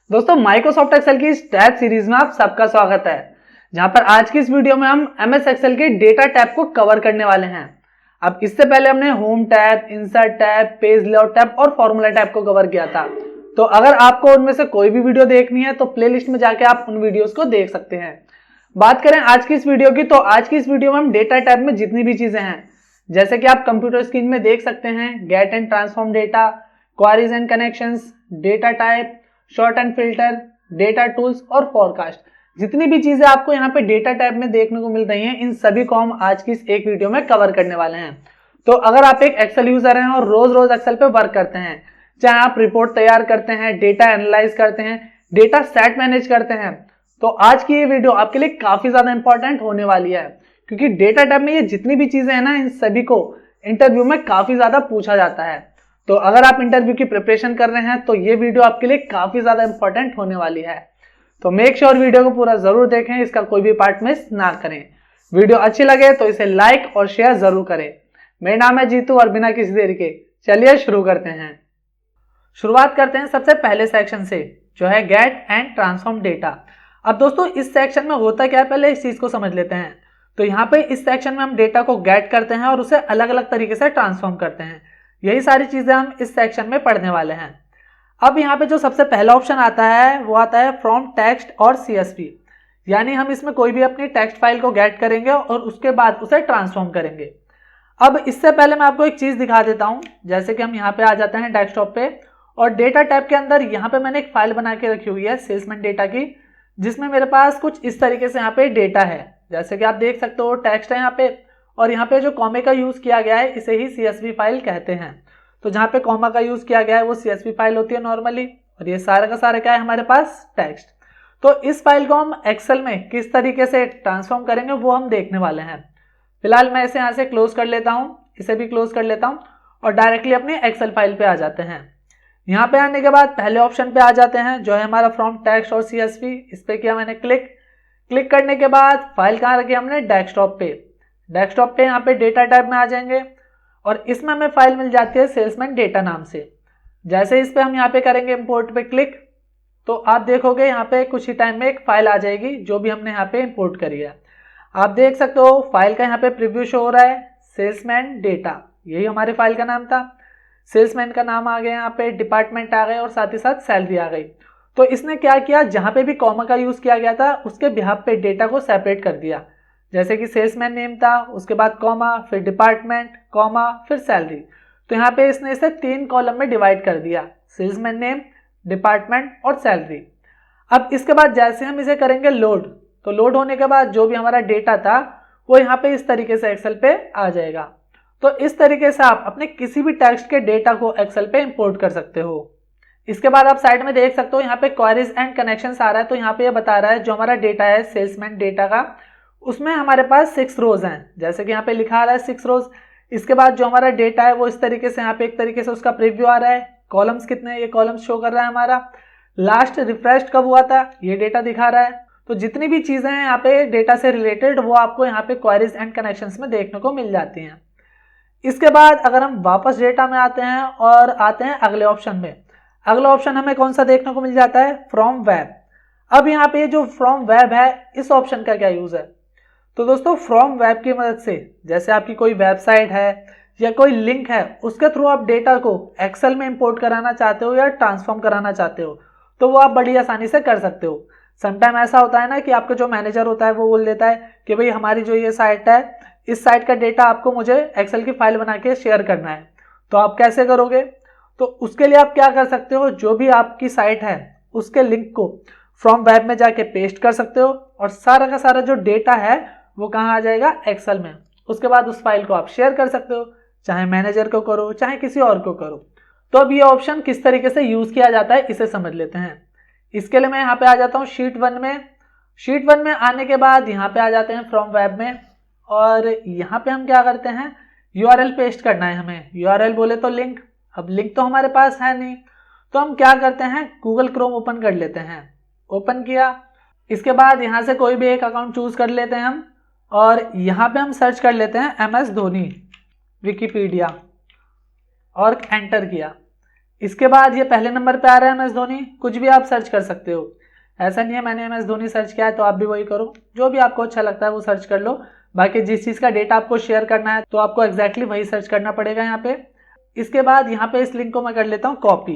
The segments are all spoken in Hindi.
दोस्तों माइक्रोसॉफ्ट एक्सेल की इस टैब सीरीज में आप सबका स्वागत है, जहां पर आज की इस वीडियो में हम एमएस एक्सेल के डेटा टैब को कवर करने वाले हैं। अब इससे पहले हमने home tab, insert tab, page layout tab और फॉर्मूला टैब को कवर किया था। तो अगर आपको उनमें से कोई भी वीडियो देखनी है तो प्लेलिस्ट में जाके आप उन वीडियोस को देख सकते हैं। बात करें आज की इस वीडियो की, तो आज की इस वीडियो में हम डेटा टैब में जितनी भी चीजें हैं, जैसे कि आप कंप्यूटर स्क्रीन में देख सकते हैं, get and transform data, queries and connections, data type, sort and filter, data tools और फोरकास्ट, जितनी भी चीजें आपको यहाँ पे डेटा टैब में देखने को मिल रही हैं, इन सभी को हम आज की इस एक वीडियो में कवर करने वाले हैं। तो अगर आप एक एक्सेल यूजर हैं और रोज रोज एक्सेल पे वर्क करते हैं, चाहे आप रिपोर्ट तैयार करते हैं, डेटा एनालाइज करते हैं, डेटा सेट मैनेज करते हैं, तो आज की ये वीडियो आपके लिए काफी ज्यादा इंपॉर्टेंट होने वाली है, क्योंकि डेटा टैब में ये जितनी भी चीजें हैं ना, इन सभी को इंटरव्यू में काफी ज्यादा पूछा जाता है। तो अगर आप इंटरव्यू की प्रिपरेशन कर रहे हैं तो ये वीडियो आपके लिए काफी ज्यादा इंपॉर्टेंट होने वाली है। तो मेक श्योर वीडियो को पूरा जरूर देखें, इसका कोई भी पार्ट मिस ना करें। वीडियो अच्छी लगे तो इसे लाइक और शेयर जरूर करें। मेरा नाम है जीतू और बिना किसी देरी के चलिए शुरू करते हैं। शुरुआत करते हैं सबसे पहले सेक्शन से, जो है गेट एंड ट्रांसफॉर्म डेटा। अब दोस्तों इस सेक्शन में होता क्या है, पहले इस चीज को समझ लेते हैं। तो यहाँ पे इस सेक्शन में हम डेटा को गेट करते हैं और उसे अलग अलग तरीके से ट्रांसफॉर्म करते हैं। यही सारी चीजें हम इस सेक्शन में पढ़ने वाले हैं। अब यहाँ पे जो सबसे पहला ऑप्शन आता है वो आता है फ्रॉम टेक्स्ट और सीएसवी, यानी हम इसमें कोई भी अपनी टेक्स्ट फाइल को गेट करेंगे और उसके बाद उसे ट्रांसफॉर्म करेंगे। अब इससे पहले मैं आपको एक चीज दिखा देता हूं, जैसे कि हम यहाँ पे आ जाते हैं डेस्कटॉप पे और डेटा टैब के अंदर यहाँ पे मैंने एक फाइल बना के रखी हुई है सेल्समैन डेटा की, जिसमें मेरे पास कुछ इस तरीके से यहाँ पे डेटा है। जैसे कि आप देख सकते हो टेक्स्ट है यहाँ पे, और यहाँ पे जो कॉमे का यूज किया गया है इसे ही सीएसवी फाइल कहते हैं। तो जहाँ पे कॉमा का यूज किया गया है वो सीएसवी फाइल होती है नॉर्मली, और ये सारा का सारा क्या है हमारे पास टेक्स्ट। तो इस फाइल को हम एक्सेल में किस तरीके से ट्रांसफॉर्म करेंगे वो हम देखने वाले हैं। फिलहाल मैं इसे यहाँ से क्लोज कर लेता हूँ, इसे भी क्लोज कर लेता हूँ और डायरेक्टली अपनी एक्सेल फाइल पे आ जाते हैं। यहाँ पे आने के बाद पहले ऑप्शन पे आ जाते हैं, जो है हमारा फ्रॉम टेक्स्ट और सीएसवी। इस पे किया मैंने क्लिक करने के बाद फाइल कहाँ रखी हमने, डेस्कटॉप पे यहाँ पे डेटा टैब में आ जाएंगे और इसमें हमें फाइल मिल जाती है सेल्समैन डेटा नाम से। जैसे इस पे हम यहाँ पे करेंगे इंपोर्ट पे क्लिक, तो आप देखोगे यहाँ पे कुछ ही टाइम में एक फाइल आ जाएगी जो भी हमने यहाँ पे इंपोर्ट करी है। आप देख सकते हो फाइल का यहाँ पे प्रीव्यू शो हो रहा है, सेल्समैन डेटा, यही हमारे फाइल का नाम था। सेल्समैन का नाम आ गया, यहाँ पे डिपार्टमेंट आ गए और साथ ही साथ सैलरी आ गई। तो इसने क्या किया, जहाँ पे भी कॉमा का यूज किया गया था उसके बिहाफ पे डेटा को सेपरेट कर दिया। जैसे कि सेल्समैन नेम था, उसके बाद कॉमा, फिर डिपार्टमेंट, कॉमा, फिर सैलरी। तो यहाँ पे इसने इसे 3 कॉलम में डिवाइड कर दिया, सेल्समैन नेम, डिपार्टमेंट और सैलरी। अब इसके बाद जैसे हम इसे करेंगे लोड, तो लोड होने के बाद जो भी हमारा डेटा था वो यहाँ पे इस तरीके से एक्सेल पे आ जाएगा। तो इस तरीके से आप अपने किसी भी टेक्स्ट के डेटा को एक्सेल पे इंपोर्ट कर सकते हो। इसके बाद आप साइड में देख सकते हो यहाँ पे क्वेरीज एंड कनेक्शंस आ रहा है। तो यहाँ पे ये बता रहा है जो हमारा डेटा है सेल्समैन डेटा का, उसमें हमारे पास 6 रोज हैं, जैसे कि यहाँ पे लिखा आ रहा है 6 रोज। इसके बाद जो हमारा डेटा है वो इस तरीके से यहाँ पे एक तरीके से उसका प्रीव्यू आ रहा है। कॉलम्स कितने, ये कॉलम्स शो कर रहा है हमारा। लास्ट रिफ्रेश कब हुआ था ये डेटा दिखा रहा है। तो जितनी भी चीजें हैं यहाँ पे डेटा से रिलेटेड वो आपको यहाँ पे क्वेरीज एंड कनेक्शंस में देखने को मिल जाती हैं। इसके बाद अगर हम वापस डेटा में आते हैं और आते हैं अगले ऑप्शन में, अगला ऑप्शन हमें कौन सा देखने को मिल जाता है, फ्रॉम वेब। अब यहाँ पे जो फ्रॉम वेब है इस ऑप्शन का क्या यूज है, तो दोस्तों फ्रॉम वेब की मदद से, जैसे आपकी कोई वेबसाइट है या कोई लिंक है, उसके थ्रू आप डेटा को एक्सेल में इंपोर्ट कराना चाहते हो या ट्रांसफॉर्म कराना चाहते हो, तो वो आप बड़ी आसानी से कर सकते हो। समटाइम ऐसा होता है ना कि आपका जो मैनेजर होता है वो बोल देता है कि भाई हमारी जो ये साइट है, इस साइट का डेटा आपको मुझे एक्सेल की फाइल बना के शेयर करना है, तो आप कैसे करोगे। तो उसके लिए आप क्या कर सकते हो, जो भी आपकी साइट है उसके लिंक को फ्रॉम वेब में जाके पेस्ट कर सकते हो और सारा का सारा जो डेटा है वो कहाँ आ जाएगा, एक्सेल में। उसके बाद उस फाइल को आप शेयर कर सकते हो, चाहे मैनेजर को करो चाहे किसी और को करो। तो अब ये ऑप्शन किस तरीके से यूज किया जाता है इसे समझ लेते हैं। इसके लिए मैं यहाँ पे आ जाता हूँ शीट 1 में। शीट 1 में आने के बाद यहाँ पे आ जाते हैं फ्रॉम वेब में, और यहाँ पे हम क्या करते हैं, यूआरएल पेस्ट करना है हमें। यूआरएल बोले तो लिंक, अब लिंक तो हमारे पास है नहीं, तो हम क्या करते हैं, गूगल क्रोम ओपन कर लेते हैं। ओपन किया, इसके बाद यहाँ से कोई भी एक अकाउंट चूज कर लेते हैं हम, और यहाँ पे हम सर्च कर लेते हैं MS धोनी विकिपीडिया और एंटर किया। इसके बाद ये पहले नंबर पे आ रहा है MS धोनी। कुछ भी आप सर्च कर सकते हो, ऐसा नहीं है मैंने MS धोनी सर्च किया है तो आप भी वही करो, जो भी आपको अच्छा लगता है वो सर्च कर लो। बाकी जिस चीज़ का डेटा आपको शेयर करना है तो आपको एग्जैक्टली वही सर्च करना पड़ेगा यहाँ पे। इसके बाद यहाँ पे इस लिंक को मैं कर लेता हूँ कॉपी।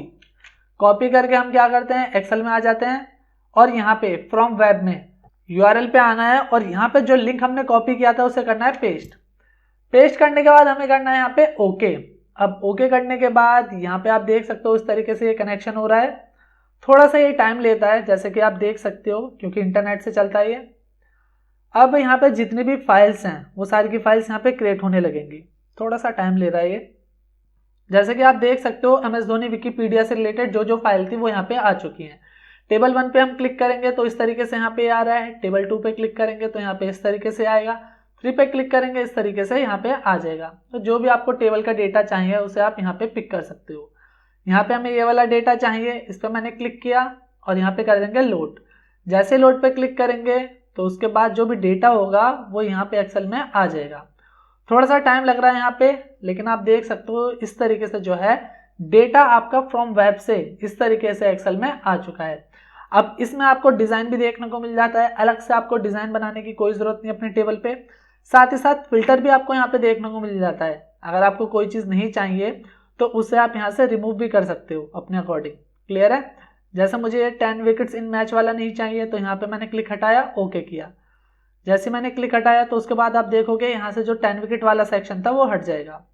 कॉपी करके हम क्या करते हैं, एक्सेल में आ जाते हैं और यहाँ पे फ्रॉम वेब में URL पे आना है और यहाँ पे जो लिंक हमने कॉपी किया था उसे करना है पेस्ट। पेस्ट करने के बाद हमें करना है यहाँ पे ओके। अब ओके करने के बाद यहाँ पे आप देख सकते हो इस तरीके से ये कनेक्शन हो रहा है। थोड़ा सा ये टाइम लेता है जैसे कि आप देख सकते हो, क्योंकि इंटरनेट से चलता है ये। अब यहाँ पे जितनी भी फाइल्स हैं वो सारी की फाइल्स यहाँ पे क्रिएट होने लगेंगी। थोड़ा सा टाइम ले रहा है ये। जैसे कि आप देख सकते हो MS धोनी विकीपीडिया से रिलेटेड जो जो फाइल थी वो यहाँ पे आ चुकी हैं। टेबल 1 पे हम क्लिक करेंगे तो इस तरीके से यहाँ पे आ रहा है। टेबल 2 पे क्लिक करेंगे तो यहाँ पे इस तरीके से आएगा। 3 पे क्लिक करेंगे इस तरीके से यहाँ पे आ जाएगा। तो जो भी आपको टेबल का डेटा चाहिए उसे आप यहाँ पे पिक कर सकते हो। यहाँ पे हमें ये वाला डेटा चाहिए, इस पर मैंने क्लिक किया और यहाँ पे कर देंगे लोड। जैसे लोड पे क्लिक करेंगे तो उसके बाद जो भी डेटा होगा वो यहाँ पे एक्सेल में आ जाएगा। थोड़ा सा टाइम लग रहा है यहाँ पे, लेकिन आप देख सकते हो इस तरीके से जो है डेटा आपका फ्रॉम वेब से इस तरीके से एक्सेल में आ चुका है। अब इसमें आपको डिजाइन भी देखने को मिल जाता है, अलग से आपको डिजाइन बनाने की कोई जरूरत नहीं अपने टेबल पे। साथ ही साथ फिल्टर भी आपको यहाँ पे देखने को मिल जाता है। अगर आपको कोई चीज नहीं चाहिए तो उसे आप यहाँ से रिमूव भी कर सकते हो अपने अकॉर्डिंग। क्लियर है? जैसे मुझे 10 विकेट्स इन मैच वाला नहीं चाहिए तो यहाँ पे मैंने क्लिक हटाया, ओके किया। जैसे मैंने क्लिक हटाया तो उसके बाद आप देखोगे यहाँ से जो 10 विकेट वाला सेक्शन था वो हट जाएगा।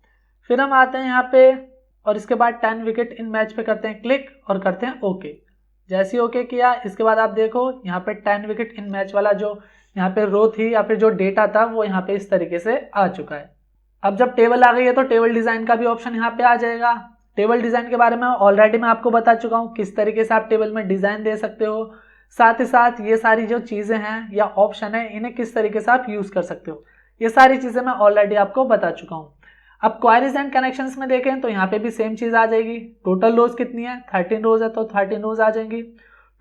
फिर हम आते हैं यहाँ पे और इसके बाद 10 विकेट इन मैच पे करते हैं क्लिक और करते हैं ओके। जैसे ही ओके किया इसके बाद आप देखो यहाँ पे 10 विकेट इन मैच वाला जो यहाँ पे रो थी या फिर जो डेटा था वो यहाँ पे इस तरीके से आ चुका है। अब जब टेबल आ गई है तो टेबल डिजाइन का भी ऑप्शन यहाँ पे आ जाएगा। टेबल डिजाइन के बारे में ऑलरेडी मैं आपको बता चुका हूँ किस तरीके से आप टेबल में डिजाइन दे सकते हो। साथ ही साथ ये सारी जो चीजें हैं या ऑप्शन है इन्हें किस तरीके से आप यूज कर सकते हो, ये सारी चीजें मैं ऑलरेडी आपको बता चुका हूँ। अब क्वारीज एंड कनेक्शंस में देखें तो यहाँ पे भी सेम चीज आ जाएगी। टोटल रोज कितनी है, 13 रोज है तो 13 रोज आ जाएंगी।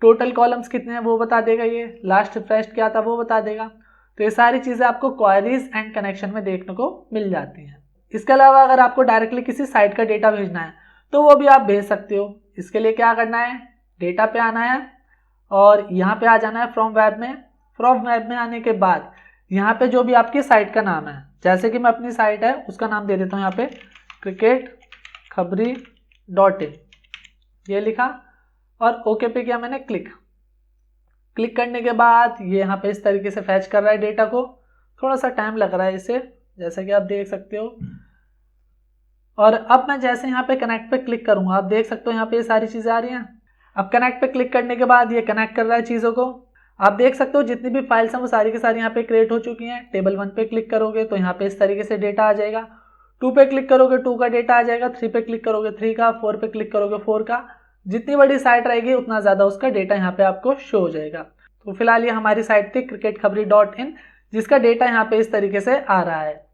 टोटल कॉलम्स कितने हैं वो बता देगा, ये लास्ट रिफ्रेश क्या था वो बता देगा। तो ये सारी चीजें आपको क्वारीज एंड कनेक्शन में देखने को मिल जाती हैं। इसके अलावा अगर आपको डायरेक्टली किसी साइट का डेटा भेजना है तो वो भी आप भेज सकते हो। इसके लिए क्या करना है, डेटा पे आना है और यहाँ पे आ जाना है फ्रॉम वेब में। फ्रॉम वेब में आने के बाद यहाँ पे जो भी आपकी साइट का नाम है, जैसे कि मैं अपनी साइट है उसका नाम दे देता हूँ यहाँ पे cricketkhabri.in, ये लिखा और ओके पे किया मैंने क्लिक। क्लिक करने के बाद ये यहाँ पे इस तरीके से फैच कर रहा है डेटा को। थोड़ा सा टाइम लग रहा है इसे, जैसा कि आप देख सकते हो। और अब मैं जैसे यहाँ पे कनेक्ट पे क्लिक करूंगा आप देख सकते हो यहाँ पे ये सारी चीजें आ रही हैं। अब कनेक्ट पे क्लिक करने के बाद ये कनेक्ट कर रहा है चीजों को। आप देख सकते हो जितनी भी फाइल्स हैं वो सारी की सारी यहाँ पे क्रिएट हो चुकी हैं। टेबल 1 पे क्लिक करोगे तो यहाँ पे इस तरीके से डेटा आ जाएगा। 2 पे क्लिक करोगे 2 का डेटा आ जाएगा। 3 पे क्लिक करोगे 3 का। 4 पे क्लिक करोगे 4 का। जितनी बड़ी साइट रहेगी उतना ज्यादा उसका डेटा यहाँ पे आपको शो हो जाएगा। तो फिलहाल ये हमारी साइट थी cricketkhabri.in, जिसका डेटा यहाँ पे इस तरीके से आ रहा है।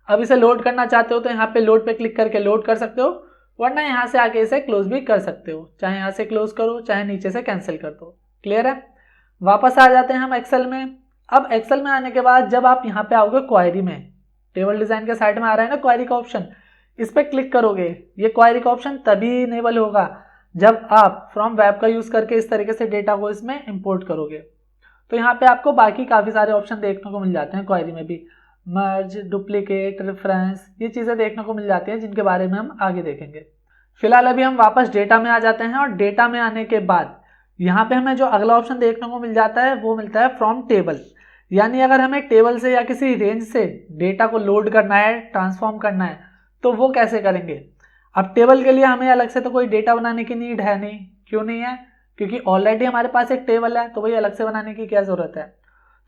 अब इसे लोड करना चाहते हो तो यहाँ पे लोड पे क्लिक करके लोड कर सकते हो, वरना यहाँ से आके इसे क्लोज भी कर सकते हो। चाहे यहाँ से क्लोज करो चाहे नीचे से कैंसिल कर दो। क्लियर है? वापस आ जाते हैं हम एक्सेल में। अब एक्सेल में आने के बाद जब आप यहाँ पे आओगे क्वायरी में, टेबल डिजाइन के साइड में आ रहा है ना क्वायरी का ऑप्शन, इस पर क्लिक करोगे। ये क्वायरी का ऑप्शन तभी इनेबल होगा जब आप फ्रॉम वेब का यूज करके इस तरीके से डेटा को इसमें इंपोर्ट करोगे। तो यहाँ पे आपको बाकी काफी सारे ऑप्शन देखने को मिल जाते हैं क्वायरी में भी, मर्ज, डुप्लीकेट, रेफरेंस, ये चीजें देखने को मिल जाती हैं जिनके बारे में हम आगे देखेंगे। फिलहाल अभी हम वापस डेटा में आ जाते हैं और डेटा में आने के बाद यहाँ पे हमें जो अगला ऑप्शन देखने को मिल जाता है वो मिलता है फ्रॉम टेबल। यानी अगर हमें टेबल से या किसी रेंज से डेटा को लोड करना है, ट्रांसफॉर्म करना है, तो वो कैसे करेंगे। अब टेबल के लिए हमें अलग से तो कोई डेटा बनाने की नीड है नहीं। क्यों नहीं है? क्योंकि ऑलरेडी हमारे पास एक टेबल है, तो वही अलग से बनाने की क्या जरूरत है।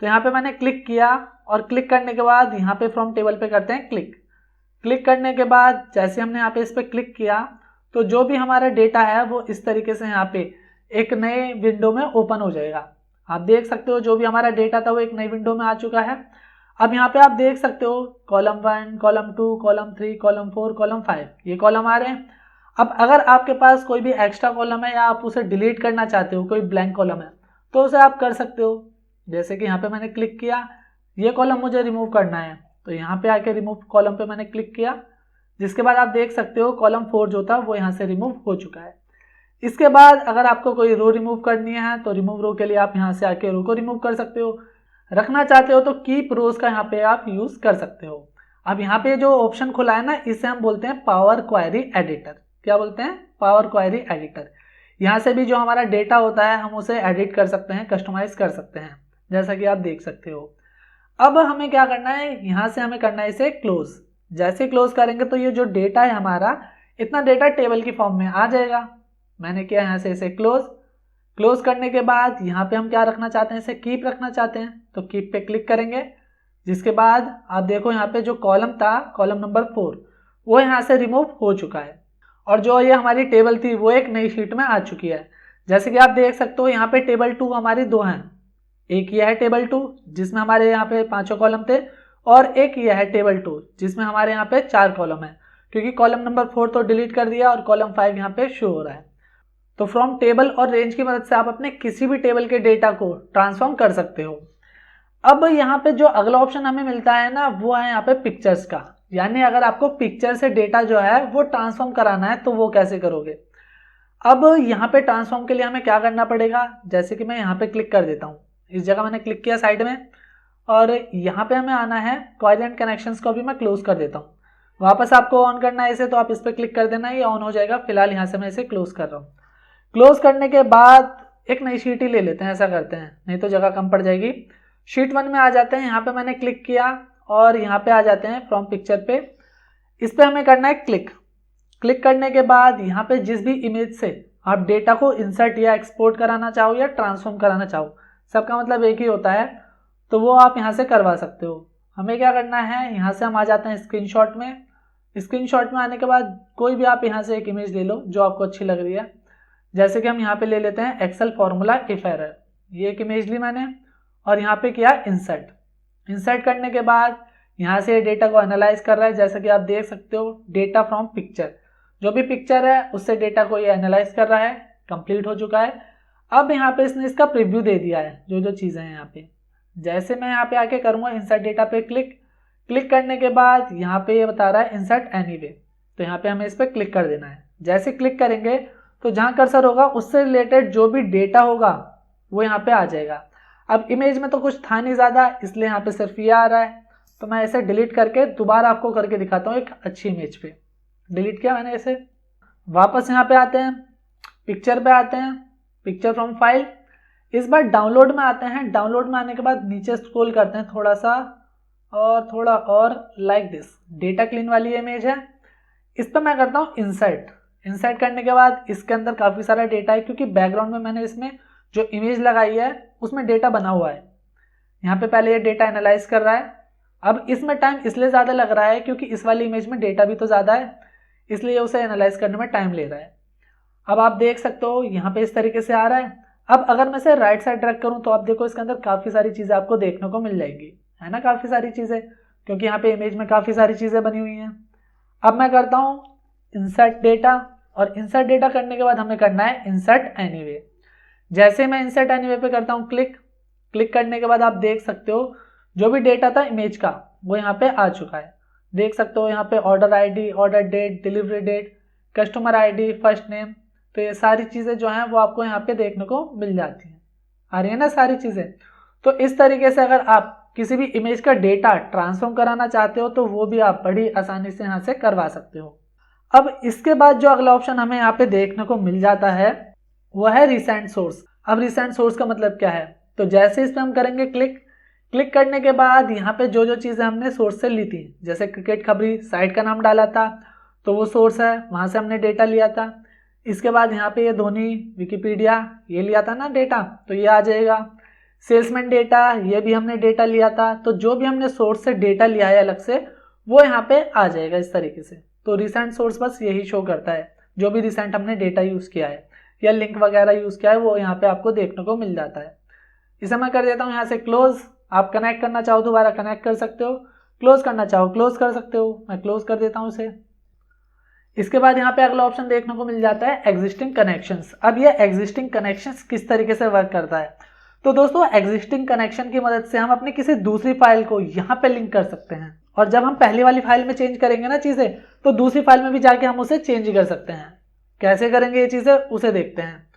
तो यहाँ पे मैंने क्लिक किया और क्लिक करने के बाद यहाँ पे फ्रॉम टेबल पे करते हैं क्लिक। क्लिक करने के बाद जैसे हमने यहाँ पे इस पर क्लिक किया तो जो भी हमारा डेटा है वो इस तरीके से यहाँ पे एक नए विंडो में ओपन हो जाएगा। आप देख सकते हो जो भी हमारा डेटा था वो एक नई विंडो में आ चुका है। अब यहाँ पे आप देख सकते हो column 1, column 2, column 3, column 4, column 5, ये कॉलम आ रहे हैं। अब अगर आपके पास कोई भी एक्स्ट्रा कॉलम है या आप उसे डिलीट करना चाहते हो, कोई ब्लैंक कॉलम है, तो उसे आप कर सकते हो। जैसे कि यहाँ पे मैंने क्लिक किया, ये कॉलम मुझे रिमूव करना है, तो यहाँ पे आके रिमूव कॉलम पे मैंने क्लिक किया। जिसके बाद आप देख सकते हो कॉलम 4 जो था वो यहाँ से रिमूव हो चुका है। इसके बाद अगर आपको कोई रो रिमूव करनी है तो रिमूव रो के लिए आप यहाँ से आके रो को रिमूव कर सकते हो। रखना चाहते हो तो कीप रोज का यहाँ पे आप यूज कर सकते हो। अब यहाँ पे जो ऑप्शन खुला है ना, इसे हम बोलते हैं पावर क्वेरी एडिटर। क्या बोलते हैं? Power query editor. यहाँ से भी जो हमारा डेटा होता है हम उसे एडिट कर सकते हैं, कस्टमाइज कर सकते हैं, जैसा कि आप देख सकते हो। अब हमें क्या करना है, यहाँ से हमें करना है इसे क्लोज। जैसे क्लोज करेंगे तो ये जो डेटा है हमारा, इतना डेटा टेबल की फॉर्म में आ जाएगा। मैंने किया यहाँ से इसे क्लोज। क्लोज करने के बाद यहाँ पे हम क्या रखना चाहते हैं, इसे कीप रखना चाहते हैं, तो कीप पे क्लिक करेंगे। जिसके बाद आप देखो यहाँ पे जो कॉलम था, कॉलम नंबर 4, वो यहाँ से रिमूव हो चुका है और जो ये हमारी टेबल थी वो एक नई शीट में आ चुकी है। जैसे कि आप देख सकते हो यहाँ पे टेबल 2 हमारी 2 हैं। एक यह है टेबल 2 जिसमें हमारे यहाँ पे 5 कॉलम थे, और एक यह है टेबल 2 जिसमें हमारे यहाँ पे 4 कॉलम है, क्योंकि कॉलम नंबर 4 तो डिलीट कर दिया और कॉलम 5 यहाँ पे शो हो रहा है। तो फ्रॉम टेबल और रेंज की मदद से आप अपने किसी भी टेबल के डेटा को ट्रांसफॉर्म कर सकते हो। अब यहाँ पे जो अगला ऑप्शन हमें मिलता है ना, वो है यहाँ पे पिक्चर्स का। यानी अगर आपको पिक्चर से डेटा जो है वो ट्रांसफॉर्म कराना है तो वो कैसे करोगे। अब यहाँ पे ट्रांसफॉर्म के लिए हमें क्या करना पड़ेगा, जैसे कि मैं यहाँ पे क्लिक कर देता हूँ। इस जगह मैंने क्लिक किया साइड में, और यहाँ पे हमें आना है क्वेरी एंड कनेक्शंस को भी मैं क्लोज कर देता हूँ। वापस आपको ऑन करना है इसे, तो आप इस पर क्लिक कर देना, ये ऑन हो जाएगा। फिलहाल यहाँ से मैं इसे क्लोज कर रहा हूँ। क्लोज करने के बाद एक नई शीट ही ले लेते हैं, ऐसा करते हैं, नहीं तो जगह कम पड़ जाएगी। शीट 1 में आ जाते हैं। यहाँ पे मैंने क्लिक किया और यहाँ पे आ जाते हैं फ्रॉम पिक्चर पे। इस पे हमें करना है क्लिक। क्लिक करने के बाद यहाँ पे जिस भी इमेज से आप डेटा को इंसर्ट या एक्सपोर्ट कराना चाहो या ट्रांसफॉर्म कराना चाहो, सबका मतलब एक ही होता है, तो वो आप यहाँ से करवा सकते हो। हमें क्या करना है, यहाँ से हम आ जाते हैं स्क्रीनशॉट में। स्क्रीनशॉट में आने के बाद कोई भी आप यहाँ से एक इमेज ले लो जो आपको अच्छी लग रही है। जैसे कि हम यहाँ पे ले लेते हैं एक्सेल फॉर्मूला इफ एरर। ये एक इमेज ली मैंने और यहाँ पे किया इंसर्ट। इंसर्ट करने के बाद यहाँ से डेटा को एनालाइज कर रहा है। जैसा कि आप देख सकते हो, डेटा फ्रॉम पिक्चर, जो भी पिक्चर है उससे डेटा को ये एनालाइज कर रहा है। कंप्लीट हो चुका है। अब यहाँ पे इसने इसका प्रीव्यू दे दिया है, जो जो चीज़ें हैं यहाँ पे। जैसे मैं यहाँ पे आके करूँगा इंसर्ट डेटा पे क्लिक करने के बाद यहाँ पे ये बता रहा है इंसर्ट एनीवे, तो यहाँ पे हमें इस पर क्लिक कर देना है। जैसे क्लिक करेंगे तो जहाँ कर्सर होगा उससे रिलेटेड जो भी डेटा होगा वो यहाँ पे आ जाएगा। अब इमेज में तो कुछ था नहीं ज़्यादा, इसलिए यहाँ पे सिर्फ ये आ रहा है, तो मैं इसे डिलीट करके दोबारा आपको करके दिखाता हूँ एक अच्छी इमेज पे। डिलीट किया मैंने इसे। वापस यहाँ पे आते हैं, पिक्चर पे आते हैं, पिक्चर फ्रॉम फाइल। इस बार डाउनलोड में आते हैं। डाउनलोड में आने के बाद नीचे स्क्रॉल करते हैं थोड़ा सा और लाइक दिस, डेटा क्लीन वाली इमेज है, इस पर मैं करता हूँ इंसर्ट। इंसर्ट करने के बाद इसके अंदर काफ़ी सारा डेटा है, क्योंकि बैकग्राउंड में मैंने इसमें जो इमेज लगाई है उसमें डेटा बना हुआ है। यहाँ पे पहले ये डेटा एनालाइज कर रहा है। अब इसमें टाइम इसलिए ज़्यादा लग रहा है क्योंकि इस वाली इमेज में डेटा भी तो ज़्यादा है, इसलिए उसे एनालाइज करने में टाइम ले रहा है। अब आप देख सकते हो यहाँ पे इस तरीके से आ रहा है। अब अगर मैं इसे राइट साइड ड्रैग करूँ तो आप देखो इसके अंदर काफ़ी सारी चीज़ें आपको देखने को मिल जाएंगी, है ना, काफ़ी सारी चीज़ें, क्योंकि यहाँ पे इमेज में काफ़ी सारी चीज़ें बनी हुई हैं। अब मैं करता हूँ इंसर्ट डेटा, और इंसर्ट डेटा करने के बाद हमें करना है इंसर्ट एनीवे। जैसे मैं इंसर्ट एनीवे पे करता हूँ क्लिक करने के बाद आप देख सकते हो जो भी डेटा था इमेज का वो यहाँ पे आ चुका है। देख सकते हो यहाँ पे order ID, order date, delivery date, customer ID, first name, तो ये सारी चीज़ें जो हैं वो आपको यहाँ पे देखने को मिल जाती हैं। आ रही है ना सारी चीज़ें। तो इस तरीके से अगर आप किसी भी इमेज का डेटा ट्रांसफॉर्म कराना चाहते हो तो वो भी आप बड़ी आसानी से यहाँ से करवा सकते हो। अब इसके बाद जो अगला ऑप्शन हमें यहाँ पे देखने को मिल जाता है वो है रिसेंट सोर्स। अब रिसेंट सोर्स का मतलब क्या है, तो जैसे इस पर हम करेंगे क्लिक करने के बाद यहाँ पे जो जो चीज़ें हमने सोर्स से ली थी, जैसे क्रिकेट खबरी साइट का नाम डाला था तो वो सोर्स है, वहाँ से हमने डेटा लिया था। इसके बाद यहाँ पे ये धोनी, विकिपीडिया, ये लिया था ना डेटा, तो ये आ जाएगा। सेल्समैन डेटा, ये भी हमने डेटा लिया था। तो जो भी हमने सोर्स से डेटा लिया है अलग से वो यहाँ पे आ जाएगा इस तरीके से। तो रिसेंट सोर्स बस यही शो करता है, जो भी रिसेंट हमने डेटा यूज़ किया है या लिंक वगैरह यूज़ किया है वो यहाँ पे आपको देखने को मिल जाता है। इसे मैं कर देता हूँ यहाँ से क्लोज। आप कनेक्ट करना चाहो दोबारा कनेक्ट कर सकते हो, क्लोज करना चाहो क्लोज कर सकते हो। मैं क्लोज कर देता हूँ इसे। इसके बाद यहाँ पे अगला ऑप्शन देखने को मिल जाता है एग्जिस्टिंग कनेक्शंस। अब ये एग्जिस्टिंग कनेक्शंस किस तरीके से वर्क करता है, तो दोस्तों एग्जिस्टिंग कनेक्शन की मदद से हम अपनी किसी दूसरी फाइल को यहाँ पे लिंक कर सकते हैं। और जब हम पहली वाली फाइल में चेंज करेंगे ना चीज़ें, तो दूसरी फाइल में भी जाके हम उसे चेंज कर सकते हैं। कैसे करेंगे ये चीज़ें उसे देखते हैं।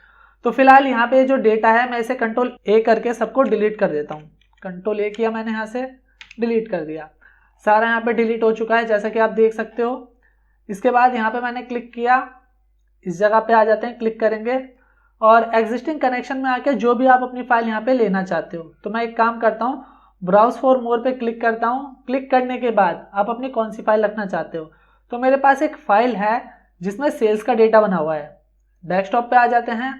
तो फिलहाल यहाँ पे जो डेटा है मैं इसे कंट्रोल ए करके सबको डिलीट कर देता हूँ। कंट्रोल ए किया मैंने, यहाँ से डिलीट कर दिया, सारा यहाँ पे डिलीट हो चुका है जैसा कि आप देख सकते हो। इसके बाद यहाँ पे मैंने क्लिक किया, इस जगह पे आ जाते हैं, क्लिक करेंगे और एग्जिस्टिंग कनेक्शन में आके जो भी आप अपनी फाइल यहाँ पे लेना चाहते हो, तो मैं एक काम करता हूँ, ब्राउज फॉर मोर पे क्लिक करता हूँ। क्लिक करने के बाद आप अपनी कौन सी फाइल रखना चाहते हो, तो मेरे पास एक फाइल है जिसमें सेल्स का डेटा बना हुआ है। डेस्कटॉप पे आ जाते हैं,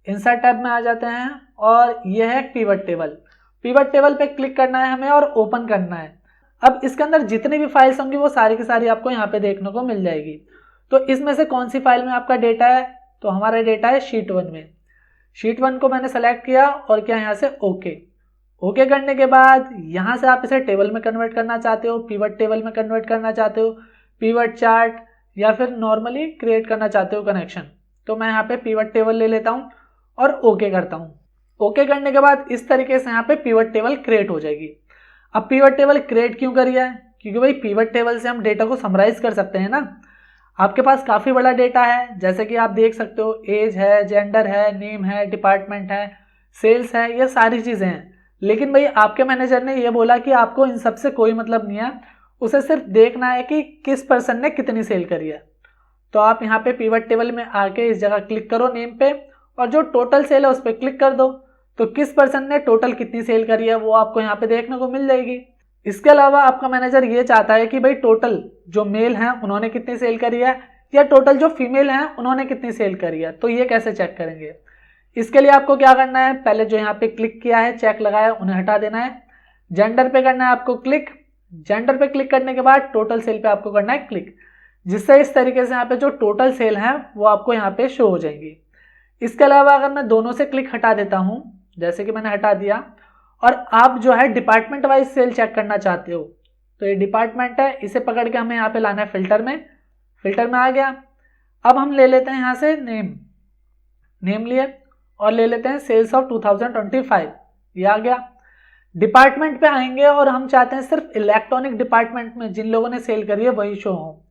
इंसर्ट टैब में आ जाते हैं और यह है पिवट टेबल। पिवट टेबल पे क्लिक करना है हमें और ओपन करना है। अब इसके अंदर जितनी भी फाइल्स होंगी वो सारी की सारी आपको यहाँ पे देखने को मिल जाएगी। तो इसमें से कौन सी फाइल में आपका डेटा है, तो हमारा डेटा है शीट 1 में। शीट 1 को मैंने सेलेक्ट किया और क्या यहाँ से ओके। ओके करने के बाद यहाँ से आप इसे टेबल में कन्वर्ट करना चाहते हो, पिवट टेबल में कन्वर्ट करना चाहते हो, पिवट चार्ट, या फिर नॉर्मली क्रिएट करना चाहते हो कनेक्शन। तो मैं यहाँ पे पिवट टेबल ले लेता हूँ और ओके करता हूँ। ओके करने के बाद इस तरीके से यहाँ पे पिवट टेबल क्रिएट हो जाएगी। अब पिवट टेबल क्रिएट क्यों करी है, क्योंकि भाई पिवट टेबल से हम डेटा को समराइज कर सकते हैं ना। आपके पास काफ़ी बड़ा डेटा है, जैसे कि आप देख सकते हो, एज है, जेंडर है, नेम है, डिपार्टमेंट है, सेल्स है, ये सारी चीज़ें हैं। लेकिन भाई आपके मैनेजर ने ये बोला कि आपको इन सब से कोई मतलब नहीं है, उसे सिर्फ देखना है कि किस पर्सन ने कितनी सेल करी है। तो आप यहाँ पे पिवट टेबल में आके इस जगह क्लिक करो नेम पे, और जो टोटल सेल है उस पर क्लिक कर दो। तो किस पर्सन ने टोटल कितनी सेल करी है वो आपको यहाँ पे देखने को मिल जाएगी। इसके अलावा आपका मैनेजर ये चाहता है कि भाई टोटल जो मेल हैं उन्होंने कितनी सेल करी है, या टोटल जो फीमेल हैं उन्होंने कितनी सेल करी है। तो ये कैसे चेक करेंगे, इसके लिए आपको क्या करना है, पहले जो यहाँ पे क्लिक किया है, चेक लगाया, उन्हें हटा देना है। जेंडर पे करना है आपको क्लिक। जेंडर पे क्लिक करने के बाद टोटल सेल पे आपको करना है क्लिक, जिससे इस तरीके से यहाँ पे जो टोटल सेल है वो आपको यहाँ पे शो हो जाएंगी। इसके अलावा अगर मैं दोनों से क्लिक हटा देता हूँ, जैसे कि मैंने हटा दिया, और आप जो है डिपार्टमेंट वाइज सेल चेक करना चाहते हो, तो ये डिपार्टमेंट है, इसे पकड़ के हमें यहाँ पे लाना है फिल्टर में। फिल्टर में आ गया। अब हम ले लेते हैं यहाँ से नेम लिए और ले लेते हैं सेल्स ऑफ 2025, ये आ गया। डिपार्टमेंट पे आएंगे और हम चाहते हैं सिर्फ इलेक्ट्रॉनिक डिपार्टमेंट में जिन लोगों ने सेल करी है वही शो हो।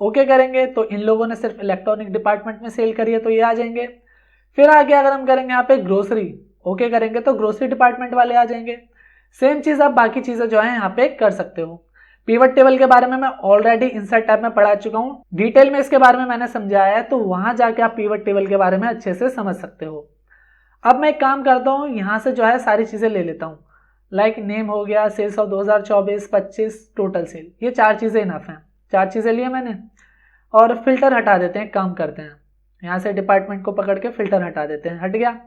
ओके करेंगे तो इन लोगों ने सिर्फ इलेक्ट्रॉनिक डिपार्टमेंट में सेल करी है तो ये आ जाएंगे। फिर आगे अगर हम करेंगे यहाँ पे ग्रोसरी, ओके करेंगे तो ग्रोसरी डिपार्टमेंट वाले आ जाएंगे। सेम चीज़ आप बाकी चीज़ें जो है यहाँ पे कर सकते हो। पिवट टेबल के बारे में मैं ऑलरेडी इंसर्ट टैब में पढ़ा चुका हूँ, डिटेल में इसके बारे में मैंने समझाया है, तो वहां जाके आप पिवट टेबल के बारे में अच्छे से समझ सकते हो। अब मैं एक काम करता हूँ, यहाँ से जो है सारी चीज़ें ले लेता हूँ, लाइक नेम हो गया, सेल्स ऑफ 2024-25, टोटल सेल, ये 4 चीज़ें इनफ हैं। 4 चीज़ें लिए मैंने, और फिल्टर हटा देते हैं, काम करते हैं, यहाँ से डिपार्टमेंट को पकड़ के फिल्टर हटा देते हैं, हट गया।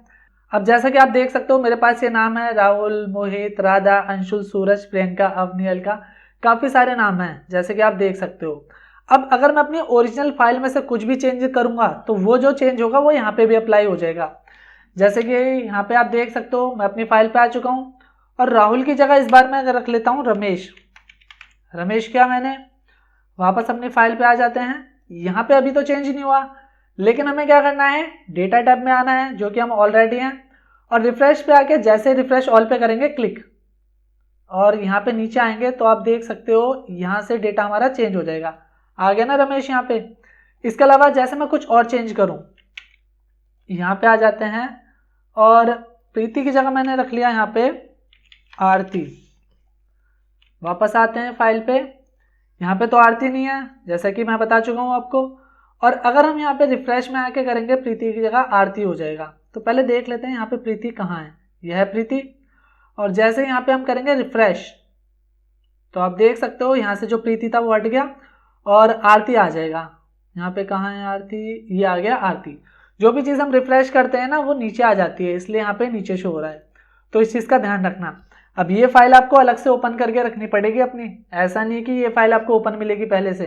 अब जैसा कि आप देख सकते हो मेरे पास ये नाम है, राहुल, मोहित, राधा, अंशुल, सूरज, प्रियंका, अवनी, अलका, काफ़ी सारे नाम हैं जैसे कि आप देख सकते हो। अब अगर मैं अपनी ओरिजिनल फाइल में से कुछ भी चेंज करूंगा तो वो जो चेंज होगा वो यहाँ पे भी अप्लाई हो जाएगा। जैसे कि यहाँ पे आप देख सकते हो मैं अपनी फाइल पे आ चुका हूँ, और राहुल की जगह इस बार मैं रख लेता हूँ रमेश। रमेश क्या, मैंने वापस अपनी फाइल पे आ जाते हैं। यहाँ पे अभी तो चेंज नहीं हुआ, लेकिन हमें क्या करना है, डेटा टैब में आना है जो कि हम ऑलरेडी हैं, और रिफ्रेश पे आके जैसे रिफ्रेश ऑल पे करेंगे क्लिक, और यहाँ पे नीचे आएंगे तो आप देख सकते हो यहाँ से डेटा हमारा चेंज हो जाएगा। आ गया ना रमेश यहाँ पे। इसके अलावा जैसे मैं कुछ और चेंज करूँ, यहाँ पे आ जाते हैं, और प्रीति की जगह मैंने रख लिया यहाँ पे आरती। वापस आते हैं फाइल पे, यहाँ पे तो आरती नहीं है जैसा कि मैं बता चुका हूँ आपको, और अगर हम यहाँ पे रिफ्रेश में आके करेंगे प्रीति की जगह आरती हो जाएगा। तो पहले देख लेते हैं यहाँ पे प्रीति कहाँ है, यह है प्रीति, और जैसे यहाँ पे हम करेंगे रिफ्रेश तो आप देख सकते हो यहाँ से जो प्रीति था वो हट गया और आरती आ जाएगा। यहाँ पे कहाँ है आरती, ये आ गया आरती। जो भी चीज़ हम रिफ्रेश करते हैं ना वो नीचे आ जाती है, इसलिए यहाँ पे नीचे शो हो रहा है, तो इस चीज़ का ध्यान रखना। अब ये फाइल आपको अलग से ओपन करके रखनी पड़ेगी अपनी, ऐसा नहीं कि ये फाइल आपको ओपन मिलेगी पहले से।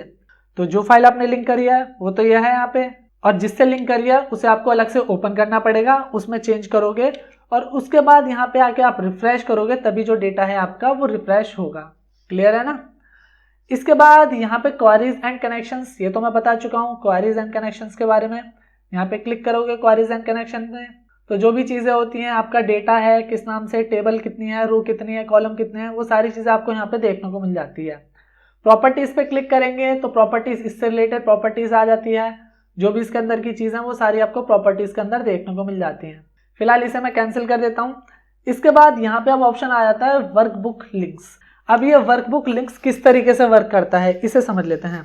तो जो फाइल आपने लिंक करी है वो तो यह है यहाँ पे, और जिससे लिंक करी है उसे आपको अलग से ओपन करना पड़ेगा, उसमें चेंज करोगे और उसके बाद यहाँ पे आके आप रिफ्रेश करोगे, तभी जो डेटा है आपका वो रिफ्रेश होगा। क्लियर है ना। इसके बाद यहाँ पे क्वेरीज एंड कनेक्शंस, ये तो मैं बता चुका हूँ क्वेरीज एंड कनेक्शंस के बारे में। यहाँ पे क्लिक करोगे क्वेरीज एंड कनेक्शन में, तो जो भी चीज़ें होती हैं, आपका डेटा है किस नाम से, टेबल कितनी है, रो कितनी है, कॉलम कितने हैं, वो सारी चीज़ें आपको यहाँ पे देखने को मिल जाती है। प्रॉपर्टीज पे क्लिक करेंगे तो प्रॉपर्टीज, इससे रिलेटेड प्रॉपर्टीज आ जाती है। जो भी इसके अंदर की चीज़ है वो सारी आपको प्रॉपर्टीज के अंदर देखने को मिल जाती हैं। फिलहाल इसे मैं कैंसिल कर देता हूँ। इसके बाद यहाँ पे अब ऑप्शन आ जाता है वर्कबुक लिंक्स। अब ये वर्कबुक लिंक्स किस तरीके से वर्क करता है इसे समझ लेते हैं।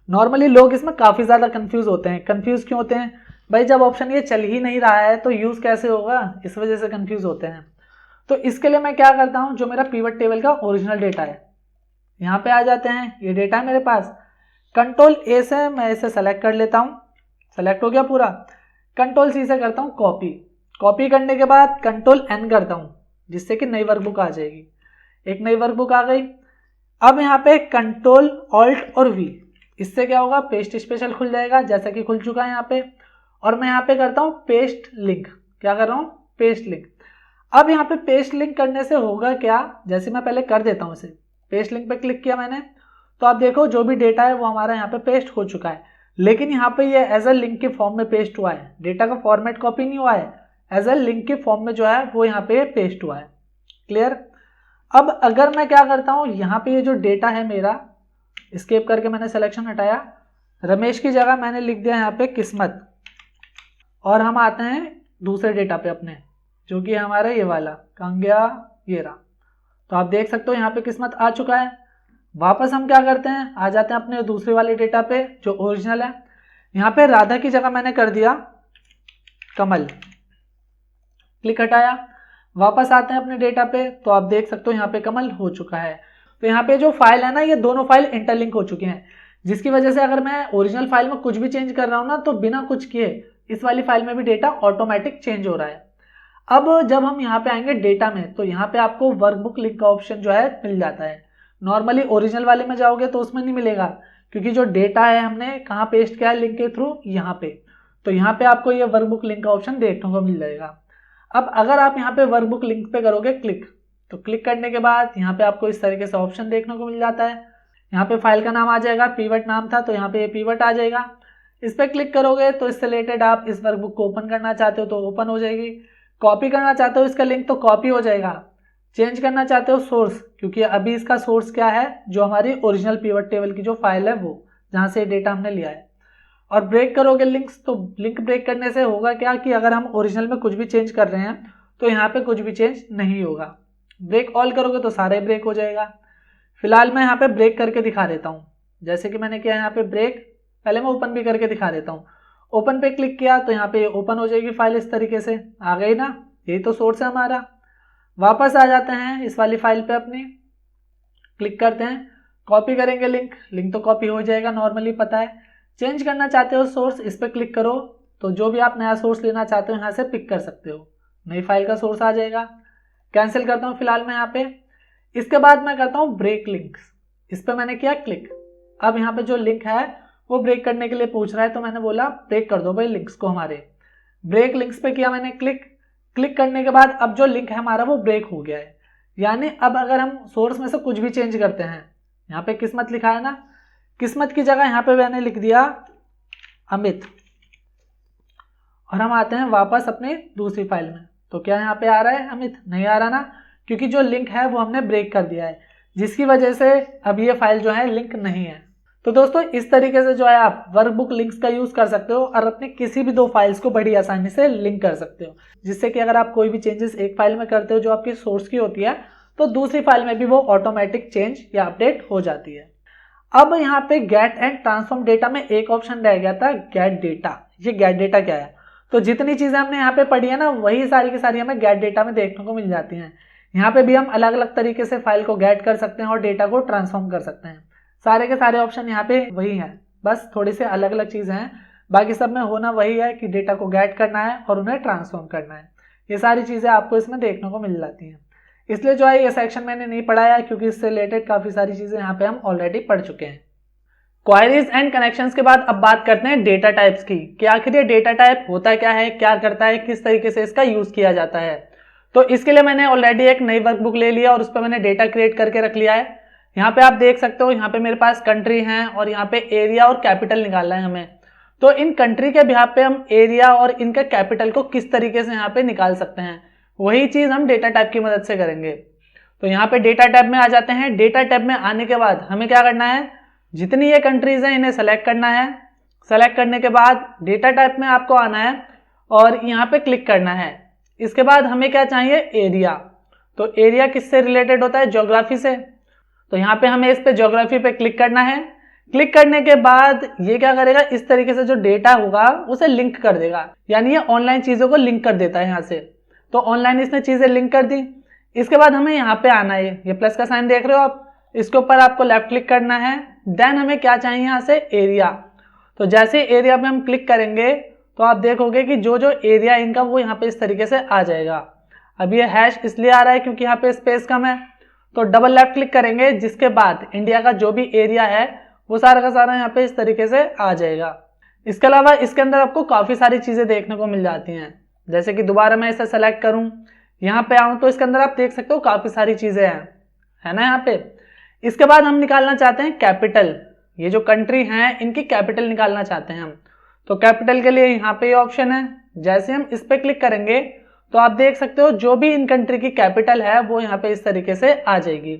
नॉर्मली लोग इसमें काफ़ी ज़्यादा कंफ्यूज होते हैं। कंफ्यूज क्यों होते हैं भाई, जब ऑप्शन ये चल ही नहीं रहा है तो यूज़ कैसे होगा, इस वजह से कंफ्यूज होते हैं। तो इसके लिए मैं क्या करता हूँ, जो मेरा पिवट टेबल का ओरिजिनल डेटा है यहाँ पे आ जाते हैं। ये डेटा है मेरे पास, कंट्रोल ए से मैं इसे सेलेक्ट कर लेता हूँ। सेलेक्ट हो गया पूरा। कंट्रोल सी से करता हूँ कॉपी। कॉपी करने के बाद कंट्रोल एन करता हूँ, जिससे कि नई वर्कबुक आ जाएगी। एक नई वर्कबुक आ गई। अब यहाँ पे कंट्रोल ऑल्ट और वी, इससे क्या होगा, पेस्ट स्पेशल खुल जाएगा, जैसा कि खुल चुका है यहाँ पे। और मैं यहाँ पे करता हूँ पेस्ट लिंक। क्या कर रहा हूँ, पेस्ट लिंक। अब यहाँ पे पेस्ट लिंक करने से होगा क्या, जैसे मैं पहले कर देता हूँ इसे। पेस्ट लिंक पे क्लिक किया मैंने, तो आप देखो जो भी डेटा है वो हमारा यहाँ पे पेस्ट हो चुका है। लेकिन यहाँ पे ये एज अ लिंक के फॉर्म में पेस्ट हुआ है। डेटा का फॉर्मेट कॉपी नहीं हुआ है, एज अ लिंक के फॉर्म में जो है वो यहाँ पे पेस्ट हुआ है। क्लियर। अब अगर मैं क्या करता हूँ, यहाँ पे ये जो डेटा है मेरा, स्केप करके मैंने सिलेक्शन हटाया, रमेश की जगह मैंने लिख दिया यहाँ पे किस्मत। और हम आते हैं दूसरे डेटा पे अपने, जो कि हमारा ये वाला कांग्या ये रहा। तो आप देख सकते हो यहाँ पे किस्मत आ चुका है। वापस हम क्या करते हैं, आ जाते हैं अपने दूसरे वाले डेटा पे जो ओरिजिनल है। यहाँ पे राधा की जगह मैंने कर दिया कमल। क्लिक हटाया, वापस आते हैं अपने डेटा पे, तो आप देख सकते हो यहाँ पे कमल हो चुका है। तो यहाँ पे जो फाइल है ना, ये दोनों फाइल इंटरलिंक हो चुकी हैं, जिसकी वजह से अगर मैं ओरिजिनल फाइल में कुछ भी चेंज कर रहा हूँ ना, तो बिना कुछ किए इस वाली फाइल में भी डेटा ऑटोमेटिक चेंज हो रहा है। अब जब हम यहाँ पे आएंगे डेटा में, तो यहाँ पे आपको वर्कबुक लिंक का ऑप्शन जो है मिल जाता है। नॉर्मली ओरिजिनल वाले में जाओगे तो उसमें नहीं मिलेगा, क्योंकि जो डेटा है हमने कहाँ पेस्ट किया है, लिंक के थ्रू यहाँ पे। तो यहाँ पे आपको ये वर्कबुक लिंक का ऑप्शन देखने को मिल जाएगा। अब अगर आप यहाँ पे वर्कबुक लिंक पे करोगे क्लिक, तो क्लिक करने के बाद यहाँ पे आपको इस तरीके से ऑप्शन देखने को मिल जाता है। यहाँ पे फाइल का नाम आ जाएगा, पीवट नाम था तो यहाँ पे ये पीवट आ जाएगा। इस पर क्लिक करोगे तो इससे रिलेटेड आप इस वर्कबुक को ओपन करना चाहते हो तो ओपन हो जाएगी। कॉपी करना चाहते हो इसका लिंक तो कॉपी हो जाएगा। चेंज करना चाहते हो सोर्स, क्योंकि अभी इसका सोर्स क्या है, जो हमारी ओरिजिनल पिवट टेबल की जो फाइल है वो, जहाँ से डेटा हमने लिया है। और ब्रेक करोगे लिंक्स, तो लिंक ब्रेक करने से होगा क्या कि अगर हम ओरिजिनल में कुछ भी चेंज कर रहे हैं तो यहाँ पे कुछ भी चेंज नहीं होगा। ब्रेक ऑल करोगे तो सारे ब्रेक हो जाएगा। फिलहाल मैं यहाँ पे ब्रेक करके दिखा देता हूँ, जैसे कि मैंने किया यहाँ पे ब्रेक। पहले मैं ओपन भी करके दिखा देता हूँ। ओपन पे क्लिक किया तो यहाँ पे ओपन हो जाएगी फाइल, इस तरीके से आ गई ना, यही तो सोर्स है हमारा। वापस आ जाते हैं इस वाली फाइल पे अपनी, क्लिक करते हैं, कॉपी करेंगे लिंक, लिंक तो कॉपी हो जाएगा नॉर्मली, पता है। चेंज करना चाहते हो सोर्स, इस पर क्लिक करो तो जो भी आप नया सोर्स लेना चाहते हो यहाँ से पिक कर सकते हो, नई फाइल का सोर्स आ जाएगा। कैंसिल करता हूँ फिलहाल मैं यहाँ पे। इसके बाद मैं करता हूँ ब्रेक लिंक्स, इस पर मैंने किया क्लिक। अब यहाँ पे जो लिंक है वो ब्रेक करने के लिए पूछ रहा है, तो मैंने बोला ब्रेक कर दो भाई लिंक्स को हमारे। ब्रेक लिंक्स पे किया मैंने क्लिक। क्लिक करने के बाद अब जो लिंक है हमारा वो ब्रेक हो गया है। यानी अब अगर हम सोर्स में से कुछ भी चेंज करते हैं, यहाँ पे किस्मत लिखा है ना, किस्मत की जगह यहाँ पे मैंने लिख दिया अमित, और हम आते हैं वापस अपने दूसरी फाइल में, तो क्या यहाँ पे आ रहा है अमित? नहीं आ रहा ना, क्योंकि जो लिंक है वो हमने ब्रेक कर दिया है, जिसकी वजह से अब ये फाइल जो है लिंक नहीं है। तो दोस्तों इस तरीके से जो है आप वर्कबुक लिंक्स का यूज कर सकते हो और अपने किसी भी दो फाइल्स को बड़ी आसानी से लिंक कर सकते हो, जिससे कि अगर आप कोई भी चेंजेस एक फाइल में करते हो जो आपकी सोर्स की होती है, तो दूसरी फाइल में भी वो ऑटोमेटिक चेंज या अपडेट हो जाती है। अब यहाँ पे गेट एंड ट्रांसफॉर्म डेटा में एक ऑप्शन रह गया था, गेट डेटा। ये गेट डेटा क्या है? तो जितनी चीजें हमने यहाँ पे पढ़ी है ना, वही सारी की सारी हमें गेट डेटा में देखने को मिल जाती हैं। यहाँ पे भी हम अलग अलग तरीके से फाइल को गेट कर सकते हैं और डेटा को ट्रांसफॉर्म कर सकते हैं। सारे के सारे ऑप्शन यहाँ पे वही हैं, बस थोड़ी से अलग अलग चीजें हैं, बाकी सब में होना वही है कि डेटा को गेट करना है और उन्हें ट्रांसफॉर्म करना है। ये सारी चीजें आपको इसमें देखने को मिल जाती हैं। इसलिए जो है ये सेक्शन मैंने नहीं पढ़ाया, क्योंकि इससे रिलेटेड काफी सारी चीजें यहाँ पे हम ऑलरेडी पढ़ चुके हैं। क्वायरीज एंड कनेक्शंस के बाद अब बात करते हैं डेटा टाइप्स की, कि आखिर ये डेटा टाइप होता क्या है, क्या करता है, किस तरीके से इसका यूज किया जाता है। तो इसके लिए मैंने ऑलरेडी एक नई वर्कबुक ले लिया और उस पर मैंने डेटा क्रिएट करके रख लिया है। यहाँ पे आप देख सकते हो, यहाँ पे मेरे पास कंट्री है और यहाँ पे एरिया और कैपिटल निकालना है हमें। तो इन कंट्री के बिहाफ पे हम एरिया और इनका कैपिटल को किस तरीके से यहाँ पे निकाल सकते हैं, वही चीज हम डेटा टाइप की मदद से करेंगे। तो यहाँ पे डेटा टैब में आ जाते हैं। डेटा टैब में आने के बाद हमें क्या करना है, जितनी ये कंट्रीज हैं इन्हें सेलेक्ट करना है। सेलेक्ट करने के बाद डेटा टैब में आपको आना है और यहाँ पे क्लिक करना है। इसके बाद हमें क्या चाहिए, एरिया। तो एरिया किससे रिलेटेड होता है, ज्योग्राफी से। तो यहाँ पे हमें इस पे ज्योग्राफी पे क्लिक करना है। क्लिक करने के बाद ये क्या करेगा, इस तरीके से जो डेटा होगा उसे लिंक कर देगा, यानी ये ऑनलाइन चीजों को लिंक कर देता है यहाँ से। तो ऑनलाइन इसने चीजें लिंक कर दी। इसके बाद हमें यहाँ पे आना है, ये प्लस का साइन देख रहे हो आप, इसके ऊपर आपको लेफ्ट क्लिक करना है। देन हमें क्या चाहिए यहाँ से, एरिया। तो जैसे एरिया पे हम क्लिक करेंगे तो आप देखोगे कि जो जो एरिया इनका वो यहाँ पे इस तरीके से आ जाएगा। अब ये हैश इसलिए आ रहा है क्योंकि यहाँ पे स्पेस कम है। तो डबल लेफ्ट क्लिक करेंगे, जिसके बाद इंडिया का जो भी एरिया है वो सारा का सारा यहाँ पे इस तरीके से आ जाएगा। इसके अलावा इसके अंदर आपको काफी सारी चीजें देखने को मिल जाती हैं। जैसे कि दोबारा मैं इसे सेलेक्ट करूं, यहाँ पे आऊं तो इसके अंदर आप देख सकते हो काफी सारी चीजें हैं, है ना यहाँ पे। इसके बाद हम निकालना चाहते हैं कैपिटल। ये जो कंट्री हैं इनकी कैपिटल निकालना चाहते हैं हम। तो कैपिटल के लिए यहाँ पे ये ऑप्शन है। जैसे हम इस पे क्लिक करेंगे तो आप देख सकते हो जो भी इन कंट्री की कैपिटल है वो यहाँ पे इस तरीके से आ जाएगी।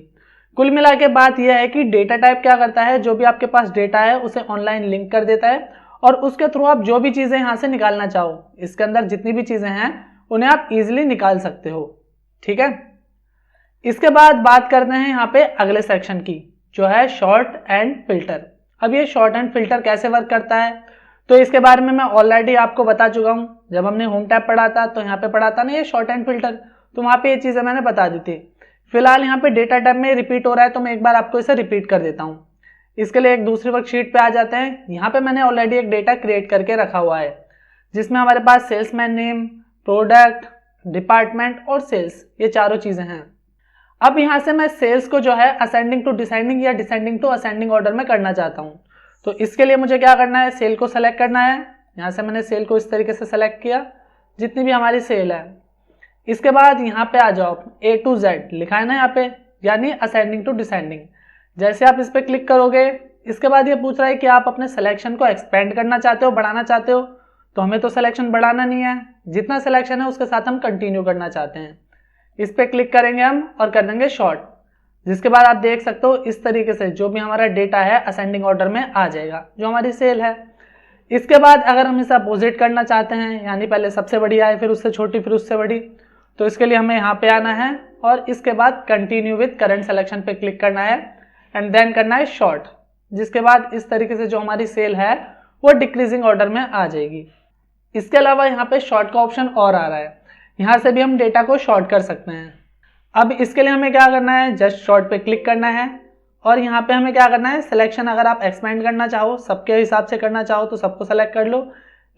कुल मिला के बात यह है कि डेटा टाइप क्या करता है, जो भी आपके पास डेटा है उसे ऑनलाइन लिंक कर देता है और उसके थ्रू आप जो भी चीजें यहाँ से निकालना चाहो, इसके अंदर जितनी भी चीजें हैं उन्हें आप इजिली निकाल सकते हो। ठीक है, इसके बाद बात करते हैं यहाँ पे अगले सेक्शन की, जो है शॉर्ट एंड फिल्टर। अब ये शॉर्ट एंड फिल्टर कैसे वर्क करता है, तो इसके बारे में मैं ऑलरेडी आपको बता चुका हूँ। जब हमने होम टैब पढ़ा था तो यहाँ पे पढ़ा था ना ये शॉर्ट एंड फिल्टर, तो वहाँ पे ये चीजें मैंने बता दी थी। फिलहाल यहाँ पे डेटा टैब में रिपीट हो रहा है तो मैं एक बार आपको इसे रिपीट कर देता हूँ। इसके लिए एक दूसरी वर्कशीट पे आ जाते हैं। यहाँ पे मैंने ऑलरेडी एक डेटा क्रिएट करके रखा हुआ है, जिसमें हमारे पास सेल्समैन नेम, प्रोडक्ट, डिपार्टमेंट और सेल्स, ये चारों चीजें हैं। अब यहाँ से मैं सेल्स को जो है असेंडिंग टू डिसेंडिंग या डिसेंडिंग टू असेंडिंग ऑर्डर में करना चाहता हूँ। तो इसके लिए मुझे क्या करना है, सेल को सेलेक्ट करना है। यहाँ से मैंने सेल को इस तरीके से सेलेक्ट किया, जितनी भी हमारी सेल है। इसके बाद यहाँ पे आ जाओ, A to Z लिखा है ना यहाँ पे, यानी असेंडिंग टू डिसेंडिंग। जैसे आप इस पर क्लिक करोगे, इसके बाद ये पूछ रहा है कि आप अपने सिलेक्शन को एक्सपेंड करना चाहते हो, बढ़ाना चाहते हो। तो हमें तो सिलेक्शन बढ़ाना नहीं है, जितना सिलेक्शन है उसके साथ हम कंटिन्यू करना चाहते हैं। इस पर क्लिक करेंगे हम और कर देंगे शॉर्ट, जिसके बाद आप देख सकते हो इस तरीके से जो भी हमारा डेटा है असेंडिंग ऑर्डर में आ जाएगा, जो हमारी सेल है। इसके बाद अगर हम इसे अपोजिट करना चाहते हैं, यानी पहले सबसे बड़ी आए फिर उससे छोटी फिर उससे बड़ी, तो इसके लिए हमें यहाँ पे आना है और इसके बाद कंटिन्यू विद करंट सिलेक्शन पे क्लिक करना है एंड देन करना है शॉर्ट, जिसके बाद इस तरीके से जो हमारी सेल है वो डिक्रीजिंग ऑर्डर में आ जाएगी। इसके अलावा यहाँ पे शॉर्ट का ऑप्शन और आ रहा है, यहाँ से भी हम डेटा को शॉर्ट कर सकते हैं। अब इसके लिए हमें क्या करना है, जस्ट शॉर्ट पे क्लिक करना है और यहाँ पे हमें क्या करना है, सिलेक्शन अगर आप एक्सपेंड करना चाहो, सबके हिसाब से करना चाहो तो सबको सेलेक्ट कर लो,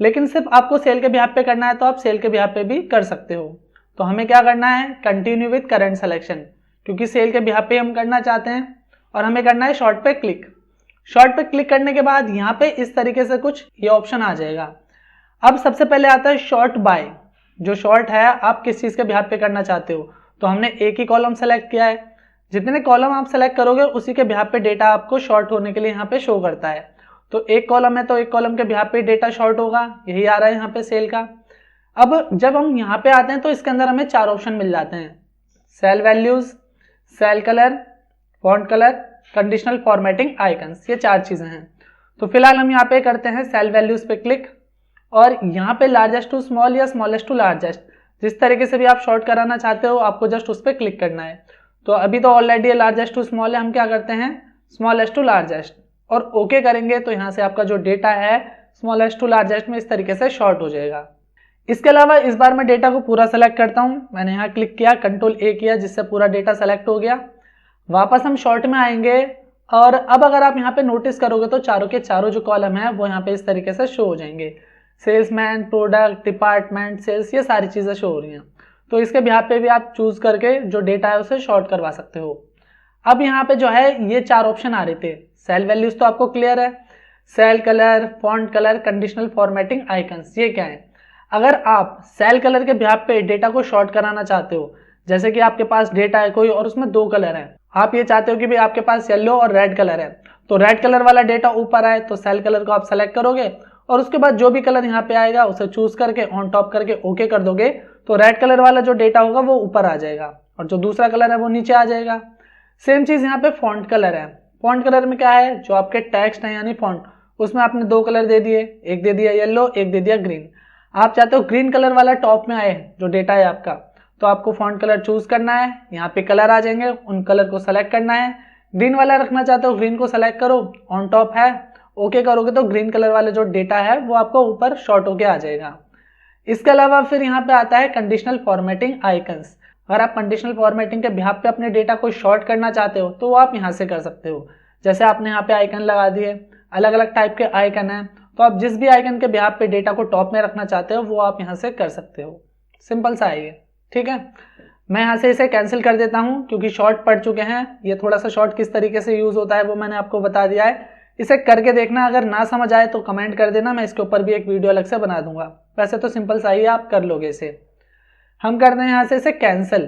लेकिन सिर्फ आपको सेल के बिहाफ पे करना है तो आप सेल के बिहाफ पे भी कर सकते हो। तो हमें क्या करना है, कंटिन्यू विद करंट सिलेक्शन, क्योंकि सेल के बिहाफ पे हम करना चाहते हैं और हमें करना है शॉर्ट पे क्लिक। शॉर्ट पे क्लिक करने के बाद यहाँ पे इस तरीके से कुछ ये ऑप्शन आ जाएगा। अब सबसे पहले आता है शॉर्ट बाय, जो शॉर्ट है आप किस चीज के बिहाफ पे करना चाहते हो। तो हमने एक ही कॉलम सेलेक्ट किया है, जितने कॉलम आप सेलेक्ट करोगे उसी के बिहाफ पे डेटा आपको शॉर्ट होने के लिए यहाँ पे शो करता है। तो एक कॉलम है तो एक कॉलम के बिहाफ पे डेटा शॉर्ट होगा, यही आ रहा है यहाँ पे सेल का। अब जब हम यहाँ पे आते हैं तो इसके अंदर हमें 4 ऑप्शन मिल जाते हैं, cell values, cell colour, font colour, conditional formatting icons, ये 4 चीजें हैं। तो फिलहाल हम यहाँ पे करते हैं सेल वैल्यूज पे क्लिक और यहाँ पे लार्जेस्ट टू स्मॉल या स्मॉलेस्ट टू लार्जेस्ट, जिस तरीके से भी आप शॉर्ट कराना चाहते हो आपको जस्ट उस पर क्लिक करना है। तो अभी तो ऑलरेडी लार्जेस्ट टू स्मॉल है, हम क्या करते हैं स्मॉलेस्ट टू लार्जेस्ट और ओके करेंगे तो यहाँ से आपका जो डेटा है स्मॉलेस्ट टू लार्जेस्ट में इस तरीके से शॉर्ट हो जाएगा। इसके अलावा इस बार मैं डेटा को पूरा सेलेक्ट करता हूँ, मैंने यहाँ क्लिक किया, कंट्रोल A किया, जिससे पूरा डेटा सेलेक्ट हो गया। वापस हम शॉर्ट में आएंगे और अब अगर आप यहाँ पे नोटिस करोगे तो चारों के चारों जो कॉलम है वो यहाँ पे इस तरीके से शो हो जाएंगे, सेल्समैन, प्रोडक्ट, डिपार्टमेंट, सेल्स, ये सारी चीजें शो हो रही हैं। तो इसके बिहाफ पे भी आप चूज करके जो डेटा है उसे शॉर्ट करवा सकते हो। अब यहाँ पे जो है ये 4 ऑप्शन आ रहे थे। सेल वैल्यूज तो आपको क्लियर है, cell colour, font colour, conditional formatting icons, ये क्या है। अगर आप सेल कलर के बिहाफ पे डेटा को शॉर्ट कराना चाहते हो, जैसे कि आपके पास डेटा है कोई और उसमें 2 कलर है, आप ये चाहते हो कि भाई आपके पास येलो और रेड कलर है, तो रेड कलर वाला डेटा ऊपर आए तो सेल कलर को आप सेलेक्ट करोगे और उसके बाद जो भी कलर यहाँ पे आएगा उसे चूज करके ऑन टॉप करके ओके कर दोगे तो रेड कलर वाला जो डेटा होगा वो ऊपर आ जाएगा और जो दूसरा कलर है वो नीचे आ जाएगा। सेम चीज़ यहाँ पे फॉन्ट कलर है। फॉन्ट कलर में क्या है, जो आपके टेक्स्ट है यानी फॉन्ट, उसमें आपने 2 कलर दे दिए, एक दे दिया येलो, एक दे दिया ग्रीन। आप चाहते हो ग्रीन कलर वाला टॉप में आए जो डेटा है आपका, तो आपको फॉन्ट कलर चूज करना है। यहाँ पे कलर आ जाएंगे, उन कलर को सेलेक्ट करना है। ग्रीन वाला रखना चाहते हो, ग्रीन को सेलेक्ट करो, ऑन टॉप है, ओके करोगे तो ग्रीन कलर वाला जो डेटा है वो आपको ऊपर शॉर्ट होके आ जाएगा। इसके अलावा फिर यहाँ पे आता है कंडीशनल फॉर्मेटिंग आइकन्स। अगर आप कंडीशनल फॉर्मेटिंग के बिहाफ पे अपने डेटा को शॉर्ट करना चाहते हो तो वो आप यहाँ से कर सकते हो। जैसे आपने यहाँ पे आइकन लगा दिए, अलग अलग टाइप के आइकन हैं, तो आप जिस भी आइकन के बिहाफ पे डेटा को टॉप में रखना चाहते हो वो आप यहाँ से कर सकते हो। सिंपल सा है ये, ठीक है। मैं यहाँ से इसे कैंसिल कर देता हूँ क्योंकि शॉर्ट पढ़ चुके हैं। ये थोड़ा सा शॉर्ट किस तरीके से यूज होता है वो मैंने आपको बता दिया है, इसे करके देखना। अगर ना समझ आए तो कमेंट कर देना, मैं इसके ऊपर भी एक वीडियो अलग से बना दूंगा। वैसे तो सिंपल सा ही आप कर लोगे इसे। हम करते हैं यहाँ से इसे कैंसिल।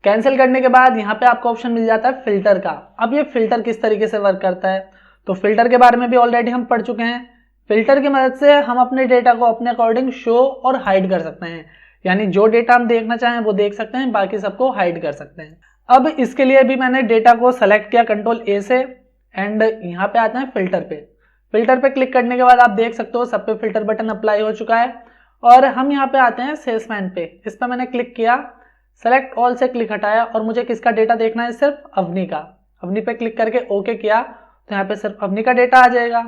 कैंसिल करने के बाद यहाँ पे आपको ऑप्शन मिल जाता है फिल्टर का। अब ये फिल्टर किस तरीके से वर्क करता है, तो फिल्टर के बारे में भी ऑलरेडी हम पढ़ चुके हैं। फिल्टर की मदद से हम अपने डेटा को अपने अकॉर्डिंग शो और हाइड कर सकते हैं, यानी जो डेटा हम देखना चाहें वो देख सकते हैं, बाकी सबको हाइड कर सकते हैं। अब इसके लिए भी मैंने डेटा को सेलेक्ट किया कंट्रोल ए से, एंड यहाँ पे आते हैं फिल्टर पे। फिल्टर पे क्लिक करने के बाद आप देख सकते हो सब पे फिल्टर बटन अप्लाई हो चुका है। और हम यहाँ पे आते हैं सेल्समैन पे, इस पर मैंने क्लिक किया, सेलेक्ट ऑल से क्लिक हटाया और मुझे किसका डेटा देखना है, सिर्फ अवनी का। अवनी पे क्लिक करके ओके किया तो यहाँ पे सिर्फ अवनी का डेटा आ जाएगा।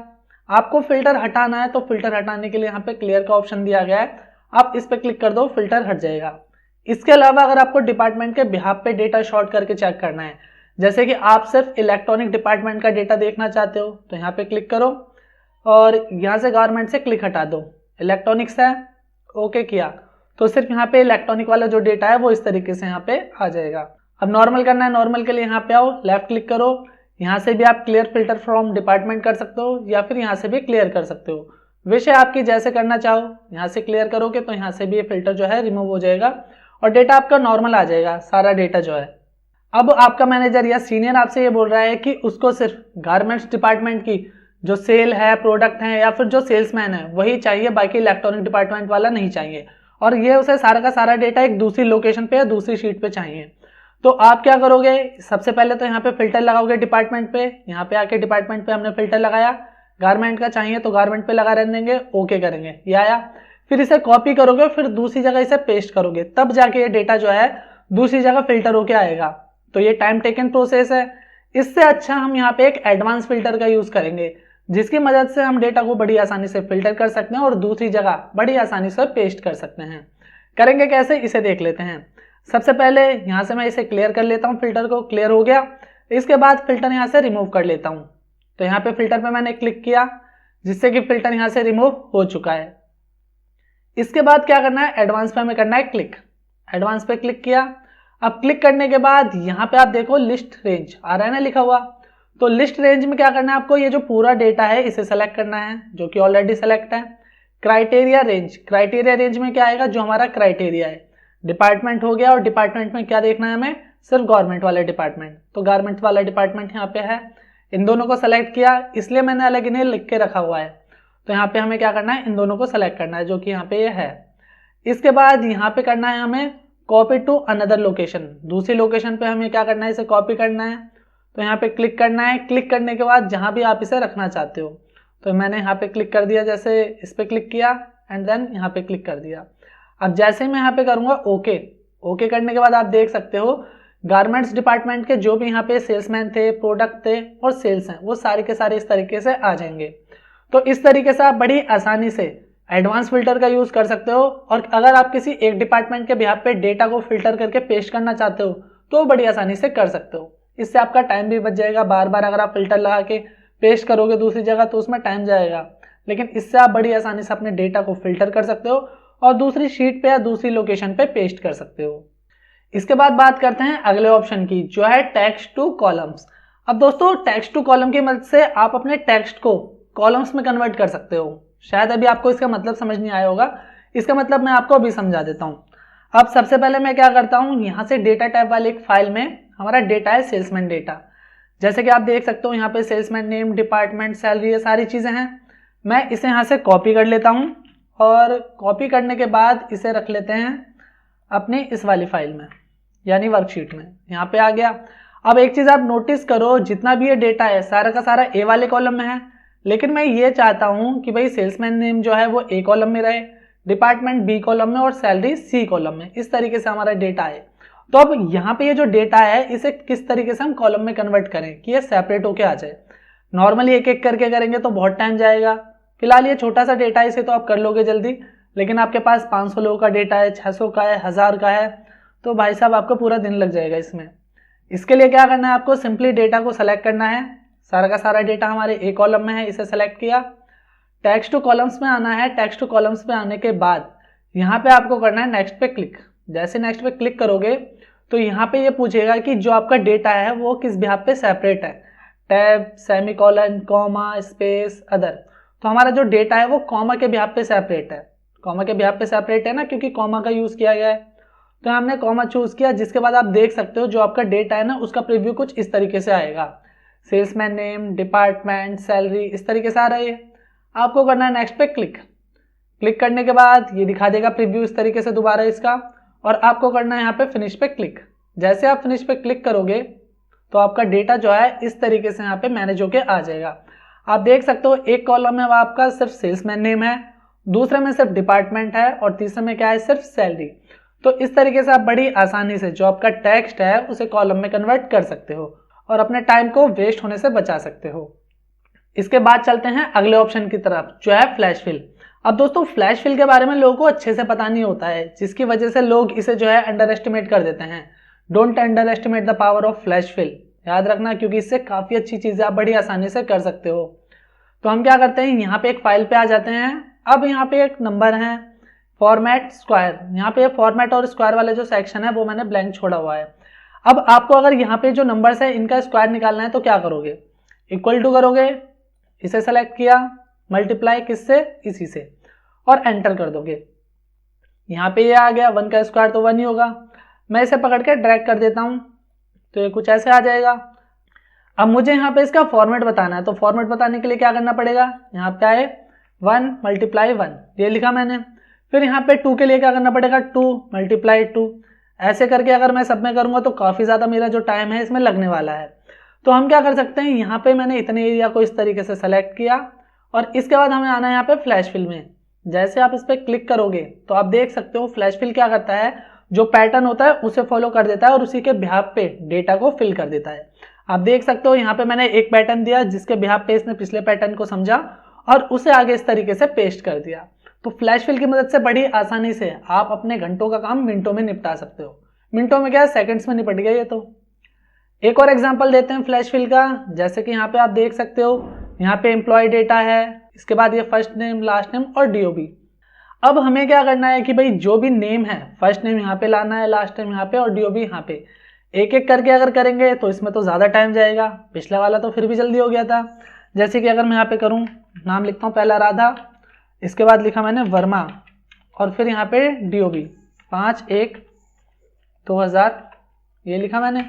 आपको फिल्टर हटाना है तो फिल्टर हटाने के लिए यहाँ पे क्लियर का ऑप्शन दिया गया है, आप इस पे क्लिक कर दो, फिल्टर हट जाएगा। इसके अलावा अगर आपको डिपार्टमेंट के बिहाफ पे डेटा शॉर्ट करके चेक करना है, जैसे कि आप सिर्फ इलेक्ट्रॉनिक डिपार्टमेंट का डेटा देखना चाहते हो, तो यहाँ पे क्लिक करो और यहाँ से गारमेंट से क्लिक हटा दो, इलेक्ट्रॉनिक्स है, ओके किया तो सिर्फ यहाँ पे इलेक्ट्रॉनिक वाला जो डेटा है वो इस तरीके से यहाँ पे आ जाएगा। अब नॉर्मल करना है, नॉर्मल के लिए यहाँ पे आओ, लेफ्ट क्लिक करो, यहाँ से भी आप क्लियर फिल्टर फ्रॉम डिपार्टमेंट कर सकते हो या फिर यहाँ से भी क्लियर कर सकते हो, विषय आपकी जैसे करना चाहो। यहाँ से क्लियर करोगे तो यहाँ से भी ये फिल्टर जो है रिमूव हो जाएगा और डेटा आपका नॉर्मल आ जाएगा, सारा डेटा जो है। अब आपका मैनेजर या सीनियर आपसे ये बोल रहा है कि उसको सिर्फ गारमेंट्स डिपार्टमेंट की जो सेल है, प्रोडक्ट है या फिर जो सेल्समैन है वही चाहिए, बाकी इलेक्ट्रॉनिक डिपार्टमेंट वाला नहीं चाहिए, और ये उसे सारा का सारा डेटा एक दूसरी लोकेशन पे या दूसरी शीट पे चाहिए। तो आप क्या करोगे, सबसे पहले तो यहाँ पे फिल्टर लगाओगे डिपार्टमेंट पे। यहाँ पे आके डिपार्टमेंट पे हमने फिल्टर लगाया, गारमेंट का चाहिए तो गारमेंट पे लगा रहने देंगे, ओके करेंगे, ये आया। फिर इसे कॉपी करोगे, फिर दूसरी जगह इसे पेस्ट करोगे, तब जाके ये डेटा जो है दूसरी जगह फिल्टर होके आएगा। तो ये टाइम टेकन प्रोसेस है। इससे अच्छा हम यहाँ पे एक एडवांस फिल्टर का यूज करेंगे, जिसकी मदद से हम डेटा को बड़ी आसानी से फिल्टर कर सकते हैं और दूसरी जगह बड़ी आसानी से पेस्ट कर सकते हैं। करेंगे कैसे, इसे देख लेते हैं। सबसे पहले यहाँ से मैं इसे क्लियर कर लेता हूँ, फिल्टर को क्लियर हो गया। इसके बाद फिल्टर यहाँ से रिमूव कर लेता हूँ, तो यहाँ पे फिल्टर पे मैंने क्लिक किया जिससे कि फिल्टर यहाँ से रिमूव हो चुका है। इसके बाद क्या करना है, एडवांस पे हमें करना है क्लिक। एडवांस पे क्लिक किया। अब क्लिक करने के बाद यहाँ पे आप देखो लिस्ट रेंज आ रहा है ना लिखा हुआ, तो लिस्ट रेंज में क्या करना है आपको, ये जो पूरा डेटा है इसे सेलेक्ट करना है जो कि ऑलरेडी सेलेक्ट है। क्राइटेरिया रेंज, क्राइटेरिया रेंज में क्या आएगा, जो हमारा क्राइटेरिया है। डिपार्टमेंट हो गया और डिपार्टमेंट में क्या देखना है हमें, सिर्फ गवर्नमेंट वाला डिपार्टमेंट, तो गवर्नमेंट वाला डिपार्टमेंट यहाँ पे है। इन दोनों को सेलेक्ट किया, इसलिए मैंने अलग इन्हें लिख के रखा हुआ है। तो यहाँ पे हमें क्या करना है, इन दोनों को सेलेक्ट करना है जो कि यहाँ पे ये है। इसके बाद यहाँ पे करना है हमें कॉपी टू अनदर लोकेशन, दूसरी लोकेशन पे हमें क्या करना है, इसे कॉपी करना है। तो यहाँ पे क्लिक करना है। क्लिक करने के बाद जहाँ भी आप इसे रखना चाहते हो, तो मैंने यहाँ पे क्लिक कर दिया, जैसे इस पे क्लिक किया एंड देन यहाँ पे क्लिक कर दिया। अब जैसे ही मैं यहाँ पे करूँगा ओके, ओके करने के बाद आप देख सकते हो गारमेंट्स डिपार्टमेंट के जो भी यहाँ पे सेल्समैन थे, प्रोडक्ट थे और सेल्स हैं, वो सारे के सारे इस तरीके से आ जाएंगे। तो इस तरीके से आप बड़ी आसानी से एडवांस फिल्टर का यूज कर सकते हो। और अगर आप किसी एक डिपार्टमेंट के बिहाफ पे डेटा को फिल्टर करके पेस्ट करना चाहते हो तो बड़ी आसानी से कर सकते हो। इससे आपका टाइम भी बच जाएगा, बार बार अगर आप फिल्टर लगा के पेस्ट करोगे दूसरी जगह तो उसमें टाइम जाएगा, लेकिन इससे आप बड़ी आसानी से अपने डेटा को फिल्टर कर सकते हो और दूसरी शीट पे या दूसरी लोकेशन पे पेस्ट कर सकते हो। इसके बाद बात करते हैं अगले ऑप्शन की, जो है टेक्स्ट टू कॉलम्स। अब दोस्तों टेक्स्ट टू कॉलम की मदद से आप अपने टेक्स्ट को कॉलम्स में कन्वर्ट कर सकते हो। शायद अभी आपको इसका मतलब समझ नहीं आया होगा, इसका मतलब मैं आपको अभी समझा देता हूँ। अब सबसे पहले मैं क्या करता हूँ, यहाँ से डेटा टाइप वाले एक फाइल में हमारा डेटा है सेल्समैन डेटा, जैसे कि आप देख सकते हो यहाँ पे सेल्समैन नेम, डिपार्टमेंट, सैलरी, ये सारी चीज़ें हैं। मैं इसे यहाँ से कॉपी कर लेता हूँ और कॉपी करने के बाद इसे रख लेते हैं अपनी इस वाली फाइल में। यानी वर्कशीट में यहाँ पे आ गया। अब एक चीज आप नोटिस करो, जितना भी ये डेटा है सारा का सारा ए वाले कॉलम में है, लेकिन मैं ये चाहता हूं कि भाई सेल्समैन नेम जो है वो ए कॉलम में रहे, डिपार्टमेंट बी कॉलम में और सैलरी सी कॉलम में। इस तरीके से हमारा डेटा है। तो अब यहाँ पे ये जो डेटा है इसे किस तरीके से हम कॉलम में कन्वर्ट करें कि ये सेपरेट होके आ जाए। नॉर्मली एक एक करके करेंगे तो बहुत टाइम जाएगा। फिलहाल ये छोटा सा डेटा है, इसे तो आप कर लोगे जल्दी, लेकिन आपके पास 500 लोगों का डेटा है, 600 का है, 1000 का है, तो भाई साहब आपको पूरा दिन लग जाएगा इसमें। इसके लिए क्या करना है, आपको सिंपली डेटा को सेलेक्ट करना है। सारा का सारा डेटा हमारे ए कॉलम में है, इसे सेलेक्ट किया। टेक्स्ट टू कॉलम्स में आना है। टेक्स्ट टू कॉलम्स में आने के बाद यहाँ पे आपको करना है नेक्स्ट पे क्लिक। जैसे नेक्स्ट पे क्लिक करोगे तो यहाँ पे ये पूछेगा कि जो आपका डेटा है वो किस बिहाफ पे सेपरेट है, tab, semicolon, comma, space, other. तो हमारा जो डेटा है वो कॉमा के बिहाफ पे सेपरेट है। कॉमा के बिहाफ पे सेपरेट है ना, क्योंकि कॉमा का यूज किया गया है। तो हमने कॉमा चूज किया, जिसके बाद आप देख सकते हो जो आपका डेटा है ना उसका प्रीव्यू कुछ इस तरीके से आएगा। सेल्समैन नेम, डिपार्टमेंट, सैलरी, इस तरीके से आ रही है। आपको करना है नेक्स्ट पे क्लिक। क्लिक करने के बाद ये दिखा देगा प्रीव्यू इस तरीके से दोबारा इसका, और आपको करना है यहाँ पे फिनिश पे क्लिक। जैसे आप फिनिश पे क्लिक करोगे तो आपका डेटा जो है इस तरीके से यहाँ पे मैनेज होके आ जाएगा। आप देख सकते हो एक कॉलम में आपका सिर्फ सेल्समैन नेम है, दूसरे में सिर्फ डिपार्टमेंट है और तीसरे में क्या है, सिर्फ सैलरी। तो इस तरीके से आप बड़ी आसानी से जो आपका टेक्स्ट है उसे कॉलम में कन्वर्ट कर सकते हो और अपने टाइम को वेस्ट होने से बचा सकते हो। इसके बाद चलते हैं अगले ऑप्शन की तरफ, जो है फ्लैश फिल। अब दोस्तों फ्लैश फिल के बारे में लोगों को अच्छे से पता नहीं होता है, जिसकी वजह से लोग इसे जो है अंडर एस्टिमेट कर देते हैं। Don't underestimate the power of flash fill, याद रखना, क्योंकि इससे काफी अच्छी चीजें आप बड़ी आसानी से कर सकते हो। तो हम क्या करते हैं, यहाँ पे एक फाइल पे आ जाते हैं। अब यहाँ पे एक नंबर है फॉर्मेट स्क्वायर, यहाँ पे फॉर्मेट और स्क्वायर वाले जो सेक्शन है वो मैंने ब्लैंक छोड़ा हुआ है। अब आपको अगर यहाँ पे जो नंबर्स है इनका स्क्वायर निकालना है तो क्या करोगे, इक्वल टू करोगे, इसे सेलेक्ट किया, मल्टीप्लाई किससे, इसी से, और एंटर कर दोगे। यहाँ पे ये आ गया, 1 का स्क्वायर तो 1 ही होगा। मैं इसे पकड़ के ड्रैग कर देता हूँ तो ये कुछ ऐसे आ जाएगा। अब मुझे यहाँ पे इसका फॉर्मेट बताना है, तो फॉर्मेट बताने के लिए क्या करना पड़ेगा, यहाँ पे आए 1 मल्टीप्लाई 1, ये लिखा मैंने। फिर यहाँ पे 2 के लिए क्या करना पड़ेगा, 2 मल्टीप्लाई 2। ऐसे करके अगर मैं सब में करूंगा तो काफी ज्यादा मेरा जो टाइम है इसमें लगने वाला है। तो हम क्या कर सकते हैं, यहाँ पे मैंने इतने एरिया को इस तरीके से सेलेक्ट किया और इसके बाद हमें आना है यहाँ पे फ्लैश फिल में। जैसे आप इस पे क्लिक करोगे तो आप देख सकते हो फ्लैश फिल क्या करता है, जो पैटर्न होता है उसे फॉलो कर देता है और उसी के बिहाफ पे डेटा को फिल कर देता है। आप देख सकते हो यहाँ पे मैंने एक पैटर्न दिया जिसके बिहाफ पे इसने पिछले पैटर्न को समझा और उसे आगे इस तरीके से पेस्ट कर दिया। तो फ्लैश फिल की मदद से बड़ी आसानी से आप अपने घंटों का काम मिनटों में निपटा सकते हो। मिनटों में क्या है, सेकंड्स में निपट गया ये तो। एक और एग्जांपल देते हैं फ्लैश फिल का। जैसे कि यहाँ पे आप देख सकते हो, यहाँ पे एम्प्लॉय डेटा है, इसके बाद ये फर्स्ट नेम, लास्ट नेम और डीओबी। अब हमें क्या करना है कि भाई जो भी नेम है, फर्स्ट नेम यहाँ पे लाना है, लास्ट नेम यहाँ पे और डीओबी यहाँ पे। एक एक करके अगर करेंगे तो इसमें तो ज्यादा टाइम जाएगा, पिछला वाला तो फिर भी जल्दी हो गया था। जैसे कि अगर मैं यहाँ पे करूँ, नाम लिखता हूँ पहला राधा, इसके बाद लिखा मैंने वर्मा और फिर यहाँ पे डीओबी 5/1/2000, ये लिखा मैंने।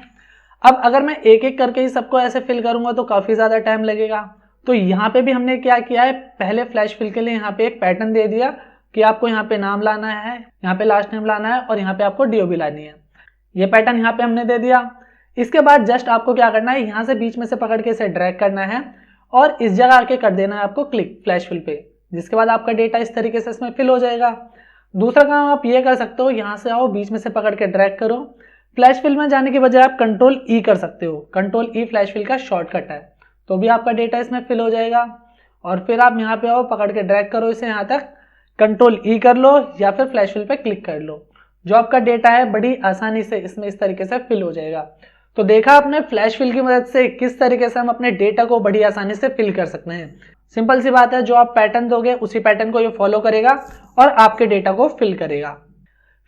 अब अगर मैं एक एक करके ही सबको ऐसे फिल करूंगा तो काफी ज्यादा टाइम लगेगा। तो यहाँ पे भी हमने क्या किया है, पहले फ्लैश फिल के लिए यहाँ पे एक पैटर्न दे दिया कि आपको यहाँ पे नाम लाना है, यहाँ पे लास्ट नेम लाना है और यहाँ पे आपको डीओबी लानी है। ये पैटर्न यहाँ पे हमने दे दिया। इसके बाद जस्ट आपको क्या करना है, यहाँ से बीच में से पकड़ के इसे ड्रैग करना है और इस जगह आके कर देना है आपको क्लिक फ्लैश फिल पे, जिसके बाद आपका डेटा इस तरीके से इसमें फिल हो जाएगा। दूसरा काम आप ये कर सकते हो, यहाँ से आओ, बीच में से पकड़ के ड्रैग करो। फ्लैश फिल में जाने की बजाय आप कंट्रोल ई कर सकते हो, कंट्रोल ई फ्लैश फिल का शॉर्टकट है, तो भी आपका डेटा इसमें फिल हो जाएगा। और फिर आप यहाँ पे आओ, पकड़ के ड्रैग करो इसे यहाँ तक, कंट्रोल ई कर लो या फिर फ्लैश फिल पे क्लिक कर लो। जो आपका डेटा है बड़ी आसानी से इसमें इस तरीके से फिल हो जाएगा। तो देखा आपने फ्लैश फिल की मदद से किस तरीके से हम अपने डेटा को बड़ी आसानी से फिल कर सकते हैं। सिंपल सी बात है, जो आप पैटर्न दोगे उसी पैटर्न को ये फॉलो करेगा और आपके डेटा को फिल करेगा।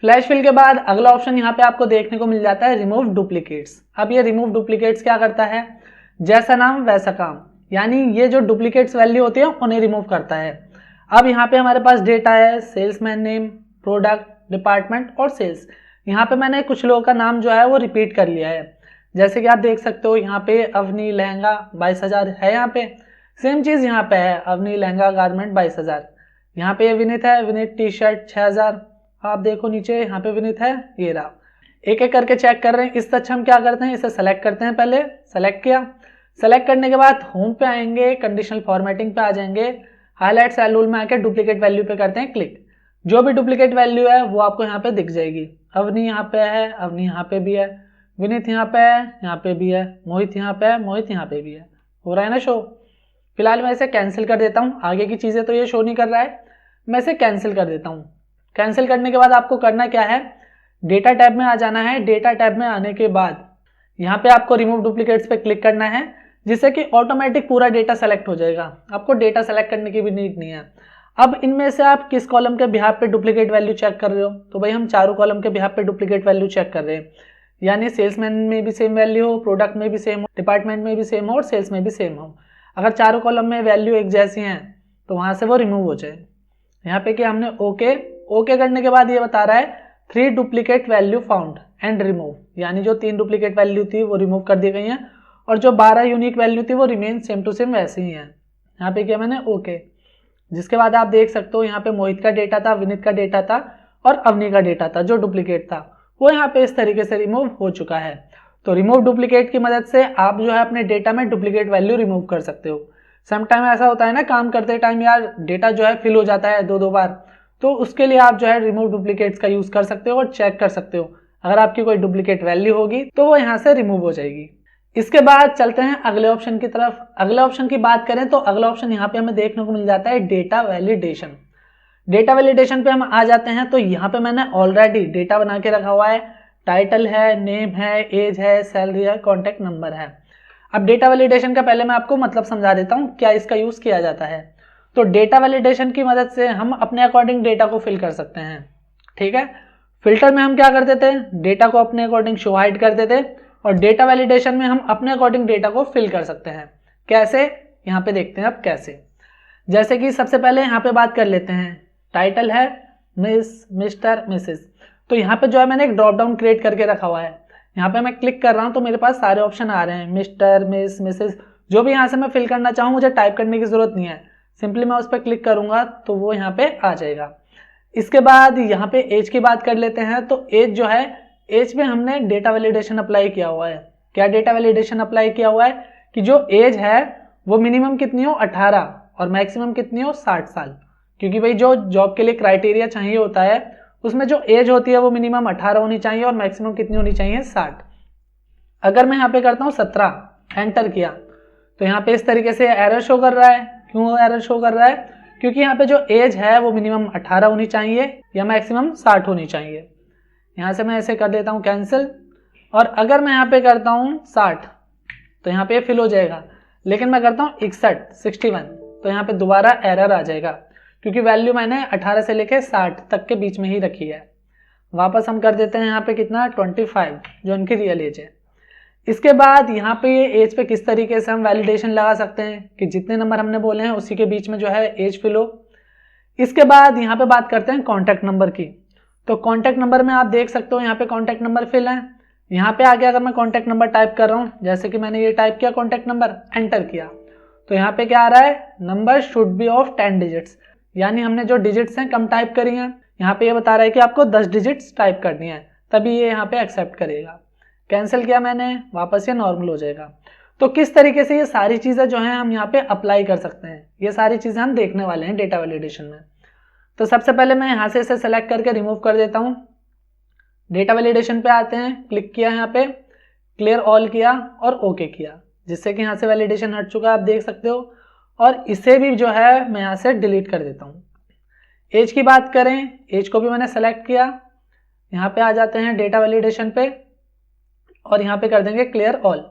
फ्लैश फिल के बाद अगला ऑप्शन यहाँ पे आपको देखने को मिल जाता है रिमूव डुप्लीकेट्स। अब ये रिमूव डुप्लीकेट्स क्या करता है, जैसा नाम वैसा काम, यानी ये जो डुप्लीकेट्स वैल्यू होती है उन्हें रिमूव करता है। अब यहाँ पे हमारे पास डेटा है सेल्समैन नेम, प्रोडक्ट, डिपार्टमेंट और सेल्स। यहाँ पे मैंने कुछ लोगों का नाम जो है वो रिपीट कर लिया है। जैसे कि आप देख सकते हो यहाँ पे अवनी लहंगा 22,000 है, यहाँ पे सेम चीज यहाँ पे है, अवनी लहंगा गारमेंट 22,000। यहाँ पे विनीत है, विनीत टी शर्ट 6,000। आप देखो नीचे यहाँ पे विनीत है, ये रहा। एक एक करके चेक कर रहे हैं। इस तक हम क्या करते हैं, इसे सेलेक्ट करते हैं। पहले सेलेक्ट किया, सेलेक्ट करने के बाद होम पे आएंगे, कंडीशनल फॉर्मेटिंग पे आ जाएंगे, हाईलाइट सेल रूल में आके डुप्लीकेट वैल्यू पे करते हैं क्लिक। जो भी डुप्लीकेट वैल्यू है वो आपको यहाँ पे दिख जाएगी। अवनी यहाँ पे है, अवनी यहाँ पे भी है, विनीत यहाँ पे है, यहाँ पे भी है, मोहित यहाँ पे है, मोहित यहाँ पे भी है। हो रहा है ना शो। फिलहाल मैं इसे कैंसिल कर देता हूँ, आगे की चीजें तो ये शो नहीं कर रहा है, मैं इसे कैंसिल कर देता हूँ। कैंसिल करने के बाद आपको करना क्या है, डेटा टैब में आ जाना है। डेटा टैब में आने के बाद यहाँ पे आपको रिमूव डुप्लीकेट्स पे क्लिक करना है, जिससे कि ऑटोमेटिक पूरा डेटा सेलेक्ट हो जाएगा। आपको डेटा सेलेक्ट करने की भी नीड नहीं है। अब इनमें से आप किस कॉलम के बिहाफ पे डुप्लीकेट वैल्यू चेक कर रहे हो, तो भाई हम चारों कॉलम के बिहाफ पे डुप्लीकेट वैल्यू चेक कर रहे हैं। यानी सेल्समैन में भी सेम वैल्यू हो, प्रोडक्ट में भी सेम हो, डिपार्टमेंट में भी सेम हो और सेल्स में भी सेम हो। अगर चारों कॉलम में वैल्यू एक जैसी हैं तो वहां से वो रिमूव हो जाए। यहाँ पे क्या हमने ओके करने के बाद ये बता रहा है 3 duplicate value found and remove, यानी जो 3 डुप्लीकेट वैल्यू थी वो रिमूव कर दी गई हैं और जो 12 यूनिक वैल्यू थी वो रिमेन सेम टू सेम वैसे ही हैं। यहाँ पे किया मैंने ओके, जिसके बाद आप देख सकते हो यहाँ पे मोहित का डेटा था, विनीत का डेटा था और अवनी का डेटा था जो डुप्लीकेट था, वो यहाँ पे इस तरीके से रिमूव हो चुका है। तो रिमूव डुप्लीकेट की मदद से आप जो है अपने डेटा में डुप्लीकेट वैल्यू रिमूव कर सकते हो। समटाइम ऐसा होता है ना, काम करते टाइम यार डेटा जो है फिल हो जाता है 2-2 बार, तो उसके लिए आप जो है रिमूव डुप्लीकेट्स का यूज कर सकते हो और चेक कर सकते हो। अगर आपकी कोई डुप्लीकेट वैल्यू होगी तो वो यहाँ से रिमूव हो जाएगी। इसके बाद चलते हैं अगले ऑप्शन की तरफ। अगले ऑप्शन की बात करें तो अगला ऑप्शन यहाँ पे हमें देखने को मिल जाता है डेटा वैलिडेशन। डेटा वैलिडेशन पे हम आ जाते हैं तो यहाँ पे मैंने ऑलरेडी डेटा बना के रखा हुआ है। टाइटल है, नेम है, एज है, सैलरी है, कॉन्टैक्ट नंबर है। अब डेटा वैलिडेशन का पहले मैं आपको मतलब समझा देता हूँ क्या इसका यूज किया जाता है। तो डेटा वैलिडेशन की मदद से हम अपने अकॉर्डिंग डेटा को फिल कर सकते हैं। ठीक है, फिल्टर में हम क्या करते थे, डेटा को अपने अकॉर्डिंग शो हाइड करते थे और डेटा वैलिडेशन में हम अपने अकॉर्डिंग डेटा को फिल कर सकते हैं। कैसे, यहाँ पे देखते हैं अब कैसे। जैसे कि सबसे पहले यहाँ पे बात कर लेते हैं, टाइटल है मिस, मिस्टर, मिसेस। तो यहाँ पे जो है मैंने एक ड्रॉप डाउन क्रिएट करके रखा हुआ है। यहाँ पे मैं क्लिक कर रहा हूँ तो मेरे पास सारे ऑप्शन आ रहे हैं, मिस्टर, मिस, मिसेस। जो भी यहाँ से मैं फिल करना चाहूँ मुझे टाइप करने की जरूरत नहीं है, सिंपली मैं उस पर क्लिक करूंगा तो वो यहाँ पे आ जाएगा। इसके बाद यहाँ पे एज की बात कर लेते हैं। तो एज जो है, एज पे हमने डेटा वैलिडेशन अप्लाई किया हुआ है। क्या डेटा वैलिडेशन अप्लाई किया हुआ है कि जो एज है वो मिनिमम कितनी हो 18 और मैक्सिमम कितनी हो 60 साल। क्योंकि भाई जो जॉब के लिए क्राइटेरिया चाहिए होता है उसमें जो एज होती है वो मिनिमम 18 होनी चाहिए और मैक्सिमम कितनी होनी चाहिए 60। अगर मैं यहाँ पे करता हूँ 17, एंटर किया तो यहाँ पे इस तरीके से एरर शो कर रहा है। क्यों एरर शो कर रहा है, क्योंकि यहाँ पे जो एज है वो मिनिमम 18 होनी चाहिए या मैक्सिमम 60 होनी चाहिए। यहाँ से मैं ऐसे कर देता हूँ कैंसिल, और अगर मैं यहाँ पे करता हूँ 60 तो यहाँ पे फिल हो जाएगा। लेकिन मैं करता हूँ 61 तो यहाँ पे दोबारा एरर आ जाएगा, क्योंकि वैल्यू मैंने 18 से लेके 60 तक के बीच में ही रखी है। वापस हम कर देते हैं यहाँ पे कितना 25 जो इनकी रियल एज है। इसके बाद यहाँ पे ये एज पे किस तरीके से हम वैलिडेशन लगा सकते हैं कि जितने नंबर हमने बोले हैं उसी के बीच में जो है एज फिल हो। इसके बाद यहाँ पे बात करते हैं कॉन्टैक्ट नंबर की। तो कॉन्टैक्ट नंबर में आप देख सकते हो यहाँ पे कॉन्टैक्ट नंबर फिल है। यहाँ पे आगे अगर मैं कॉन्टैक्ट नंबर टाइप कर रहा हूँ, जैसे कि मैंने ये टाइप किया कॉन्टैक्ट नंबर, एंटर किया, तो यहाँ पे क्या आ रहा है, number should be of 10 digits, यानी हमने जो डिजिट्स हैं कम टाइप करी हैं। यहाँ पे ये बता रहा है कि आपको 10 डिजिट्स टाइप करनी है, तभी ये यहाँ पे एक्सेप्ट करेगा। कैंसिल किया मैंने, वापस ये नॉर्मल हो जाएगा। तो किस तरीके से ये सारी चीजें जो हैं हम यहाँ पे अप्लाई कर सकते हैं, ये सारी चीजें हम देखने वाले हैं डेटा वैलिडेशन में। तो सबसे पहले मैं यहाँ से इसे सेलेक्ट करके रिमूव कर देता हूँ। डेटा वैलिडेशन पे आते हैं, क्लिक किया यहाँ पे, क्लियर ऑल किया और ओके किया, जिससे कि यहाँ से वैलिडेशन हट चुका आप देख सकते हो। और इसे भी जो है मैं यहाँ से डिलीट कर देता हूँ। एज की बात करें, एज को भी मैंने सेलेक्ट किया, यहाँ पे आ जाते हैं डेटा वैलिडेशन पे और यहाँ पे कर देंगे क्लियर ऑल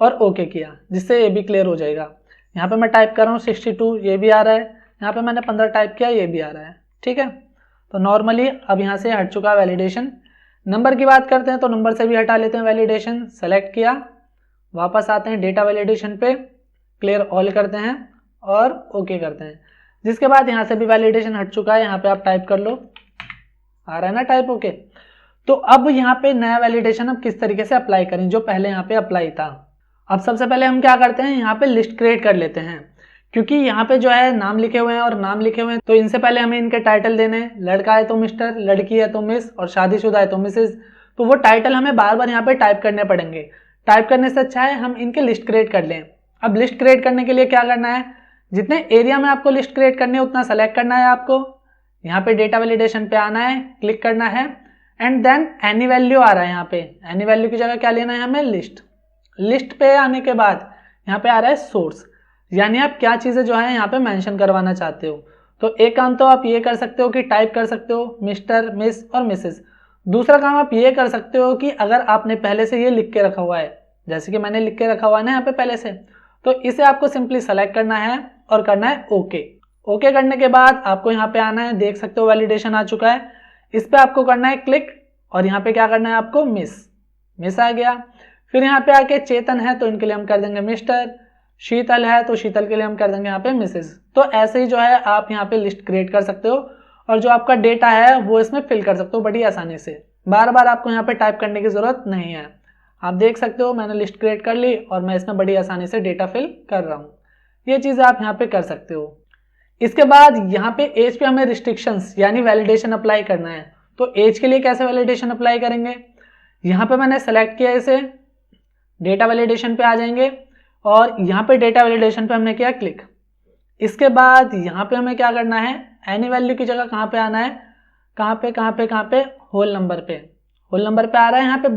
और ओके किया, जिससे ये भी क्लियर हो जाएगा। यहाँ पे मैं टाइप कर रहा हूँ 62, ये भी आ रहा है। यहाँ पे मैंने 15 टाइप किया, ये भी आ रहा है। ठीक है, तो नॉर्मली अब यहाँ से हट चुका है वैलिडेशन। नंबर की बात करते हैं तो नंबर से भी हटा लेते हैं वैलिडेशन। सेलेक्ट किया, वापस आते हैं डेटा वैलिडेशन पे, क्लियर ऑल करते हैं और ओके करते हैं, जिसके बाद यहाँ से भी वैलिडेशन हट चुका है। यहाँ पे आप टाइप कर लो, आ रहा है ना टाइप ओके। तो अब यहाँ पे नया वैलिडेशन अब किस तरीके से अप्लाई करें, जो पहले यहाँ पे अप्लाई था। अब सबसे पहले हम क्या करते हैं, यहाँ पे लिस्ट क्रिएट कर लेते हैं, क्योंकि यहाँ पे जो है नाम लिखे हुए हैं और नाम लिखे हुए हैं, तो इनसे पहले हमें इनके टाइटल देने हैं। लड़का है तो मिस्टर, लड़की है तो मिस और शादीशुदा है तो मिसेज। तो वो टाइटल हमें बार बार यहाँ पे टाइप करने पड़ेंगे। टाइप करने से अच्छा है हम इनके लिस्ट क्रिएट कर लें। अब लिस्ट क्रिएट करने के लिए क्या करना है, जितने एरिया में आपको लिस्ट क्रिएट करनी है उतना सेलेक्ट करना है आपको। यहाँ पे डेटा वैलिडेशन पे आना है, क्लिक करना है एंड देन एनी वैल्यू आ रहा है। यहाँ पे एनी वैल्यू की जगह क्या लेना है हमें, लिस्ट। लिस्ट पे आने के बाद यहाँ पे आ रहा है सोर्स, यानी आप क्या चीज़ें जो है यहाँ पे मेंशन करवाना चाहते हो। तो एक काम तो आप ये कर सकते हो कि टाइप कर सकते हो मिस्टर, मिस और मिसेस। दूसरा काम आप ये कर सकते हो कि अगर आपने पहले से ये लिख के रखा हुआ है, जैसे कि मैंने लिख के रखा हुआ है ना यहाँ पे पहले से, तो इसे आपको सिंपली सेलेक्ट करना है और करना है ओके। ओके करने के बाद आपको यहाँ पे आना है, देख सकते हो वैलिडेशन आ चुका है, इस पे आपको करना है क्लिक और यहाँ पे क्या करना है आपको, मिस आ गया। फिर यहाँ पे आके चेतन है तो इनके लिए हम कर देंगे मिस्टर, शीतल है तो शीतल के लिए हम कर देंगे यहाँ पे मिसेस। तो ऐसे ही जो है आप यहाँ पे लिस्ट क्रिएट कर सकते हो और जो आपका डेटा है वो इसमें फिल कर सकते हो बड़ी आसानी से। बार बार आपको यहाँ पे टाइप करने की जरूरत नहीं है। आप देख सकते हो मैंने लिस्ट क्रिएट कर ली और मैं इसमें बड़ी आसानी से डेटा फिल कर रहा हूँ। ये चीज़ें आप यहाँ पे कर सकते हो। इसके बाद यहाँ पे एज पे हमें रिस्ट्रिक्शंस यानी वैलिडेशन अप्लाई करना है। तो एज के लिए कैसे वैलिडेशन अप्लाई करेंगे, यहाँ पे मैंने सेलेक्ट किया इसे, डेटा वैलिडेशन पे आ जाएंगे और यहाँ पे डेटा वैलिडेशन पे हमने किया क्लिक। इसके बाद यहाँ पे हमें क्या करना है, एनी वैल्यू की जगह कहाँ पे आना है, कहाँ पे होल नंबर पे। होल नंबर पे आ रहा है यहाँ पे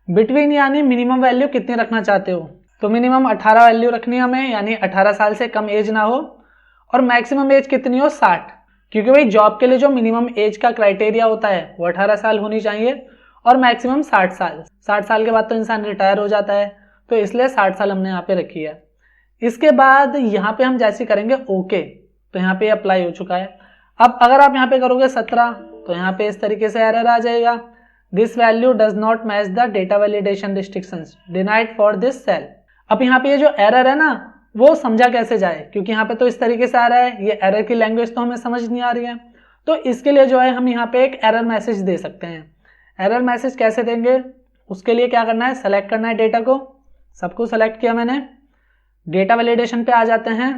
बिटवीन यानी मिनिमम वैल्यू कितनी रखना चाहते हो। तो मिनिमम 18 वैल्यू रखनी है हमें, यानी 18 साल से कम एज ना हो। और मैक्सिमम एज कितनी हो, 60, क्योंकि भाई जॉब के लिए जो मिनिमम एज का क्राइटेरिया होता है वो 18 साल होनी चाहिए और मैक्सिमम 60 साल। 60 साल के बाद तो इंसान रिटायर हो जाता है, तो इसलिए 60 साल हमने यहाँ पे रखी है। इसके बाद यहाँ पे हम जैसे करेंगे ओके, तो यहाँ पे अप्लाई हो चुका है। अब अगर आप यहाँ पे करोगे 17 तो यहाँ पे इस तरीके से एरर आ जाएगा, this value does not match the data validation restrictions denied for this cell. अब यहाँ पे ये जो एरर है ना वो समझा कैसे जाए, क्योंकि यहाँ पे तो इस तरीके से आ रहा है, ये एरर की लैंग्वेज तो हमें समझ नहीं आ रही है। तो इसके लिए जो है हम यहाँ पे एक एरर मैसेज दे सकते हैं। एरर मैसेज कैसे देंगे, उसके लिए क्या करना है, सेलेक्ट करना है डेटा को, सबको सेलेक्ट किया मैंने, डेटा वैलिडेशन पे आ जाते हैं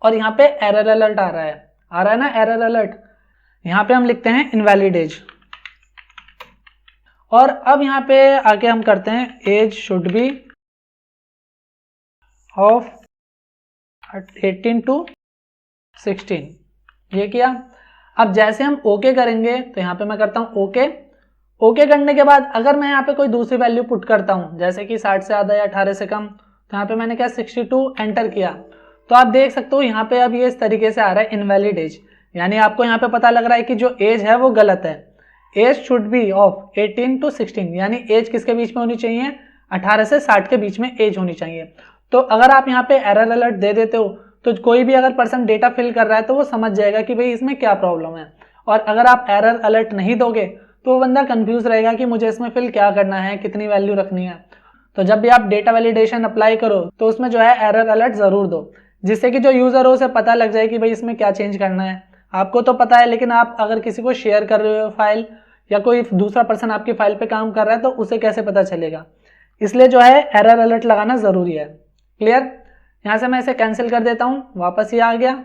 और यहाँ पे एरर अलर्ट आ रहा है ना एरर अलर्ट। यहाँ पे हम लिखते हैं इनवैलिड एज और अब यहाँ पे आके हम करते हैं age should be of 18 to 16, ये किया। अब जैसे हम ओके करेंगे तो यहाँ पे मैं करता हूँ ओके करने के बाद अगर मैं यहाँ पे कोई दूसरी वैल्यू पुट करता हूँ, जैसे कि 60 से ज़्यादा या 18 से कम, तो यहाँ पे मैंने क्या 62 एंटर किया, तो आप देख सकते हो यहाँ पे अब ये इस तरीके से आ रहा है इनवैलिड एज, यानी आपको यहाँ पे पता लग रहा है कि जो एज है वो गलत है। Age should be of 18 to 16, यानी एज किसके बीच में होनी चाहिए, 18 से 60 के बीच में एज होनी चाहिए। तो अगर आप यहाँ पे एरर अलर्ट दे देते हो तो कोई भी अगर पर्सन डेटा फिल कर रहा है तो वो समझ जाएगा कि भाई इसमें क्या प्रॉब्लम है। और अगर आप एरर अलर्ट नहीं दोगे तो वो बंदा कंफ्यूज रहेगा कि मुझे इसमें फिल क्या करना है, कितनी वैल्यू रखनी है। तो जब भी आप डेटा वैलिडेशन अप्लाई करो तो उसमें जो है एरर अलर्ट जरूर दो, जिससे कि जो यूजर हो उसे पता लग जाए कि भाई इसमें क्या चेंज करना है। आपको तो पता है, लेकिन आप अगर किसी को शेयर कर रहे हो फाइल या कोई दूसरा पर्सन आपकी फाइल पे काम कर रहा है तो उसे कैसे पता चलेगा, इसलिए जो है एरर अलर्ट लगाना जरूरी है। क्लियर। यहाँ से मैं इसे कैंसिल कर देता हूँ, वापस ये आ गया।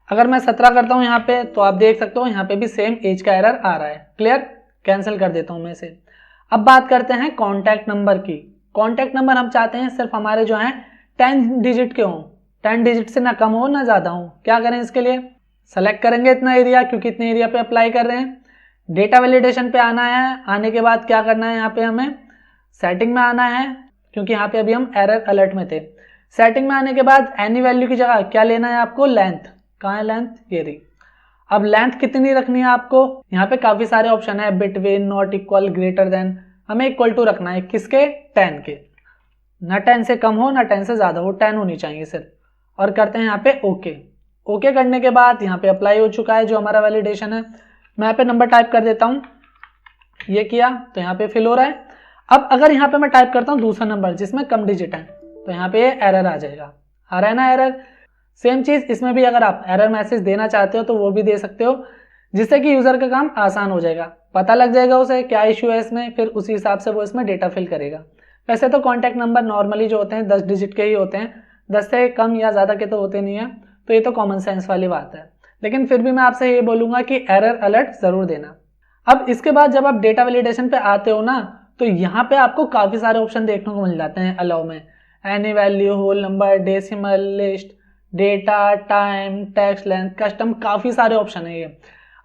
अगर मैं 17 करता हूँ यहाँ पे तो आप देख सकते हो यहाँ पे भी सेम एज का एरर आ रहा है। क्लियर, कैंसिल कर देता हूँ मैं इसे। अब बात करते हैं कॉन्टैक्ट नंबर की। कॉन्टैक्ट नंबर हम चाहते हैं सिर्फ हमारे जो है 10 डिजिट के हों, 10 डिजिट से ना कम हो ना ज़्यादा हो। क्या करें इसके लिए, सेलेक्ट करेंगे इतना एरिया, क्योंकि इतने एरिया पे अप्लाई कर रहे हैं। डेटा वैलिडेशन पे आना है, आने के बाद क्या करना है, यहाँ पे हमें सेटिंग में आना है, क्योंकि यहाँ पे अभी हम एरर अलर्ट में थे। सेटिंग में आने के बाद एनी वैल्यू की जगह क्या लेना है आपको, लेंथ। कहाँ है लेंथ, ये रही। अब लेंथ कितनी रखनी है आपको, यहाँ पे काफी सारे ऑप्शन है, between, not equal, greater than. हमें इक्वल टू रखना है, किसके, 10 के। ना 10 से कम हो ना 10 से ज्यादा हो, 10 होनी चाहिए सिर्फ। और करते हैं यहाँ पे ओके। ओके करने के बाद यहाँ पे अप्लाई हो चुका है जो हमारा वैलिडेशन है। मैं यहाँ पे नंबर टाइप कर देता हूँ, ये किया तो यहाँ पे फिल हो रहा है। अब अगर यहाँ पे मैं टाइप करता हूँ दूसरा नंबर जिसमें कम डिजिट है तो यहाँ पे एरर आ जाएगा। आ रहा है ना एरर। सेम चीज इसमें भी अगर आप एरर मैसेज देना चाहते हो तो वो भी दे सकते हो, जिससे कि यूजर का काम आसान हो जाएगा, पता लग जाएगा उसे क्या इश्यू है इसमें, फिर उसी हिसाब से वो इसमें डेटा फिल करेगा। वैसे तो कॉन्टैक्ट नंबर नॉर्मली जो होते हैं 10 डिजिट के ही होते हैं, 10 से कम या ज़्यादा के तो होते नहीं है, तो ये तो कॉमन सेंस वाली बात है। लेकिन फिर भी मैं आपसे ये बोलूँगा कि एरर अलर्ट ज़रूर देना। अब इसके बाद जब आप डेटा वैलिडेशन पे आते हो ना, तो यहाँ पे आपको काफी सारे ऑप्शन देखने को मिल जाते हैं अलाउ में। Any value, whole number, decimal, list, data, time, text length, custom, काफी सारे ऑप्शन है ये।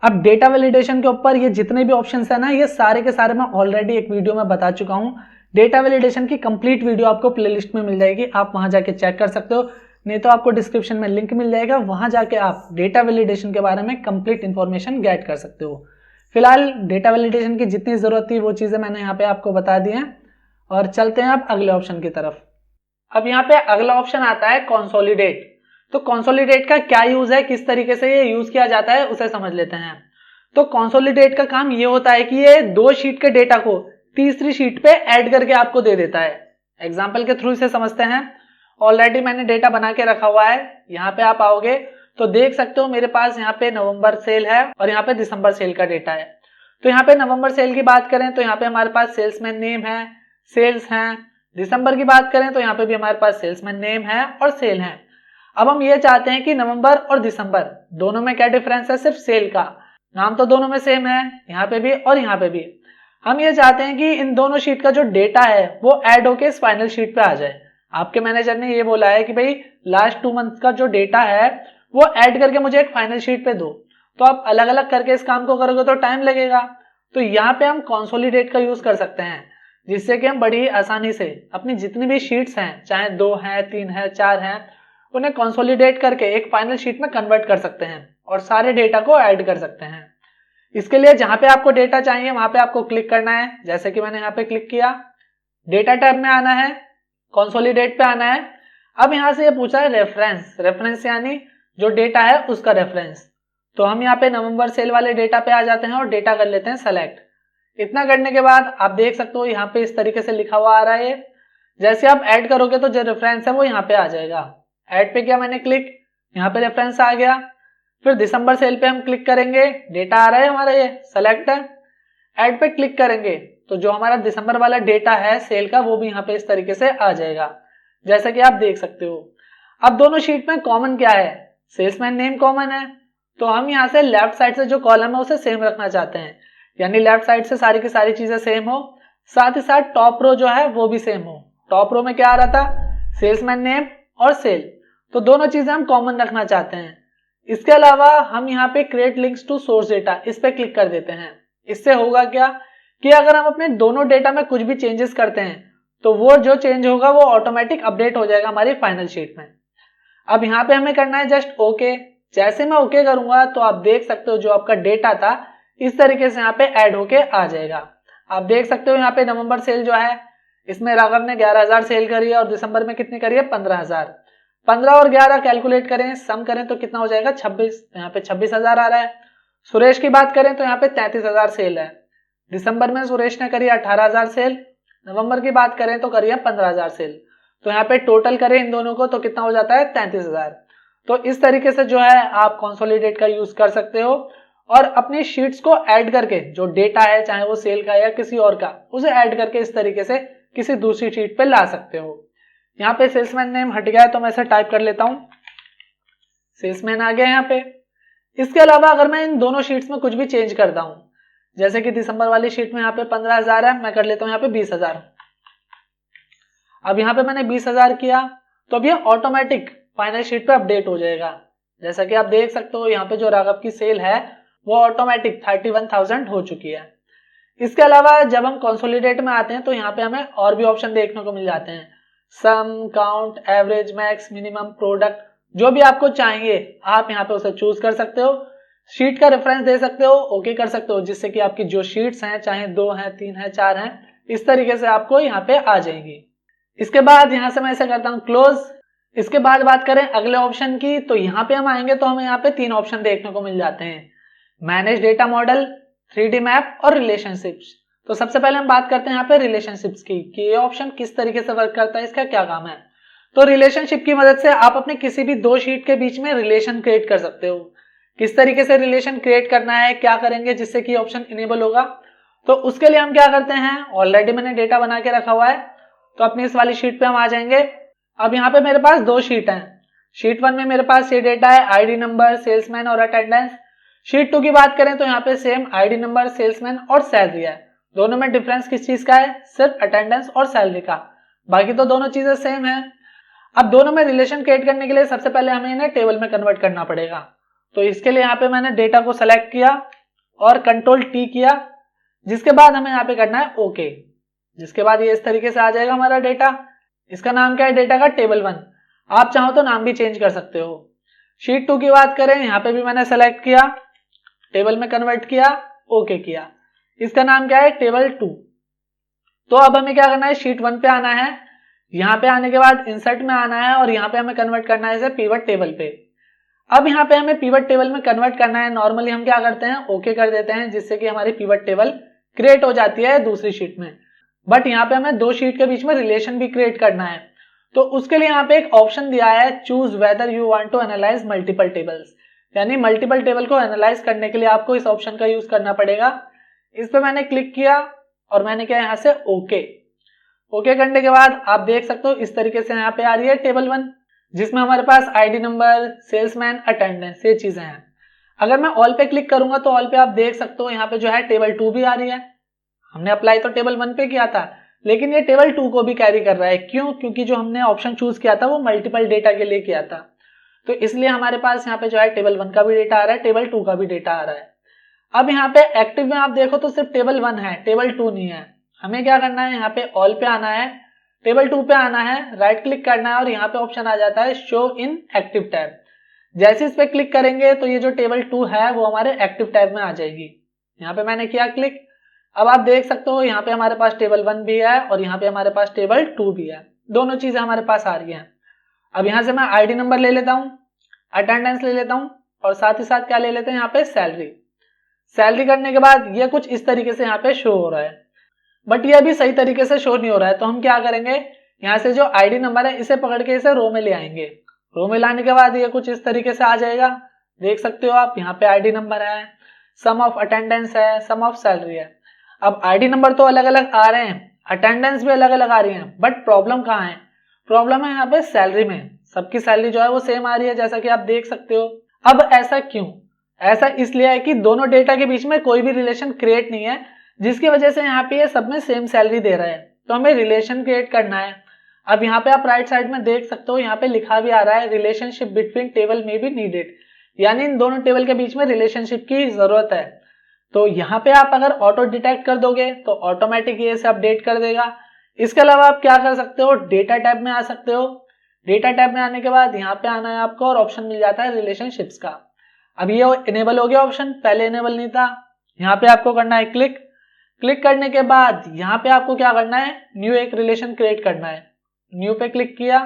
अब डेटा वैलिडेशन के ऊपर ये जितने भी ऑप्शंस है ना, ये सारे के सारे मैं ऑलरेडी एक वीडियो में बता चुका हूँ। डेटा वैलिडेशन की कंप्लीट वीडियो आपको प्लेलिस्ट में मिल जाएगी, आप वहां जाके चेक कर सकते हो, नहीं तो आपको डिस्क्रिप्शन में लिंक मिल जाएगा, वहां जाके आप डेटा वैलिडेशन के बारे में कंप्लीट इंफॉर्मेशन गेट कर सकते हो। फिलहाल डेटा वैलिडेशन की जितनी जरूरत थी वो चीजें मैंने यहाँ पे आपको बता दी हैं, और चलते हैं अब अगले ऑप्शन की तरफ। अब यहाँ पे अगला ऑप्शन आता है कंसोलिडेट। तो कंसोलिडेट का क्या यूज है, किस तरीके से ये यूज किया जाता है, उसे समझ लेते हैं। तो कंसोलिडेट का काम ये होता है कि ये 2 शीट के डेटा को तीसरी शीट पे ऐड करके आपको दे देता है। एग्जाम्पल के थ्रू इसे समझते हैं। ऑलरेडी मैंने डेटा बना के रखा हुआ है, यहाँ पे आप आओगे तो देख सकते हो मेरे पास यहाँ पे नवंबर सेल है और यहाँ पे दिसंबर सेल का डेटा है। तो यहाँ पे नवंबर सेल की बात करें तो यहाँ पे हमारे पास सेल्समैन नेम है, सेल्स हैं। दिसंबर की बात करें तो यहाँ पे भी हमारे पास सेल्समैन नेम है और सेल है। अब हम ये चाहते हैं कि नवंबर और दिसंबर दोनों में क्या डिफरेंस है, सिर्फ सेल का। नाम तो दोनों में सेम है, यहाँ पे भी और यहाँ पे भी। हम ये चाहते हैं कि इन दोनों शीट का जो डेटा है वो ऐड होके इस फाइनल शीट पे आ जाए। आपके मैनेजर ने ये बोला है कि भाई लास्ट 2 मंथ का जो डेटा है वो ऐड करके मुझे एक फाइनल शीट पे दो। तो आप अलग अलग करके इस काम को करोगे तो टाइम लगेगा। तो यहाँ पे हम कंसोलिडेट का यूज कर सकते हैं, जिससे कि हम बड़ी ही आसानी से अपनी जितनी भी शीट्स हैं, चाहे 2 हैं, 3 हैं, 4 हैं, उन्हें कंसोलिडेट करके एक फाइनल शीट में कन्वर्ट कर सकते हैं और सारे डेटा को ऐड कर सकते हैं। इसके लिए जहां पे आपको डेटा चाहिए वहां पे आपको क्लिक करना है, जैसे कि मैंने यहाँ पे क्लिक किया। डेटा टैब में आना है, कंसोलिडेट पे आना है। अब यहां से ये पूछा है रेफरेंस, रेफरेंस यानी जो डेटा है उसका रेफरेंस। तो हम यहाँ पे नवंबर सेल वाले डेटा पे आ जाते हैं और डेटा कर लेते हैं सेलेक्ट। इतना करने के बाद आप देख सकते हो यहाँ पे इस तरीके से लिखा हुआ आ रहा है। जैसे आप ऐड करोगे तो जो रेफरेंस है वो यहाँ पे आ जाएगा। ऐड पे किया मैंने क्लिक, यहाँ पे रेफरेंस आ गया। फिर दिसंबर सेल पे हम क्लिक करेंगे, डेटा आ रहा है हमारा, ये सेलेक्ट है। ऐड पे क्लिक करेंगे तो जो हमारा दिसंबर वाला डेटा है सेल का वो भी यहाँ पे इस तरीके से आ जाएगा, जैसा कि आप देख सकते हो। अब दोनों शीट में कॉमन क्या है, सेल्समैन नेम कॉमन है। तो हम यहाँ से लेफ्ट साइड से जो कॉलम है उसे सेम रखना चाहते हैं, यानी लेफ्ट साइड से सारी की सारी चीजें सेम हो, साथ ही साथ टॉप रो जो है वो भी सेम हो। टॉप रो में क्या आ रहा था, सेल्समैन नेम और सेल, तो दोनों चीजें हम कॉमन रखना चाहते हैं। इसके अलावा हम यहाँ पे create links to source data, इस पे क्लिक कर देते हैं। इससे होगा क्या कि अगर हम अपने दोनों डेटा में कुछ भी चेंजेस करते हैं तो वो जो चेंज होगा वो ऑटोमेटिक अपडेट हो जाएगा हमारी फाइनल शीट में। अब यहाँ पे हमें करना है जस्ट ओके। जैसे मैं ओके करूंगा तो आप देख सकते हो जो आपका डेटा था इस तरीके से यहाँ पे ऐड होके आ जाएगा। आप देख सकते हो यहाँ पे नवंबर सेल जो है इसमें राघव ने 11,000 सेल करी है और दिसंबर में कितनी करी है, 15,000। 15 और 11 कैलकुलेट करें, सम करें तो कितना हो जाएगा, 26। यहाँ पे 26,000 आ रहा है। सुरेश की बात करें तो यहाँ पे 33,000 सेल है। दिसंबर में सुरेश ने करी 18,000 सेल, नवंबर की बात करें तो करी है 15,000 सेल। तो यहाँ पे टोटल करें इन दोनों को तो कितना हो जाता है, 33,000। तो इस तरीके से जो है आप कंसोलिडेट का यूज कर सकते हो और अपनी शीट्स को ऐड करके जो डेटा है, चाहे वो सेल का या किसी और का, उसे ऐड करके इस तरीके से किसी दूसरी शीट पे ला सकते हो। यहाँ पे सेल्समैन नेम हट गया है तो मैं इसे टाइप कर लेता हूं, सेल्समैन आ गया यहाँ पे। इसके अलावा अगर मैं इन दोनों शीट्स में कुछ भी चेंज करता हूं, जैसे कि दिसंबर वाली शीट में यहाँ पे 15,000 है, मैं कर लेता हूं यहाँ पे 20,000। अब यहाँ पे मैंने 20,000 किया तो अब ये ऑटोमेटिक फाइनल शीट पे अपडेट हो जाएगा। जैसा कि आप देख सकते हो यहाँ पे जो राघव की सेल है वो ऑटोमेटिक 31,000 हो चुकी है। इसके अलावा जब हम कंसोलिडेट में आते हैं तो यहाँ पे हमें और भी ऑप्शन देखने को मिल जाते हैं, sum, count, average, max, minimum, product, जो भी आपको चाहिए आप यहाँ पे उसे चूज कर सकते हो। शीट का रेफरेंस दे सकते हो, ओके कर सकते हो, जिससे कि आपकी जो शीट्स हैं, चाहे 2 हैं, 3 हैं, 4 हैं, इस तरीके से आपको यहाँ पे आ जाएंगी। इसके बाद यहाँ से मैं ऐसे करता हूँ क्लोज। इसके बाद बात करें अगले ऑप्शन की, तो यहाँ पे हम आएंगे तो हमें यहाँ पे 3 ऑप्शन देखने को मिल जाते हैं, manage data model, 3D map और रिलेशनशिप्स। तो सबसे पहले हम बात करते हैं यहाँ पे रिलेशनशिप्स की, कि ये ऑप्शन किस तरीके से वर्क करता है, इसका क्या काम है। तो रिलेशनशिप की मदद से आप अपने किसी भी 2 शीट के बीच में रिलेशन क्रिएट कर सकते हो। किस तरीके से रिलेशन क्रिएट करना है, क्या करेंगे जिससे कि ऑप्शन इनेबल होगा, तो उसके लिए हम क्या करते हैं, ऑलरेडी मैंने डेटा बना के रखा हुआ है, तो अपनी इस वाली शीट पे हम आ जाएंगे। अब यहाँ पे मेरे पास 2 शीट हैं। शीट 1 में मेरे पास ये डेटा है, आईडी नंबर, सेल्समैन और अटेंडेंस। शीट 2 की बात करें तो यहाँ पे सेम आईडी नंबर, सेल्समैन और सैलरी है। दोनों में डिफरेंस किस चीज का है? सिर्फ अटेंडेंस और सैलरी का, बाकी तो दोनों चीजें सेम है। अब दोनों में रिलेशन क्रिएट करने के लिए सबसे पहले हमें इन्हें टेबल में कन्वर्ट करना पड़ेगा। तो इसके लिए यहाँ पे मैंने डेटा को सेलेक्ट किया और कंट्रोल टी किया, जिसके बाद हमें यहाँ पे करना है ओके। जिसके बाद ये इस तरीके से आ जाएगा हमारा डेटा। इसका नाम क्या है डेटा का? टेबल 1। आप चाहो तो नाम भी चेंज कर सकते हो। शीट 2 की बात करें, यहाँ पे भी मैंने सेलेक्ट किया, टेबल में कन्वर्ट किया, ओके किया। इसका नाम क्या है? टेबल 2। तो अब हमें क्या करना है? शीट 1 पे आना है, यहाँ पे आने के बाद इंसर्ट में आना है और यहाँ पे हमें कन्वर्ट करना है इसे पिवट टेबल पे। अब यहाँ पे हमें पिवट टेबल में कन्वर्ट करना है। नॉर्मली हम क्या करते हैं? ओके कर देते हैं, जिससे कि हमारी पिवट टेबल क्रिएट हो जाती है दूसरी शीट में। बट यहाँ पे हमें दो शीट के बीच में रिलेशन भी क्रिएट करना है। तो उसके लिए यहाँ पे एक ऑप्शन दिया है, choose whether you want to analyse multiple tables, यानी मल्टीपल टेबल को एनालाइज करने के लिए आपको इस ऑप्शन का यूज करना पड़ेगा। इस पे मैंने क्लिक किया और मैंने किया यहाँ से ओके। ओके करने के बाद आप देख सकते हो इस तरीके से यहाँ पे आ रही है टेबल 1, जिसमें हमारे पास आईडी नंबर, सेल्समैन, अटेंडेंस, ये चीजें हैं। अगर मैं ऑल पे क्लिक करूंगा तो ऑल पे आप देख सकते हो यहाँ पे जो है टेबल 2 भी आ रही है। हमने अप्लाई तो टेबल 1 पे किया था, लेकिन ये टेबल 2 को भी कैरी कर रहा है। क्यों? क्योंकि जो हमने ऑप्शन चूज किया था वो मल्टीपल डेटा के लिए किया था, तो इसलिए हमारे पास यहाँ पे जो है टेबल 1 का भी डेटा आ रहा है, टेबल 2 का भी डेटा आ रहा है। अब यहाँ पे एक्टिव में आप देखो तो सिर्फ टेबल 1 है, टेबल 2 नहीं है। हमें क्या करना है? यहाँ पे ऑल पे आना है, टेबल 2 पे आना है, राइट क्लिक करना है और यहाँ पे ऑप्शन आ जाता है शो इन एक्टिव टैब। जैसे इस पे क्लिक करेंगे तो ये जो टेबल 2 है वो हमारे एक्टिव टैब में आ जाएगी। यहाँ पे मैंने किया क्लिक। अब आप देख सकते हो यहाँ पे हमारे पास टेबल 1 भी है और यहाँ पे हमारे पास टेबल 2 भी है, दोनों चीजें हमारे पास आ रही हैं। अब यहाँ से मैं आईडी नंबर ले लेता हूँ, अटेंडेंस ले लेता हूँ और साथ ही साथ क्या ले लेते हैं यहाँ पे? सैलरी। सैलरी करने के बाद ये कुछ इस तरीके से यहाँ पे शो हो रहा है, बट ये अभी सही तरीके से शो नहीं हो रहा है। तो हम क्या करेंगे? यहाँ से जो आईडी नंबर है इसे पकड़ के इसे रो में ले आएंगे। रो में लाने के बाद ये कुछ इस तरीके से आ जाएगा। देख सकते हो आप यहाँ पे आईडी नंबर है, सम ऑफ अटेंडेंस है, सम ऑफ सैलरी है। अब आईडी नंबर तो अलग अलग आ रहे हैं, अटेंडेंस भी अलग अलग आ रही है, बट प्रॉब्लम कहाँ है? प्रॉब्लम है यहाँ पे सैलरी में। सबकी सैलरी जो है वो सेम आ रही है, जैसा कि आप देख सकते हो। अब ऐसा क्यों? ऐसा इसलिए है कि दोनों डेटा के बीच में कोई भी रिलेशन क्रिएट नहीं है, जिसकी वजह से यहाँ पे ये सब में सेम सैलरी दे रहा है। तो हमें रिलेशन क्रिएट करना है। अब यहाँ पे आप राइट साइड में देख सकते हो, यहाँ पे लिखा भी आ रहा है रिलेशनशिप बिटवीन टेबल में बी नीडेड, यानी इन दोनों टेबल के बीच में रिलेशनशिप की जरूरत है। तो यहाँ पे आप अगर ऑटो डिटेक्ट कर दोगे तो ऑटोमेटिक ये इसे अपडेट कर देगा। इसके अलावा आप क्या कर सकते हो? डेटा टैब में आ सकते हो। डेटा टैब में आने के बाद यहाँ पे आना है आपको और ऑप्शन मिल जाता है रिलेशनशिप्स का। अब ये इनेबल हो गया ऑप्शन, पहले इनेबल नहीं था। यहाँ पे आपको करना है क्लिक। क्लिक करने के बाद यहाँ पे आपको क्या करना है? न्यू एक रिलेशन क्रिएट करना है। न्यू पे क्लिक किया।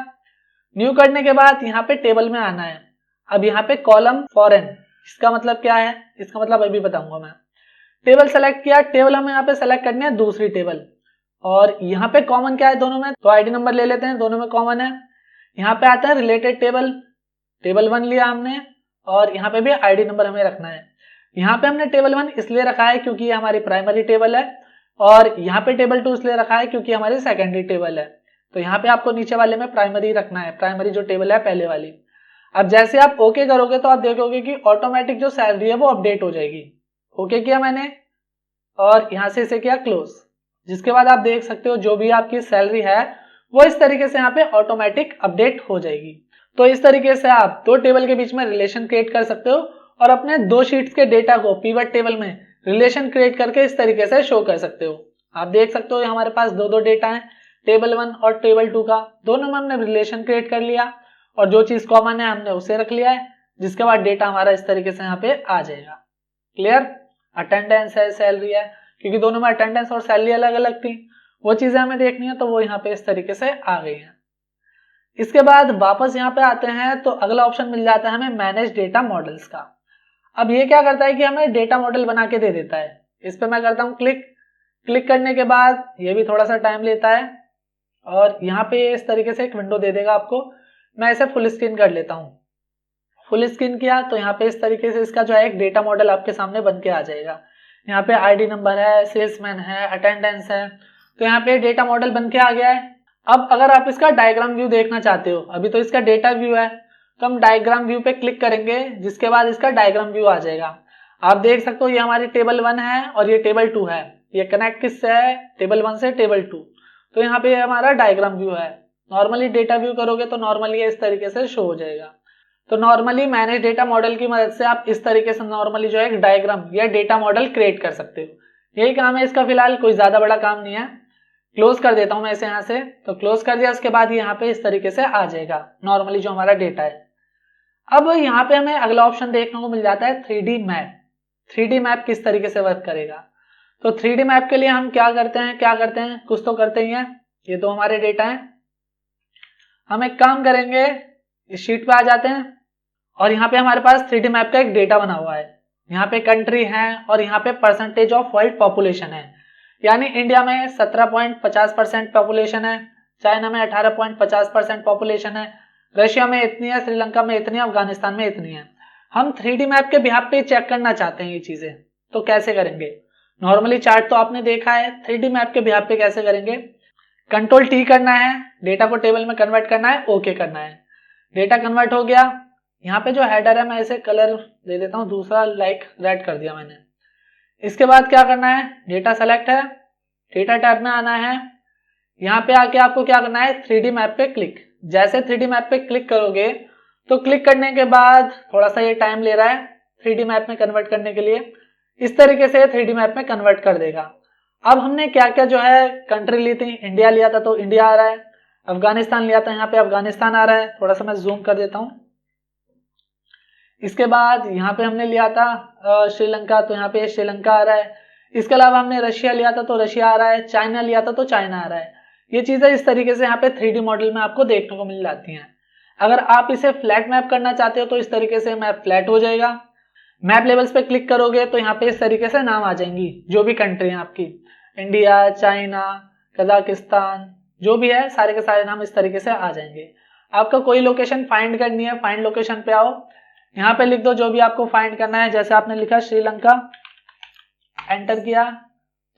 न्यू करने के बाद यहाँ पे टेबल में आना है। अब यहाँ पे कॉलम फॉरेन, इसका मतलब क्या है? इसका मतलब अभी बताऊंगा मैं। टेबल सेलेक्ट किया, टेबल हमें यहाँ पे सेलेक्ट करनी है दूसरी टेबल, और यहाँ पे कॉमन क्या है दोनों में? तो आईडी नंबर ले लेते हैं, दोनों में कॉमन है। यहाँ पे आता है रिलेटेड टेबल, टेबल 1 लिया हमने और यहाँ पे भी आईडी नंबर हमें रखना है। यहाँ पे हमने टेबल 1 इसलिए रखा है क्योंकि ये हमारी प्राइमरी टेबल है, और यहाँ पे टेबल 2 इसलिए रखा है क्योंकि हमारी सेकेंडरी टेबल है। तो यहाँ पे आपको नीचे वाले में प्राइमरी रखना है, प्राइमरी जो टेबल है पहले वाली। अब जैसे आप ओके करोगे तो आप देखोगे कि ऑटोमेटिक जो सैलरी है वो अपडेट हो जाएगी। ओके किया मैंने और यहाँ से इसे किया क्लोज, जिसके बाद आप देख सकते हो जो भी आपकी सैलरी है वो इस तरीके से यहाँ पे ऑटोमेटिक अपडेट हो जाएगी। तो इस तरीके से आप दो टेबल के बीच में रिलेशन क्रिएट कर सकते हो और अपने दो शीट्स के डेटा को पिवट टेबल में रिलेशन क्रिएट करके इस तरीके से शो कर सकते हो। आप देख सकते हो हमारे पास दो डेटा है, टेबल 1 और टेबल 2 का, दोनों में हमने रिलेशन क्रिएट कर लिया और जो चीज कॉमन है हमने उसे रख लिया है, जिसके बाद डेटा हमारा इस तरीके से यहाँ पे आ जाएगा। क्लियर? अटेंडेंस है, सैलरी है, क्योंकि दोनों में अटेंडेंस और सैलरी अलग अलग थी, वो चीजें हमें देखनी है तो वो यहाँ पे इस तरीके से आ गई है। इसके बाद वापस यहाँ पे आते हैं तो अगला ऑप्शन मिल जाता है हमें मैनेज डेटा मॉडल्स का। अब ये क्या करता है कि हमें डेटा मॉडल बना के दे देता है। इस पे मैं करता हूँ क्लिक। क्लिक करने के बाद ये भी थोड़ा सा टाइम लेता है और यहाँ पे इस तरीके से एक विंडो दे देगा आपको। मैं इसे फुल स्क्रीन कर लेता हूँ। फुल स्क्रीन किया तो यहाँ पे इस तरीके से इसका जो है एक डेटा मॉडल आपके सामने बन के आ जाएगा। यहाँ पे आईडी नंबर है, सेल्समैन है, अटेंडेंस है, तो यहाँ पे डेटा मॉडल बन के आ गया है। अब अगर आप इसका डायग्राम व्यू देखना चाहते हो, अभी तो इसका डेटा व्यू है, तो हम डायग्राम व्यू पे क्लिक करेंगे, जिसके बाद इसका डायग्राम व्यू आ जाएगा। आप देख सकते हो ये हमारी टेबल 1 है और ये टेबल 2 है। ये कनेक्ट किससे है? टेबल 1 से टेबल 2। तो यहाँ पे हमारा डायग्राम व्यू है। नॉर्मली डेटा व्यू करोगे तो नॉर्मली इस तरीके से शो हो जाएगा। तो नॉर्मली मैनेज डेटा मॉडल की मदद से आप इस तरीके से नॉर्मली जो है एक डायग्राम या डेटा मॉडल क्रिएट कर सकते हो। यही काम है इसका, फिलहाल कोई ज्यादा बड़ा काम नहीं है। क्लोज कर देता हूं मैं इसे यहाँ से। तो क्लोज कर दिया, उसके बाद यहाँ पे इस तरीके से आ जाएगा नॉर्मली जो हमारा डेटा है। अब यहाँ पे हमें अगला ऑप्शन देखने को मिल जाता है 3D मैप। 3D मैप किस तरीके से वर्क करेगा? तो 3D मैप के लिए हम क्या करते हैं कुछ तो करते ही हैं। ये तो हमारे डेटा है। हम एक काम करेंगे, इस शीट पे आ जाते हैं और यहाँ पे हमारे पास 3D मैप का एक डेटा बना हुआ है। यहाँ पे कंट्री है और यहाँ पे परसेंटेज ऑफ वर्ल्ड पॉपुलेशन है। यानी इंडिया में 17.50% पॉपुलेशन है, चाइना में 18.50% पॉपुलेशन है, रशिया में इतनी है, श्रीलंका में इतनी है, अफगानिस्तान में इतनी है। हम 3D मैप के बिहाफ पे चेक करना चाहते हैं ये चीजें, तो कैसे करेंगे? नॉर्मली चार्ट तो आपने देखा है, 3D मैप के बिहाफ पे कैसे करेंगे? कंट्रोल T करना है, डेटा को टेबल में कन्वर्ट करना है, ओके करना है। डेटा कन्वर्ट हो गया। यहाँ पे जो हेडर है मैं इसे कलर दे देता हूँ दूसरा, लाइक रेड कर दिया मैंने। इसके बाद क्या करना है? डेटा सेलेक्ट है, डेटा टैब में आना है। यहाँ पे आके आपको क्या करना है? 3D मैप पे क्लिक। जैसे 3D मैप पे क्लिक करोगे तो क्लिक करने के बाद थोड़ा सा ये टाइम ले रहा है 3D मैप में कन्वर्ट करने के लिए। इस तरीके से 3D मैप में कन्वर्ट कर देगा। अब हमने क्या क्या जो है कंट्री ली थी, इंडिया लिया था तो इंडिया आ रहा है, अफगानिस्तान लिया था यहाँ पे अफगानिस्तान आ रहा है। थोड़ा सा मैं जूम कर देता हूँ। इसके बाद यहाँ पे हमने लिया था श्रीलंका, तो यहाँ पे श्रीलंका आ रहा है। इसके अलावा हमने रशिया लिया था तो रशिया आ रहा है, चाइना लिया था तो चाइना आ रहा है। ये चीजें इस तरीके से यहाँ पे 3D मॉडल में आपको देखने को मिल जाती हैं। अगर आप इसे फ्लैट मैप करना चाहते हो तो इस तरीके से मैप फ्लैट हो जाएगा। मैप लेवल्स पे क्लिक करोगे तो यहाँ पे इस तरीके से नाम आ जाएंगी जो भी कंट्री है आपकी, इंडिया, चाइना, कजाकिस्तान, जो भी है सारे के सारे नाम इस तरीके से आ जाएंगे। आपका कोई लोकेशन फाइंड करनी है, फाइंड लोकेशन पे आओ, यहाँ पे लिख दो जो भी आपको फाइंड करना है। जैसे आपने लिखा श्रीलंका, एंटर किया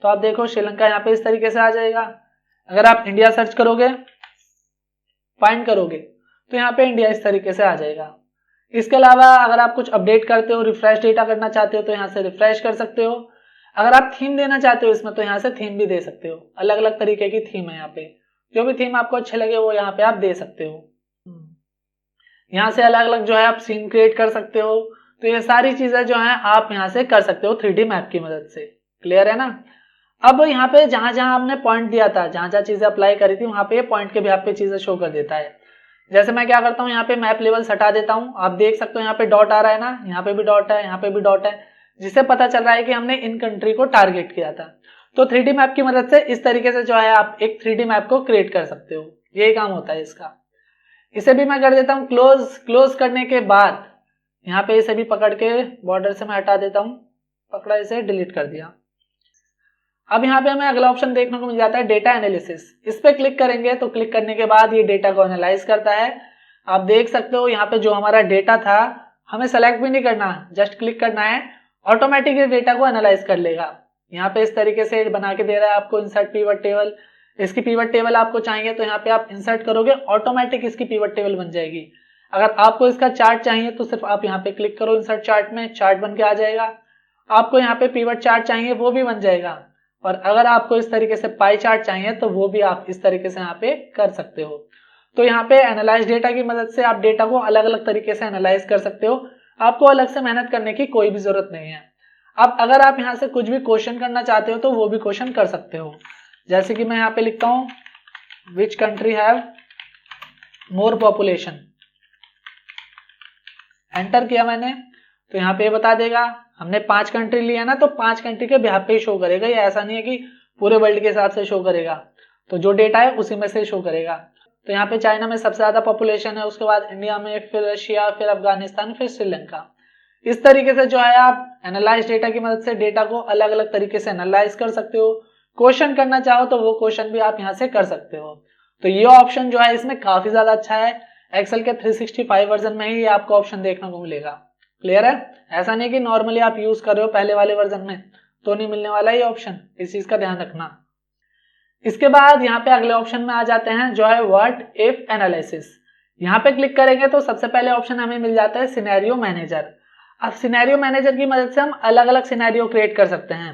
तो आप देखो श्रीलंका यहाँ पे इस तरीके से आ जाएगा। अगर आप इंडिया सर्च करोगे, फाइंड करोगे तो यहाँ पे इंडिया इस तरीके से आ जाएगा। इसके अलावा अगर आप कुछ अपडेट करते हो, रिफ्रेश डेटा करना चाहते हो तो यहाँ से रिफ्रेश कर सकते हो। अगर आप थीम देना चाहते हो इसमें तो यहाँ से थीम भी दे सकते हो। अलग अलग तरीके की थीम है यहाँ पे, जो भी थीम आपको अच्छे लगे वो यहाँ पे आप दे सकते हो। यहाँ से अलग अलग जो है आप सीन क्रिएट कर सकते हो। तो ये सारी चीजें जो है आप यहाँ से कर सकते हो 3D मैप की मदद से। क्लियर है ना? अब यहाँ पे जहां जहां आपने पॉइंट दिया था, जहां जहां चीजें अप्लाई करी थी, वहां पे ये पॉइंट के बिहाफ पे चीजें शो कर देता है। जैसे मैं क्या करता हूँ, यहाँ पे मैप लेवल हटा देता हूँ। आप देख सकते हो यहाँ पे डॉट आ रहा है ना, यहाँ पे भी डॉट है, यहाँ पे भी डॉट है, जिससे पता चल रहा है कि हमने इन कंट्री को टारगेट किया था। तो 3D मैप की मदद से इस तरीके से जो है आप एक 3D मैप को क्रिएट कर सकते हो। यही काम होता है इसका। इसे भी मैं कर देता हूँ क्लोज। क्लोज करने के बाद यहाँ पे इसे भी पकड़ के बॉर्डर से मैं हटा देता हूँ, पकड़ा, इसे डिलीट कर दिया। अब यहाँ पे हमें अगला ऑप्शन देखने को मिल जाता है डेटा एनालिसिस। इस पे क्लिक करेंगे तो क्लिक करने के बाद ये डेटा को एनालाइज करता है। आप देख सकते हो यहाँ पे जो हमारा डेटा था, हमें सेलेक्ट भी नहीं करना, जस्ट क्लिक करना है, ऑटोमेटिक ये डेटा को एनालाइज कर लेगा। यहाँ पे इस तरीके से बना के दे रहा है आपको इंसर्ट पिवट टेबल। इसकी पिवट टेबल आपको चाहिए तो यहाँ पे आप इंसर्ट करोगे, ऑटोमेटिक इसकी पिवट टेबल बन जाएगी। अगर आपको इसका चार्ट चाहिए तो सिर्फ आप यहाँ पे क्लिक करो इंसर्ट चार्ट में, चार्ट बन के आ जाएगा। आपको यहाँ पे पिवट चार्ट चाहिए वो भी बन जाएगा। और अगर आपको इस तरीके से पाई चार्ट चाहिए तो वो भी आप इस तरीके से यहाँ पे कर सकते हो। तो यहाँ पे एनालाइज डेटा की मदद से आप डेटा को अलग अलग तरीके से एनालाइज कर सकते हो। आपको अलग से मेहनत करने की कोई भी जरूरत नहीं है। अब अगर आप यहाँ से कुछ भी क्वेश्चन करना चाहते हो तो वो भी क्वेश्चन कर सकते हो। जैसे कि मैं यहाँ पे लिखता हूँ which country have more population, enter किया मैंने तो यहाँ पे बता देगा। हमने 5 कंट्री लिया ना, तो 5 कंट्री के बिहाफ पे ही शो करेगा। ये ऐसा नहीं है कि पूरे वर्ल्ड के हिसाब से शो करेगा, तो जो डेटा है उसी में से शो करेगा। तो यहाँ पे चाइना में सबसे ज्यादा पॉपुलेशन है, उसके बाद इंडिया में, फिर रशिया, फिर अफगानिस्तान, फिर श्रीलंका। इस तरीके से जो है आप एनालाइज डेटा की मदद से डेटा को अलग अलग तरीके से एनालाइज कर सकते हो। क्वेश्चन करना चाहो तो वो क्वेश्चन भी आप यहाँ से कर सकते हो। तो ये ऑप्शन जो है इसमें काफी ज्यादा अच्छा है। एक्सेल के 365 वर्जन में ही आपको ऑप्शन देखने को मिलेगा। क्लियर है? ऐसा नहीं कि नॉर्मली आप यूज कर रहे हो पहले वाले वर्जन में तो नहीं मिलने वाला ये ऑप्शन, इस चीज का ध्यान रखना। इसके बाद यहाँ पे अगले ऑप्शन में आ जाते हैं जो है व्हाट इफ एनालिसिस। यहाँ पे क्लिक करेंगे तो सबसे पहले ऑप्शन हमें मिल जाता है सिनेरियो मैनेजर। अब सिनेरियो मैनेजर की मदद से हम अलग अलग सिनेरियो क्रिएट कर सकते हैं।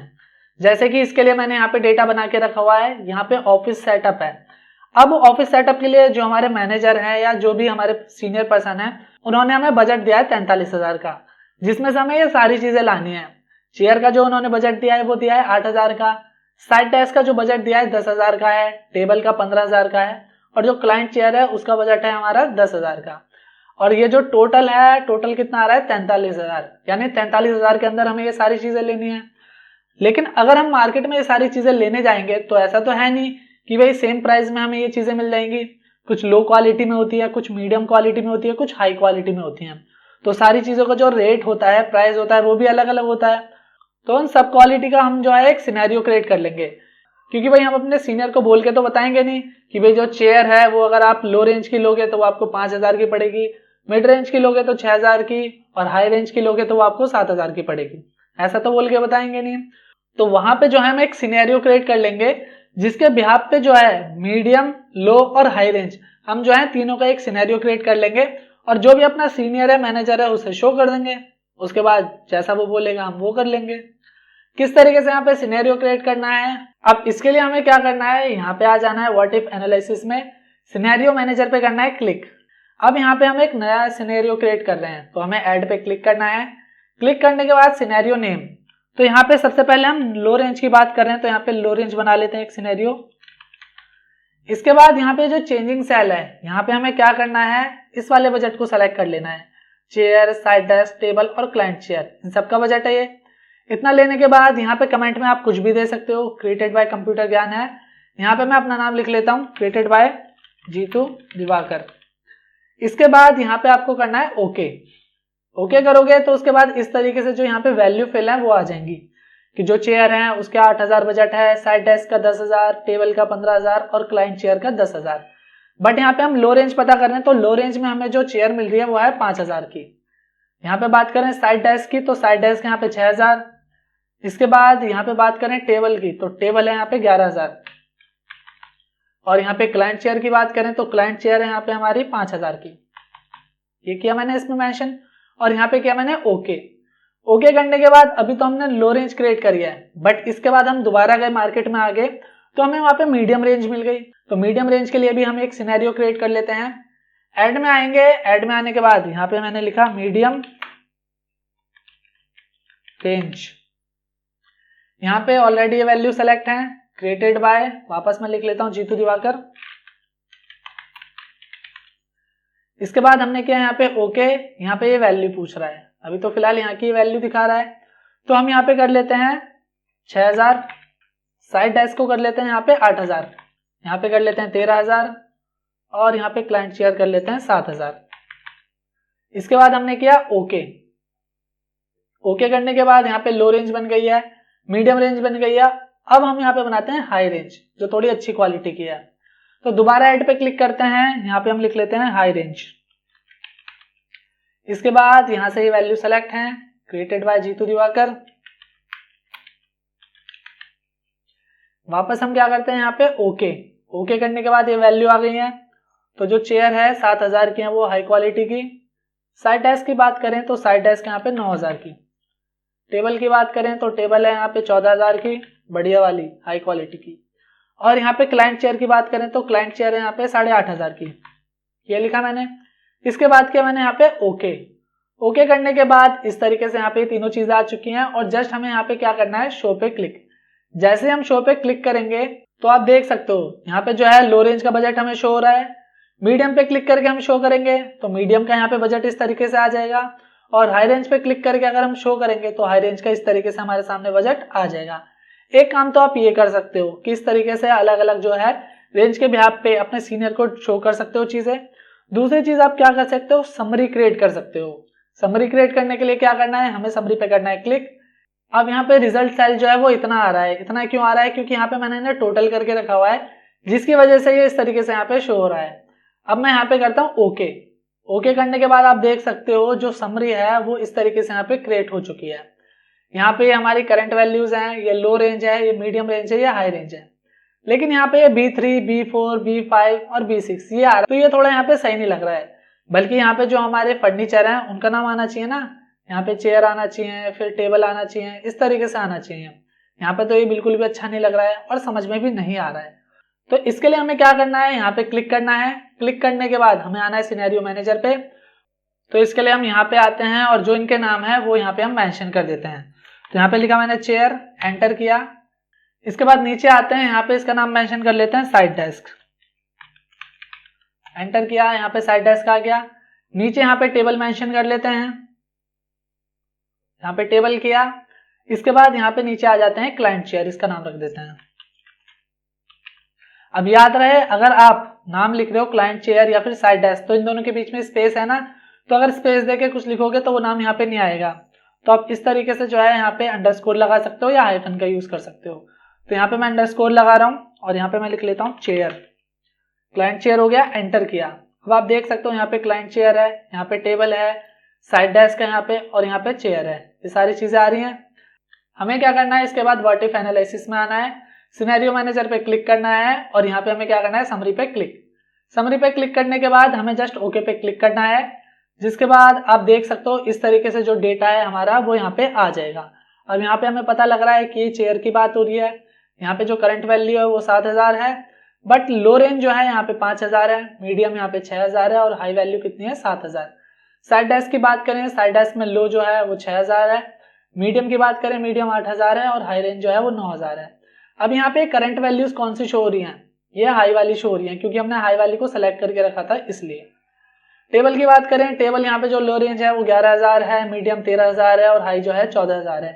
जैसे कि इसके लिए मैंने यहाँ पे डेटा बना के रखा हुआ है, यहाँ पे ऑफिस सेटअप है। अब ऑफिस सेटअप के लिए जो हमारे मैनेजर हैं या जो भी हमारे सीनियर पर्सन है, उन्होंने हमें बजट दिया है 43,000 का, जिसमें से हमें ये सारी चीजें लानी है। चेयर का जो उन्होंने बजट दिया है वो दिया है 8,000 का, साइड डेस्क का जो बजट दिया है 10,000 का है, टेबल का 15,000 का है, और जो क्लाइंट चेयर है उसका बजट है हमारा 10,000 का। और ये जो टोटल है, टोटल कितना आ रहा है 43,000, यानी 43,000 के अंदर हमें ये सारी चीजें लेनी है। लेकिन अगर हम मार्केट में ये सारी चीजें लेने जाएंगे तो ऐसा तो है नहीं कि भाई सेम प्राइस में हमें ये चीजें मिल जाएंगी। कुछ लो क्वालिटी में होती है, कुछ मीडियम क्वालिटी में होती है, कुछ हाई क्वालिटी में होती है। तो सारी चीजों का जो रेट होता है, प्राइस होता है, वो भी अलग अलग होता है। तो उन सब क्वालिटी का हम जो है एक सिनेरियो क्रिएट कर लेंगे, क्योंकि भाई हम अपने सीनियर को बोल के तो बताएंगे नहीं कि भाई जो चेयर है वो अगर आप लो रेंज की लोगे तो वो आपको 5,000 की पड़ेगी, मिड रेंज की लोगे तो 6,000 की, और हाई रेंज की लोगे तो वो आपको 7,000 की पड़ेगी। ऐसा तो बोल के बताएंगे नहीं। तो वहां पे जो है हम एक सिनेरियो क्रिएट कर लेंगे जिसके बिहाफ पे जो है मीडियम, लो और हाई रेंज, हम जो है तीनों का एक सिनेरियो क्रिएट कर लेंगे, और जो भी अपना सीनियर है, मैनेजर है, उसे शो कर देंगे। उसके बाद जैसा वो बोलेगा हम वो कर लेंगे। किस तरीके से यहाँ पे सिनेरियो क्रिएट करना है, अब इसके लिए हमें क्या करना है, यहाँ पे आ जाना है व्हाट इफ एनालिसिस में, सिनेरियो मैनेजर पे करना है क्लिक। अब यहाँ पे हम एक नया सिनेरियो क्रिएट कर रहे हैं, तो हमें ऐड पे क्लिक करना है। क्लिक करने के बाद सिनेरियो नेम, तो यहाँ पे सबसे पहले हम लो रेंज की बात कर रहे हैं, तो यहाँ पे लो रेंज बना लेते हैं एक सिनेरियो। इसके बाद यहाँ पे जो चेंजिंग सेल है, यहाँ पे हमें क्या करना है, इस वाले बजट को सेलेक्ट कर लेना है। चेयर, साइड डेस्क, टेबल और क्लाइंट चेयर, इन सबका बजट है ये। इतना लेने के बाद यहाँ पे कमेंट में आप कुछ भी दे सकते हो, क्रिएटेड बाय कंप्यूटर ज्ञान है। यहाँ पे मैं अपना नाम लिख लेता हूँ, क्रिएटेड बाय जीतू दिवाकर। इसके बाद यहाँ पे आपको करना है ओके। ओके करोगे तो उसके बाद इस तरीके से जो यहाँ पे वैल्यू फिल है वो आ जाएंगी, कि जो चेयर है उसके 8,000 बजट है, साइड डेस्क का 10,000, टेबल का 15,000 और क्लाइंट चेयर का 10,000। बट यहाँ पे हम लो रेंज पता कर रहे हैं, तो लो रेंज में हमें जो चेयर मिल रही है वो है 5,000 की। यहाँ पे बात करें साइड डेस्क की, तो साइड डेस्क यहाँ पे 6,000। इसके बाद यहाँ पे बात करें टेबल की, तो टेबल है यहाँ पे 11,000। और यहाँ पे क्लाइंट चेयर की बात करें तो क्लाइंट चेयर है यहाँ पे हमारी 5,000 की। ये किया मैंने इसमें मेंशन, और यहाँ पे किया मैंने ओके। ओके करने के बाद अभी तो हमने लो रेंज क्रिएट करी है, बट इसके बाद हम दोबारा गए मार्केट में आगे, तो हमें वहां पे मीडियम रेंज मिल गई। तो मीडियम रेंज के लिए भी हम एक सिनेरियो क्रिएट कर लेते हैं। ऐड में आएंगे, ऐड में आने के बाद यहाँ पे मैंने लिखा मीडियम रेंज। यहाँ पे ऑलरेडी ये वैल्यू सेलेक्ट है, क्रिएटेड बाय, वापस मैं लिख लेता हूं जीतू दिवाकर। इसके बाद हमने किया यहाँ पे ओके। यहाँ पे ये वैल्यू पूछ रहा है, अभी तो फिलहाल यहाँ की वैल्यू दिखा रहा है, तो हम यहाँ पे कर लेते हैं 6,000। साइड डेस्क को कर लेते हैं यहाँ पे 8,000, यहाँ पे कर लेते हैं 13,000, और यहाँ पे क्लाइंट चेयर कर लेते हैं 7,000। इसके बाद हमने किया ओके। ओके करने के बाद यहाँ पे लो रेंज बन गई है, मीडियम रेंज बन गई है। अब हम यहाँ पे बनाते हैं हाई रेंज, जो थोड़ी अच्छी क्वालिटी की है। तो दोबारा ऐड पे क्लिक करते हैं, यहाँ पे हम लिख लेते हैं हाई रेंज। इसके बाद यहाँ से ये वैल्यू सेलेक्ट है, क्रिएटेड बाय जीतू दिवाकर। वापस हम क्या करते हैं यहाँ पे ओके। ओके करने के बाद ये वैल्यू आ गई है। तो जो चेयर है 7,000 की है, वो हाई क्वालिटी की। साइड डेस्क की बात करें तो साइड डेस्क यहाँ पे 9,000 की। टेबल की बात करें तो टेबल है यहाँ पे 14,000 की, बढ़िया वाली हाई क्वालिटी की। और यहाँ पे क्लाइंट चेयर की बात करें तो क्लाइंट चेयर है यहाँ पे 8,500 की। ये लिखा मैंने। इसके बाद किया मैंने यहाँ पे ओके। ओके करने के बाद इस तरीके से यहाँ पे तीनों चीजें आ चुकी हैं, और जस्ट हमें यहाँ पे क्या करना है, शो पे क्लिक। जैसे हम शो पे क्लिक करेंगे तो आप देख सकते हो यहाँ पे जो है लो रेंज का बजट हमें शो हो रहा है। मीडियम पे क्लिक करके हम शो करेंगे तो मीडियम का यहाँ पे बजट इस तरीके से आ जाएगा, और हाई रेंज पे क्लिक करके अगर हम शो करेंगे तो हाई रेंज का इस तरीके से हमारे सामने बजट आ जाएगा। एक काम तो आप ये कर सकते हो कि इस तरीके से अलग अलग जो है रेंज के बिहाफ पे अपने सीनियर को शो कर सकते हो चीजें। दूसरी चीज आप क्या कर सकते हो, समरी क्रिएट कर सकते हो। समरी क्रिएट करने के लिए क्या करना है, हमें समरी पे करना है क्लिक। अब यहाँ पे रिजल्ट सेल जो है वो इतना आ रहा है। इतना क्यों आ रहा है, क्योंकि यहाँ पे मैंने इन्हें टोटल करके रखा हुआ है, जिसकी वजह से ये इस तरीके से यहाँ पे शो हो रहा है। अब मैं यहाँ पे करता हूँ ओके। ओके करने के बाद आप देख सकते हो जो समरी है वो इस तरीके से यहाँ पे क्रिएट हो चुकी है। यहाँ पे हमारी करंट वैल्यूज हैं, ये लो रेंज है, ये मीडियम रेंज है, ये हाई रेंज है। लेकिन यहाँ पे ये B3, B4, B5 और B6 ये आ रहा है, तो ये थोड़ा यहाँ पे सही नहीं लग रहा है। बल्कि यहाँ पे जो हमारे फर्नीचर हैं उनका नाम आना चाहिए ना। यहाँ पे चेयर आना चाहिए, फिर टेबल आना चाहिए, इस तरीके से आना चाहिए। यहाँ पे तो ये बिल्कुल भी अच्छा नहीं लग रहा है और समझ में भी नहीं आ रहा है। तो इसके लिए हमें क्या करना है, यहाँ पे क्लिक करना है। क्लिक करने के बाद हमें आना है सिनेरियो मैनेजर पे। तो इसके लिए हम यहाँ पे आते हैं और जो इनके नाम है वो यहाँ पे हम मेंशन कर देते हैं। तो यहाँ पे लिखा मैंने चेयर, एंटर किया। इसके बाद नीचे आते हैं, यहाँ पे इसका नाम मेंशन कर लेते हैं साइड डेस्क, एंटर किया। यहाँ पे साइड डेस्क आ गया। नीचे यहाँ पे टेबल मेंशन कर लेते हैं, यहाँ पे टेबल किया। इसके बाद यहाँ पे नीचे आ जाते हैं क्लाइंट चेयर, इसका नाम रख देते हैं। अब याद रहे, अगर आप नाम लिख रहे हो क्लाइंट चेयर या फिर साइड डेस्क, तो इन दोनों के बीच में स्पेस है ना, तो अगर स्पेस देके कुछ लिखोगे तो वो नाम यहाँ पे नहीं आएगा। तो आप इस तरीके से जो है यहाँ पे अंडरस्कोर लगा सकते हो या हाइफन का यूज कर सकते हो। तो यहाँ पे मैं अंडरस्कोर लगा रहा हूँ और यहाँ पे मैं लिख लेता हूँ चेयर। क्लाइंट चेयर हो गया, एंटर किया। अब आप देख सकते हो यहाँ पे क्लाइंट चेयर है, यहाँ पे टेबल है, साइड डेस्क है यहाँ पे और यहाँ पे चेयर है, ये सारी चीजें आ रही हैं। हमें क्या करना है, इसके बाद व्हाट इफ एनालिसिस में आना है, सिनेरियो मैनेजर पे क्लिक करना है और यहाँ पे हमें क्या करना है, समरी पे क्लिक। समरी पे क्लिक करने के बाद हमें जस्ट ओके पे क्लिक करना है, जिसके बाद आप देख सकते हो इस तरीके से जो डेटा है हमारा वो यहाँ पे आ जाएगा। अब यहाँ पे हमें पता लग रहा है कि चेयर की बात हो रही है। यहाँ पे जो करंट वैल्यू है वो 7000 है, बट लो रेंज जो है यहाँ पे 5000 है, मीडियम यहाँ पे 6000 है और हाई वैल्यू कितनी है, 7000। साइड डेस्क की बात करें, साइड डेस्क में लो जो है वो 6000 है, मीडियम की बात करें मीडियम 8000 है और हाई रेंज जो है वो 9000 है। अब यहाँ पे करंट वैल्यूज कौन सी शो हो रही हैं, ये हाई वाली शो हो रही है, क्योंकि हमने हाई वाली को सेलेक्ट करके रखा था इसलिए। टेबल की बात करें, टेबल यहाँ पे जो लो रेंज है वो 11000 है, मीडियम 13000 है और हाई जो है 14000 है।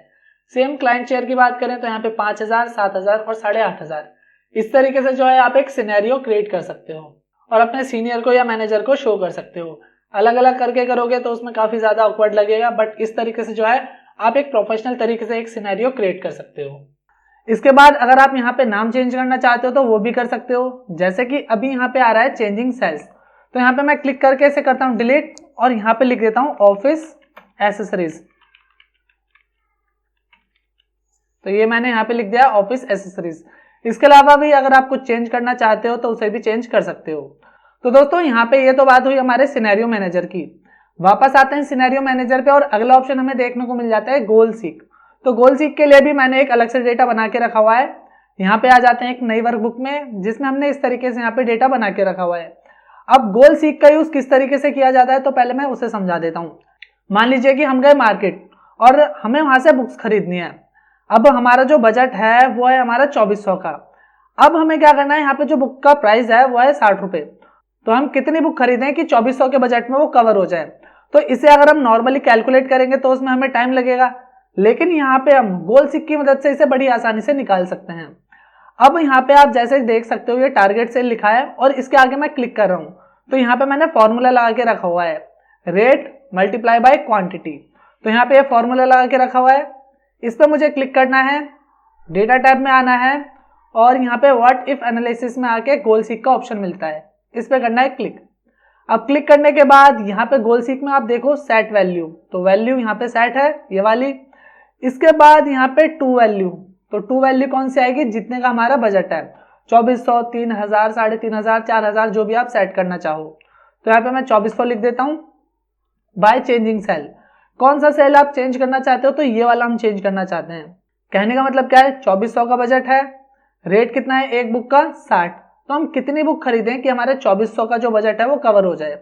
सेम क्लाइंट चेयर की बात करें तो यहाँ पे 5000, 7000 और 8500। इस तरीके से जो है आप एक सिनेरियो क्रिएट कर सकते हो और अपने सीनियर को या मैनेजर को शो कर सकते हो। अलग अलग करके करोगे तो उसमें काफी ज्यादा ऑकवर्ड लगेगा, बट इस तरीके से जो है आप एक प्रोफेशनल तरीके से एक सिनेरियो क्रिएट कर सकते हो। इसके बाद अगर आप यहाँ पे नाम चेंज करना चाहते हो तो वो भी कर सकते हो, जैसे कि अभी यहाँ पे आ रहा है चेंजिंग सेल्स। तो यहाँ पे मैं क्लिक करके ऐसे करता हूँ डिलीट और यहाँ पे लिख देता हूँ ऑफिस एसेसरीज। तो ये मैंने यहाँ पे लिख दिया ऑफिस एसेसरीज। इसके अलावा भी अगर आप कुछ चेंज करना चाहते हो तो उसे भी चेंज कर सकते हो। तो दोस्तों यहाँ पे ये तो बात हुई हमारे सिनेरियो मैनेजर की। वापस आते हैं सिनेरियो मैनेजर पे और अगला ऑप्शन हमें देखने को मिल जाता है गोल सीक। तो गोल सीक के लिए भी मैंने एक अलग से डेटा बना के रखा हुआ है। यहाँ पे आ जाते हैं एक नई वर्कबुक में, जिसमें हमने इस तरीके से यहाँ पे डेटा बना के रखा हुआ है। अब गोल सीक का यूज किस तरीके से किया जाता है तो पहले मैं उसे समझा देता हूँ। मान लीजिए कि हम गए मार्केट और हमें वहां से बुक्स खरीदनी है। अब हमारा जो बजट है वो है हमारा 2400 का। अब हमें क्या करना है, यहाँ पे जो बुक का प्राइस है वो है 60 रुपए। तो हम कितनी बुक खरीदें कि 2400 के बजट में वो कवर हो जाए। तो इसे अगर हम नॉर्मली कैलकुलेट करेंगे तो उसमें हमें टाइम लगेगा, लेकिन यहाँ पे हम गोल सीक की मदद से इसे बड़ी आसानी से निकाल सकते हैं। अब यहाँ पे आप जैसे देख सकते हो ये टारगेट सेल लिखा है और इसके आगे मैं क्लिक कर रहा हूँ तो यहाँ पे मैंने फॉर्मूला लगा के रखा हुआ है, रेट मल्टीप्लाई बाय क्वांटिटी। तो यहाँ पे ये फॉर्मूला लगा के रखा हुआ है, इस पर मुझे क्लिक करना है, डेटा टैब में आना है और यहाँ पे व्हाट इफ एनालिसिस में आके गोल सीक का ऑप्शन मिलता है, इस पे करना है क्लिक। अब क्लिक करने के बाद यहाँ पे गोल सीक में आप देखो सेट वैल्यू, तो वैल्यू यहाँ पे सेट है ये वाली। इसके बाद यहाँ पे टू वैल्यू, तो टू वैल्यू कौन सी आएगी, जितने का हमारा बजट है, 2400, 3000, 3500, 4000, जो भी आप सेट करना चाहो। तो यहाँ पे मैं 2400 लिख देता हूँ। बाय चेंजिंग सेल, कौन सा सेल आप चेंज करना चाहते हो, तो ये वाला हम चेंज करना चाहते हैं। कहने का मतलब क्या है, 2400 का बजट है, रेट कितना है एक बुक का 60, तो हम कितनी बुक खरीदें कि हमारे 2400 का जो बजट है वो कवर हो जाए।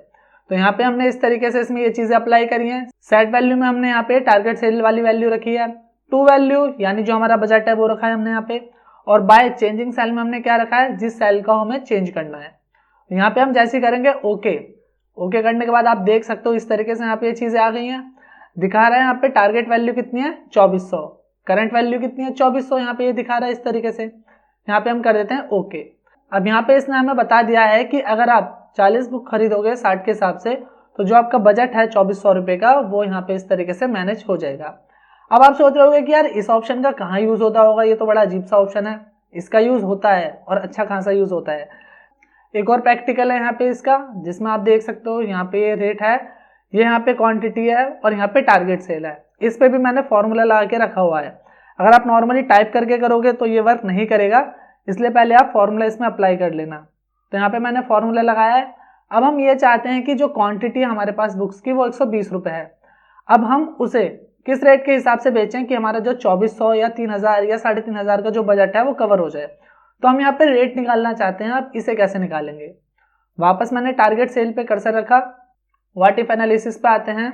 तो यहाँ पे हमने इस तरीके से इसमें ये चीजें अप्लाई करी हैं। सेट वैल्यू में हमने यहाँ पे टारगेट सेल वाली वैल्यू रखी है, टू वैल्यू यानी जो हमारा बजट है वो रखा है हमने यहाँ पे, और बाय चेंजिंग सेल में हमने क्या रखा है, जिस सेल का हमें चेंज करना है। यहाँ पे हम जैसे करेंगे ओके, ओके करने के बाद आप देख सकते हो इस तरीके से यहाँ पे ये चीजें आ गई हैं। दिखा रहा है यहाँ पे टारगेट वैल्यू कितनी है 2400, करंट वैल्यू कितनी है 2400, यहाँ पे ये दिखा रहा है इस तरीके से। यहाँ पे हम कर देते हैं ओके। अब यहाँ पे इसने हमें बता दिया है कि अगर आप 40 बुक खरीदोगे 60 के हिसाब से, तो जो आपका बजट है 2400 रुपए का वो यहाँ पे इस तरीके से मैनेज हो जाएगा। अब आप सोच रहे होंगे कि यार इस ऑप्शन का कहाँ यूज होता होगा, ये तो बड़ा अजीब सा ऑप्शन है। इसका यूज होता है और अच्छा खासा यूज होता है। एक और प्रैक्टिकल है यहाँ पे इसका, जिसमें आप देख सकते हो यहाँ पे ये रेट है, ये यहाँ पे क्वांटिटी है और यहाँ पे टारगेट सेल है। इस पे भी मैंने फॉर्मूला लगा के रखा हुआ है। अगर आप नॉर्मली टाइप करके करोगे तो ये वर्क नहीं करेगा, इसलिए पहले आप फॉर्मूला इसमें अप्लाई कर लेना। तो यहाँ पे मैंने फॉर्मूला लगाया है। अब हम ये चाहते हैं कि जो क्वांटिटी हमारे पास बुक्स की वो 120 रुपए है। अब हम उसे किस रेट के हिसाब से बेचें कि हमारा जो 2400 या 3000 या 3500 का जो बजट है वो कवर हो जाए। तो हम यहाँ पे रेट निकालना चाहते हैं। अब इसे कैसे निकालेंगे? वापस मैंने टारगेट सेल पे कर्सर रखा, व्हाट इफ एनालिसिस पे आते हैं,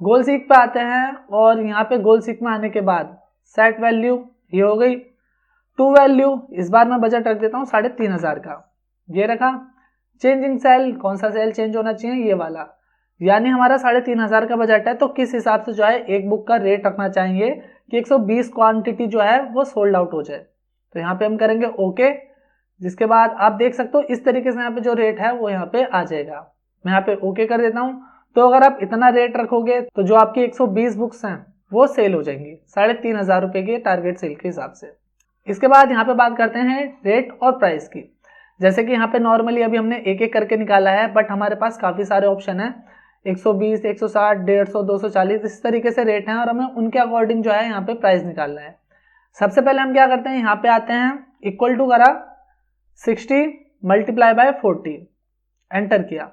गोल सीक पे आते हैं और यहाँ पे गोल सीक में आने के बाद सेट वैल्यू ये हो गई, टू वैल्यू इस बार मैं बजट रख देता हूँ 3500 का, ये रखा। चेंजिंग सेल, कौन सा सेल चेंज होना चाहिए? ये वाला। यानी हमारा 3500 का बजट है, तो किस हिसाब से जो है एक बुक का रेट रखना चाहिए कि 120 क्वांटिटी जो है वो सोल्ड आउट हो जाए। तो यहाँ पे हम करेंगे ओके, जिसके बाद आप देख सकते हो इस तरीके से यहाँ पे जो रेट है वो यहाँ पे आ जाएगा। मैं यहाँ पे ओके कर देता हूँ। तो अगर आप इतना रेट रखोगे तो जो आपकी 120 बुक्स हैं वो सेल हो जाएंगी 3500 रुपए के टारगेट सेल के हिसाब से। इसके बाद यहाँ पे बात करते हैं रेट और प्राइस की। जैसे कि यहाँ पे नॉर्मली अभी हमने एक एक करके निकाला है, बट हमारे पास काफी सारे ऑप्शन है, 120, 160, 150, 240 इस तरीके से रेट हैं और हमें उनके अकॉर्डिंग जो है यहाँ पे प्राइस निकालना है। सबसे पहले हम क्या करते हैं, यहाँ पे आते हैं, इक्वल टू करा 60 मल्टीप्लाई बाय 40, एंटर किया।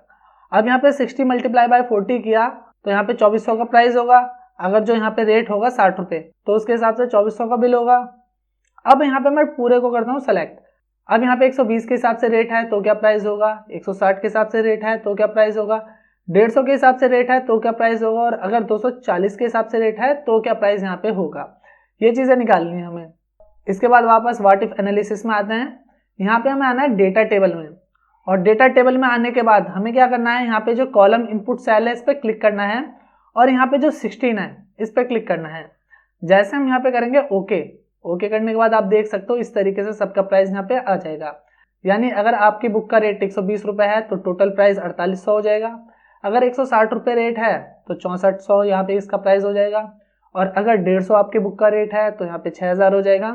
अब यहाँ पे 60 मल्टीप्लाई बाय 40 किया तो यहाँ पे 2400 का प्राइस होगा। अगर जो यहाँ पे रेट होगा 60 रुपए तो उसके हिसाब से 2400 का बिल होगा। अब यहाँ पे मैं पूरे को करता हूँ सेलेक्ट। अब यहाँ पे 120 के हिसाब से रेट है तो क्या प्राइस होगा, 160 के हिसाब से रेट है तो क्या प्राइस होगा, 150 के हिसाब से रेट है तो क्या प्राइस होगा, और अगर 240 के हिसाब से रेट है तो क्या प्राइस यहाँ पे होगा। ये चीजें निकालनी है हमें। इसके बाद वापस व्हाट इफ एनालिसिस में आते हैं। यहाँ पे हमें आना है डेटा टेबल में, और डेटा टेबल में आने के बाद हमें क्या करना है, यहाँ पे जो कॉलम इनपुट सेल है इस पर क्लिक करना है और यहाँ पे जो 16 है इस पर क्लिक करना है। जैसे हम यहाँ पे करेंगे ओके, ओके करने के बाद आप देख सकते हो इस तरीके से सबका प्राइस यहाँ पे आ जाएगा। यानी अगर आपकी बुक का रेट 120 रुपए है तो टोटल प्राइस 4800 हो जाएगा। अगर 160 रुपए रेट है तो 6400 यहाँ पे इसका प्राइस हो जाएगा, और अगर 150 आपकी बुक का रेट है तो यहाँ पे 6000 हो जाएगा,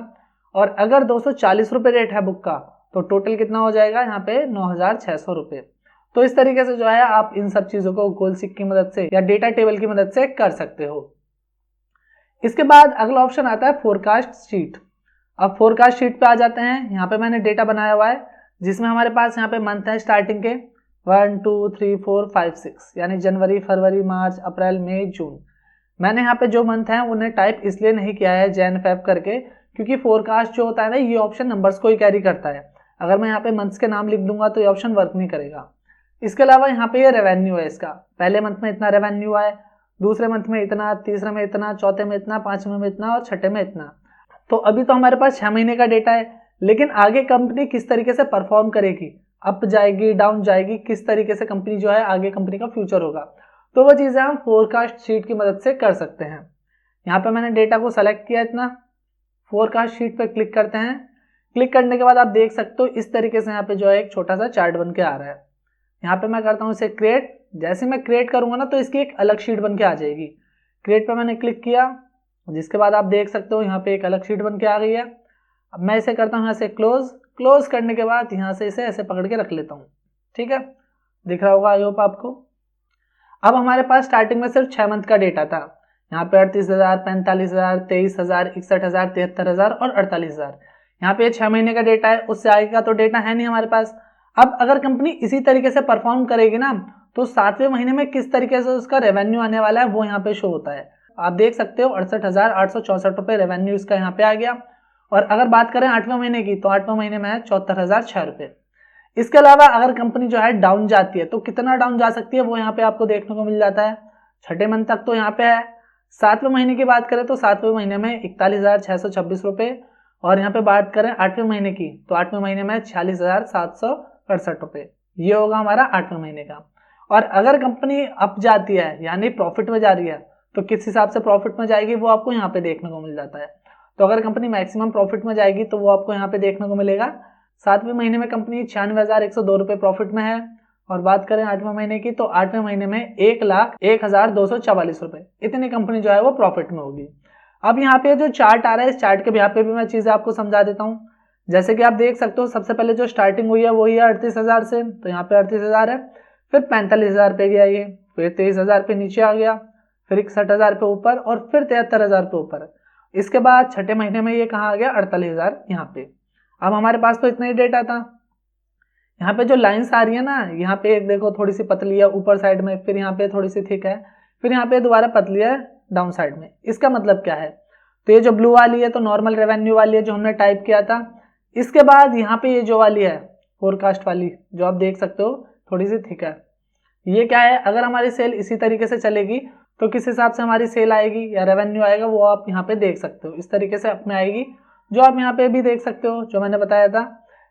और अगर 240 रुपए रेट है बुक का तो टोटल कितना हो जाएगा यहाँ पे 9600 रुपए। तो इस तरीके से जो है आप इन सब चीजों को गोल सीक की मदद से या डेटा टेबल की मदद से कर सकते हो। इसके बाद अगला ऑप्शन आता है फोरकास्ट शीट। अब फोरकास्ट शीट पे आ जाते हैं। यहाँ पे मैंने डेटा बनाया हुआ है जिसमें हमारे पास यहाँ पे मंथ है स्टार्टिंग के 1 2 3 4 5 6, यानी जनवरी, फरवरी, मार्च, अप्रैल, मई, जून। मैंने यहाँ पे जो मंथ है उन्हें टाइप इसलिए नहीं किया है जैन फेब करके, क्योंकि फोरकास्ट जो होता है ना ये ऑप्शन नंबर्स को ही कैरी करता है। अगर मैं यहाँ पे मंथ्स के नाम लिख दूंगा तो ये ऑप्शन वर्क नहीं करेगा। इसके अलावा यहाँ पे ये रेवेन्यू है इसका, पहले मंथ में इतना रेवेन्यू है, दूसरे मंथ में इतना, तीसरे में इतना, चौथे में इतना, पांचवें में इतना और छठे में इतना। तो अभी तो हमारे पास 6 महीने का डेटा है, लेकिन आगे कंपनी किस तरीके से परफॉर्म करेगी, अप जाएगी, डाउन जाएगी, किस तरीके से कंपनी जो है आगे कंपनी का फ्यूचर होगा, तो वो चीजें हम फोरकास्ट शीट की मदद से कर सकते हैं। यहाँ पे मैंने डेटा को सेलेक्ट किया इतना, फोरकास्ट शीट पे क्लिक करते हैं। क्लिक करने के बाद आप देख सकते हो इस तरीके से यहाँ पे जो है एक छोटा सा चार्ट बन के आ रहा है। यहाँ पे मैं करता हूँ इसे क्रिएट। जैसे मैं क्रिएट करूंगा ना तो इसकी एक अलग शीट बन के आ जाएगी। क्रिएट पे मैंने क्लिक किया, जिसके बाद आप देख सकते हो यहाँ पे एक अलग शीट बन के आ गई है। अब मैं इसे करता हूँ यहाँ से क्लोज। क्लोज करने के बाद यहाँ से इसे ऐसे पकड़ के रख लेता हूँ। ठीक है, दिख रहा होगा आई होप आपको। अब हमारे पास स्टार्टिंग में सिर्फ 6 मंथ का डेटा था। यहाँ पे 38,000, 45,000, 23,000, 61,000, 73,000 और 48,000। यहाँ पे 6 महीने का डेटा है, उससे आगे का तो डेटा है नहीं हमारे पास। अब अगर कंपनी इसी तरीके से परफॉर्म करेगी ना तो 7वें महीने में किस तरीके से उसका रेवेन्यू आने वाला है वो यहाँ पे शो होता है। आप देख सकते हो 68,864 रुपए रेवेन्यू इसका यहाँ पे आ गया। और अगर बात करें 8वें महीने की तो 8वें महीने में है 74,006 रुपए। इसके अलावा अगर कंपनी जो है डाउन जाती है तो कितना डाउन जा सकती है वो यहाँ पे आपको देखने को मिल जाता है। 6ठे मंथ तक तो यहाँ पे है। 7वें महीने की बात करें तो 7वें महीने में 41,626 रुपए, और यहाँ पे बात करें 8वें महीने की तो 8वें महीने में 46,768 रुपए। ये होगा हमारा 8वें महीने का। और अगर कंपनी अप जाती है यानी प्रॉफिट में जा रही है तो किस हिसाब से प्रॉफिट में जाएगी वो आपको यहाँ पे देखने को मिल जाता है। तो अगर कंपनी मैक्सिमम प्रॉफिट में जाएगी तो वो आपको यहाँ पे देखने को मिलेगा। 7वें महीने में कंपनी 96,102 रुपए प्रॉफिट में है। और बात करें 8वें महीने की तो 8वें महीने में 1,01,244 रुपए, इतनी कंपनी जो है वो प्रॉफिट में होगी। अब यहाँ पे जो चार्ट आ रहा है इस चार्ट के यहाँ पे भी मैं चीजें आपको समझा देता हूँ। जैसे कि आप देख सकते हो सबसे पहले जो स्टार्टिंग हुई है वही है 38,000 से, तो यहाँ पे 38,000 है, फिर 45,000 पे गया ये, फिर 23,000 पे नीचे आ गया, फिर 61,000 पे ऊपर और फिर 73,000 पे ऊपर। इसके बाद 6ठे महीने में ये कहाँ आ गया 48,000 यहाँ पे। अब हमारे पास तो इतना ही डेटा था। यहाँ पे जो लाइंस आ रही है ना, यहाँ पे एक देखो थोड़ी सी पतली है ऊपर साइड में, फिर यहाँ पे थोड़ी सी थिक है, फिर यहाँ पे दोबारा पतली है डाउन साइड में। इसका मतलब क्या है, तो ये जो ब्लू वाली है तो नॉर्मल रेवेन्यू वाली है जो हमने टाइप किया था। इसके बाद यहाँ पे ये जो वाली है फोरकास्ट वाली जो आप देख सकते हो थोड़ी सी थिक है, ये क्या है, अगर हमारी सेल इसी तरीके से चलेगी तो किस हिसाब से हमारी सेल आएगी या रेवेन्यू आएगा वो आप यहाँ पे देख सकते हो। इस तरीके से अपने आएगी जो आप यहाँ पे भी देख सकते हो जो मैंने बताया था।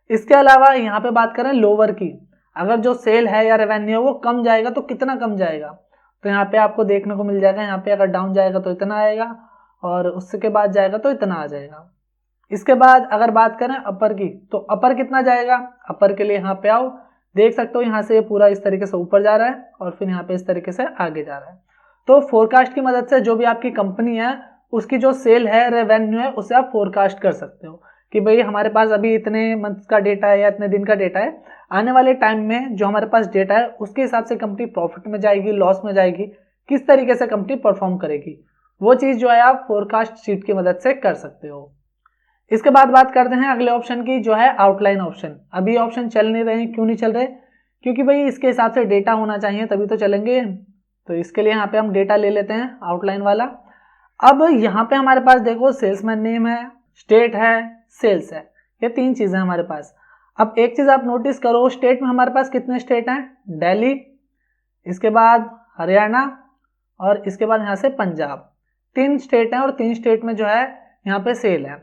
इसके अलावा यहाँ पे बात करें लोअर की, अगर जो सेल है या रेवेन्यू है वो कम जाएगा तो कितना कम जाएगा, तो यहाँ पे आपको देखने को मिल जाएगा। यहाँ पे अगर डाउन जाएगा तो इतना आएगा और उसके बाद जाएगा तो इतना आ जाएगा। इसके बाद अगर बात करें अपर की, तो अपर कितना जाएगा, अपर के लिए यहाँ पे आओ, देख सकते हो यहाँ से ये पूरा इस तरीके से ऊपर जा रहा है और फिर यहाँ पे इस तरीके से आगे जा रहा है। तो फोरकास्ट की मदद से जो भी आपकी कंपनी है उसकी जो सेल है रेवेन्यू है उसे आप फोरकास्ट कर सकते हो कि भाई हमारे पास अभी इतने मंथ का डेटा है या इतने दिन का डेटा है, आने वाले टाइम में जो हमारे पास डेटा है उसके हिसाब से कंपनी प्रॉफिट में जाएगी, लॉस में जाएगी, किस तरीके से कंपनी परफॉर्म करेगी, वो चीज़ जो है आप फोरकास्ट शीट की मदद से कर सकते हो। इसके बाद बात करते हैं अगले ऑप्शन की जो है आउटलाइन ऑप्शन। अभी ऑप्शन चल नहीं रहे, क्यों नहीं चल रहे, क्योंकि भाई इसके हिसाब से डेटा होना चाहिए तभी तो चलेंगे। तो इसके लिए यहाँ पे हम डेटा ले लेते हैं आउटलाइन वाला। अब यहाँ पे हमारे पास देखो सेल्समैन नेम है, स्टेट है, सेल्स है, ये तीन चीज़ें हमारे पास। अब एक चीज़ आप नोटिस करो, स्टेट में हमारे पास कितने स्टेट हैं, दिल्ली, इसके बाद हरियाणा और इसके बाद यहाँ से पंजाब, तीन स्टेट हैं और तीन स्टेट में जो है यहाँ पे सेल है।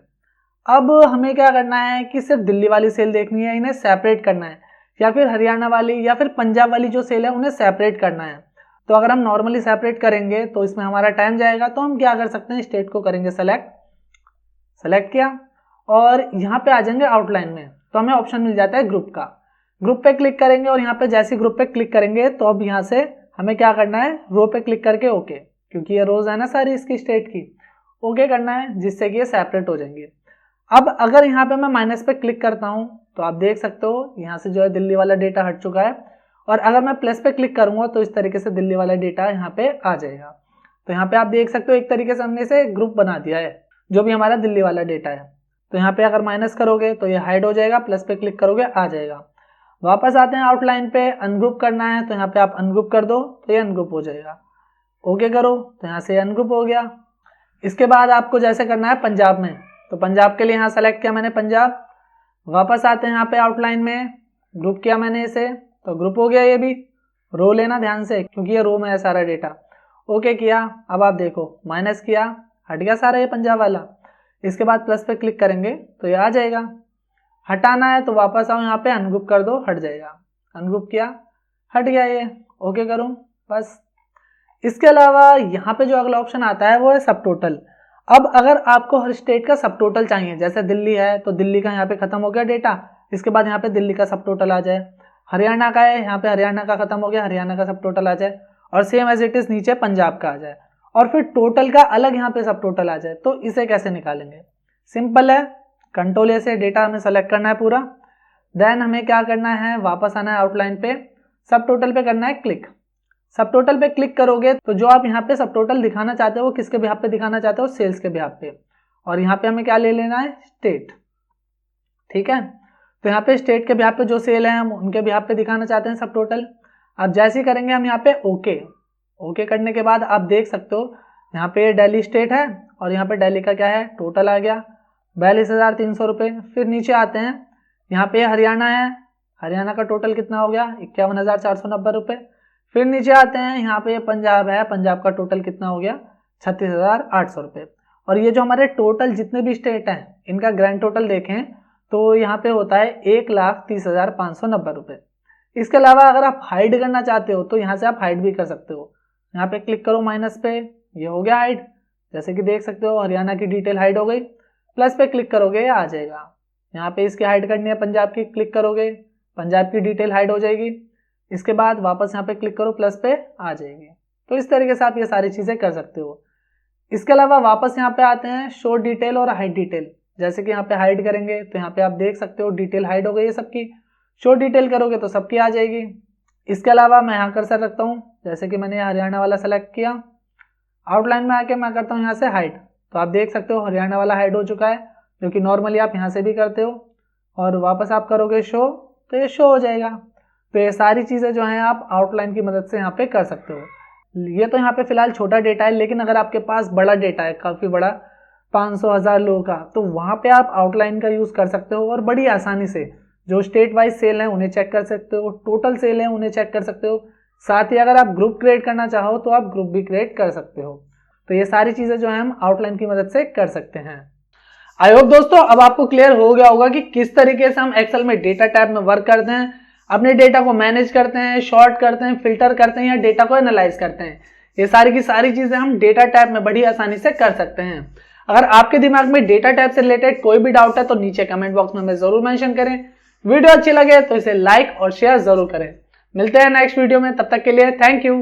अब हमें क्या करना है कि सिर्फ दिल्ली वाली सेल देखनी है, इन्हें सेपरेट करना है, या फिर हरियाणा वाली या फिर पंजाब वाली जो सेल है उन्हें सेपरेट करना है। तो अगर हम नॉर्मली सेपरेट करेंगे तो इसमें हमारा टाइम जाएगा, तो हम क्या कर सकते हैं, स्टेट को करेंगे सेलेक्ट किया और यहाँ पे आ जाएंगे आउटलाइन में, तो हमें ऑप्शन मिल जाता है ग्रुप का। ग्रुप पे क्लिक करेंगे और यहाँ पे जैसे ग्रुप पे क्लिक करेंगे तो अब यहाँ से हमें क्या करना है, रो पे क्लिक करके ओके, क्योंकि ये रोज है ना सारी इसकी स्टेट की, ओके करना है जिससे कि ये सेपरेट हो जाएंगे। अब अगर यहाँ पे मैं माइनस पे क्लिक करता हूँ तो आप देख सकते हो यहाँ से जो है दिल्ली वाला डेटा हट चुका है, और अगर मैं प्लस पे क्लिक करूँगा तो इस तरीके से दिल्ली वाला डेटा यहाँ पे आ जाएगा। तो यहाँ पे आप देख सकते हो एक तरीके से हमने इसे ग्रुप बना दिया है जो भी हमारा दिल्ली वाला डेटा है। तो यहाँ पे अगर माइनस करोगे तो ये हाइड हो जाएगा, प्लस पे क्लिक करोगे आ जाएगा। वापस आते हैं आउटलाइन पे, अनग्रुप करना है तो यहाँ पे आप अनग्रुप कर दो तो ये अनग्रुप हो जाएगा, ओके करो तो यहाँ से अनग्रुप हो गया। इसके बाद आपको जैसे करना है पंजाब में, तो पंजाब के लिए यहाँ सेलेक्ट किया मैंने पंजाब। वापस आते हैं यहाँ पे आउटलाइन में, ग्रुप किया मैंने इसे तो ग्रुप हो गया। ये भी रो लेना ध्यान से क्योंकि ये रो में है सारा डेटा, ओके किया। अब आप देखो माइनस किया, हट गया सारा ये पंजाब वाला। इसके बाद प्लस पे क्लिक करेंगे तो ये आ जाएगा। हटाना है तो वापस आओ यहाँ पे अनग्रुप कर दो, हट जाएगा, अनग्रुप किया हट गया ये, ओके करूँ बस। इसके अलावा यहाँ पे जो अगला ऑप्शन आता है वो है सब टोटल। अब अगर आपको हर स्टेट का सब टोटल चाहिए, जैसे दिल्ली है तो दिल्ली का यहाँ पे खत्म हो गया डेटा, इसके बाद यहाँ पे दिल्ली का सब टोटल आ जाए। हरियाणा का है, यहाँ पे हरियाणा का खत्म हो गया, हरियाणा का सब टोटल आ जाए, और सेम एज इट इज नीचे पंजाब का आ जाए, और फिर टोटल का अलग यहाँ पे सब टोटल आ जाए। तो इसे कैसे निकालेंगे, सिंपल है, कंट्रोल ए से डेटा हमें सेलेक्ट करना है पूरा, देन हमें क्या करना है, वापस आना है आउटलाइन पे, सब टोटल पे करना है क्लिक। सब टोटल पे क्लिक करोगे तो जो आप यहाँ पे सब टोटल दिखाना चाहते हो वो किसके बिहाफ पे दिखाना चाहते हो, सेल्स के बिहाफ पे, और यहाँ पे हमें क्या ले लेना है, स्टेट, ठीक है। तो यहाँ पे स्टेट के बिहाफ पे जो सेल है हम उनके बिहाफ पे दिखाना चाहते हैं सब टोटल। अब जैसे ही करेंगे हम यहाँ पे ओके करने के बाद आप देख सकते हो यहाँ पे दिल्ली स्टेट है और यहाँ पे दिल्ली का क्या है, टोटल आ गया 42,300 रुपये। फिर नीचे आते हैं, यहाँ पे हरियाणा है, हरियाणा का टोटल कितना हो गया, 51,490 रुपये। फिर नीचे आते हैं, यहाँ पे पंजाब है, पंजाब का टोटल कितना हो गया, 36,800 रुपये। और ये जो हमारे टोटल जितने भी स्टेट हैं इनका ग्रैंड टोटल देखें तो यहाँ पे होता है 1,30,590 रुपये। इसके अलावा अगर आप हाइड करना चाहते हो तो यहाँ से आप हाइड भी कर सकते हो, यहाँ पे क्लिक करो माइनस पे, ये हो गया हाइड, जैसे कि देख सकते हो हरियाणा की डिटेल हाइड हो गई। प्लस पे क्लिक करोगे आ जाएगा, यहाँ पे इसकी हाइड करनी है पंजाब की, क्लिक करोगे पंजाब की डिटेल हाइड हो जाएगी। इसके बाद वापस यहाँ पे क्लिक करो, प्लस पे आ जाएगी। तो इस तरीके से आप ये सारी चीज़ें कर सकते हो। इसके अलावा वापस यहाँ पे आते हैं शो डिटेल और हाइड डिटेल, जैसे कि यहाँ पे हाइड करेंगे तो यहाँ पे आप देख सकते हो डिटेल हाइड हो गई है सबकी, शो डिटेल करोगे तो सबकी आ जाएगी। इसके अलावा मैं यहाँ कर्सर रखता हूँ, जैसे कि मैंने हरियाणा वाला सेलेक्ट किया, आउटलाइन में आके मैं करता हूँ यहाँ से हाइड, तो आप देख सकते हो हरियाणा वाला हाइड हो चुका है, जो कि नॉर्मली आप यहाँ से भी करते हो, और वापस आप करोगे शो तो ये शो हो जाएगा। तो ये सारी चीज़ें जो हैं आप आउटलाइन की मदद से यहाँ पे कर सकते हो। ये तो यहाँ पे फिलहाल छोटा डेटा है, लेकिन अगर आपके पास बड़ा डेटा है, काफ़ी बड़ा 500,000 लोगों का, तो वहाँ पे आप आउटलाइन का यूज़ कर सकते हो और बड़ी आसानी से जो स्टेट वाइज सेल है उन्हें चेक कर सकते हो, टोटल सेल है उन्हें चेक कर सकते हो। साथ ही अगर आप ग्रुप क्रिएट करना चाहो तो आप ग्रुप भी क्रिएट कर सकते हो। तो ये सारी चीज़ें जो है हम आउटलाइन की मदद से कर सकते हैं। आई होप दोस्तों अब आपको क्लियर हो गया होगा कि किस तरीके से हम एक्सेल में डेटा टैब में वर्क करते हैं, अपने डेटा को मैनेज करते हैं, शॉर्ट करते हैं, फिल्टर करते हैं या डेटा को एनालाइज करते हैं। ये सारी की सारी चीजें हम डेटा टैब में बड़ी आसानी से कर सकते हैं। अगर आपके दिमाग में डेटा टैब से रिलेटेड कोई भी डाउट है तो नीचे कमेंट बॉक्स में हमें जरूर मेंशन करें। वीडियो अच्छी लगे तो इसे लाइक और शेयर जरूर करें। मिलते हैं नेक्स्ट वीडियो में, तब तक के लिए थैंक यू।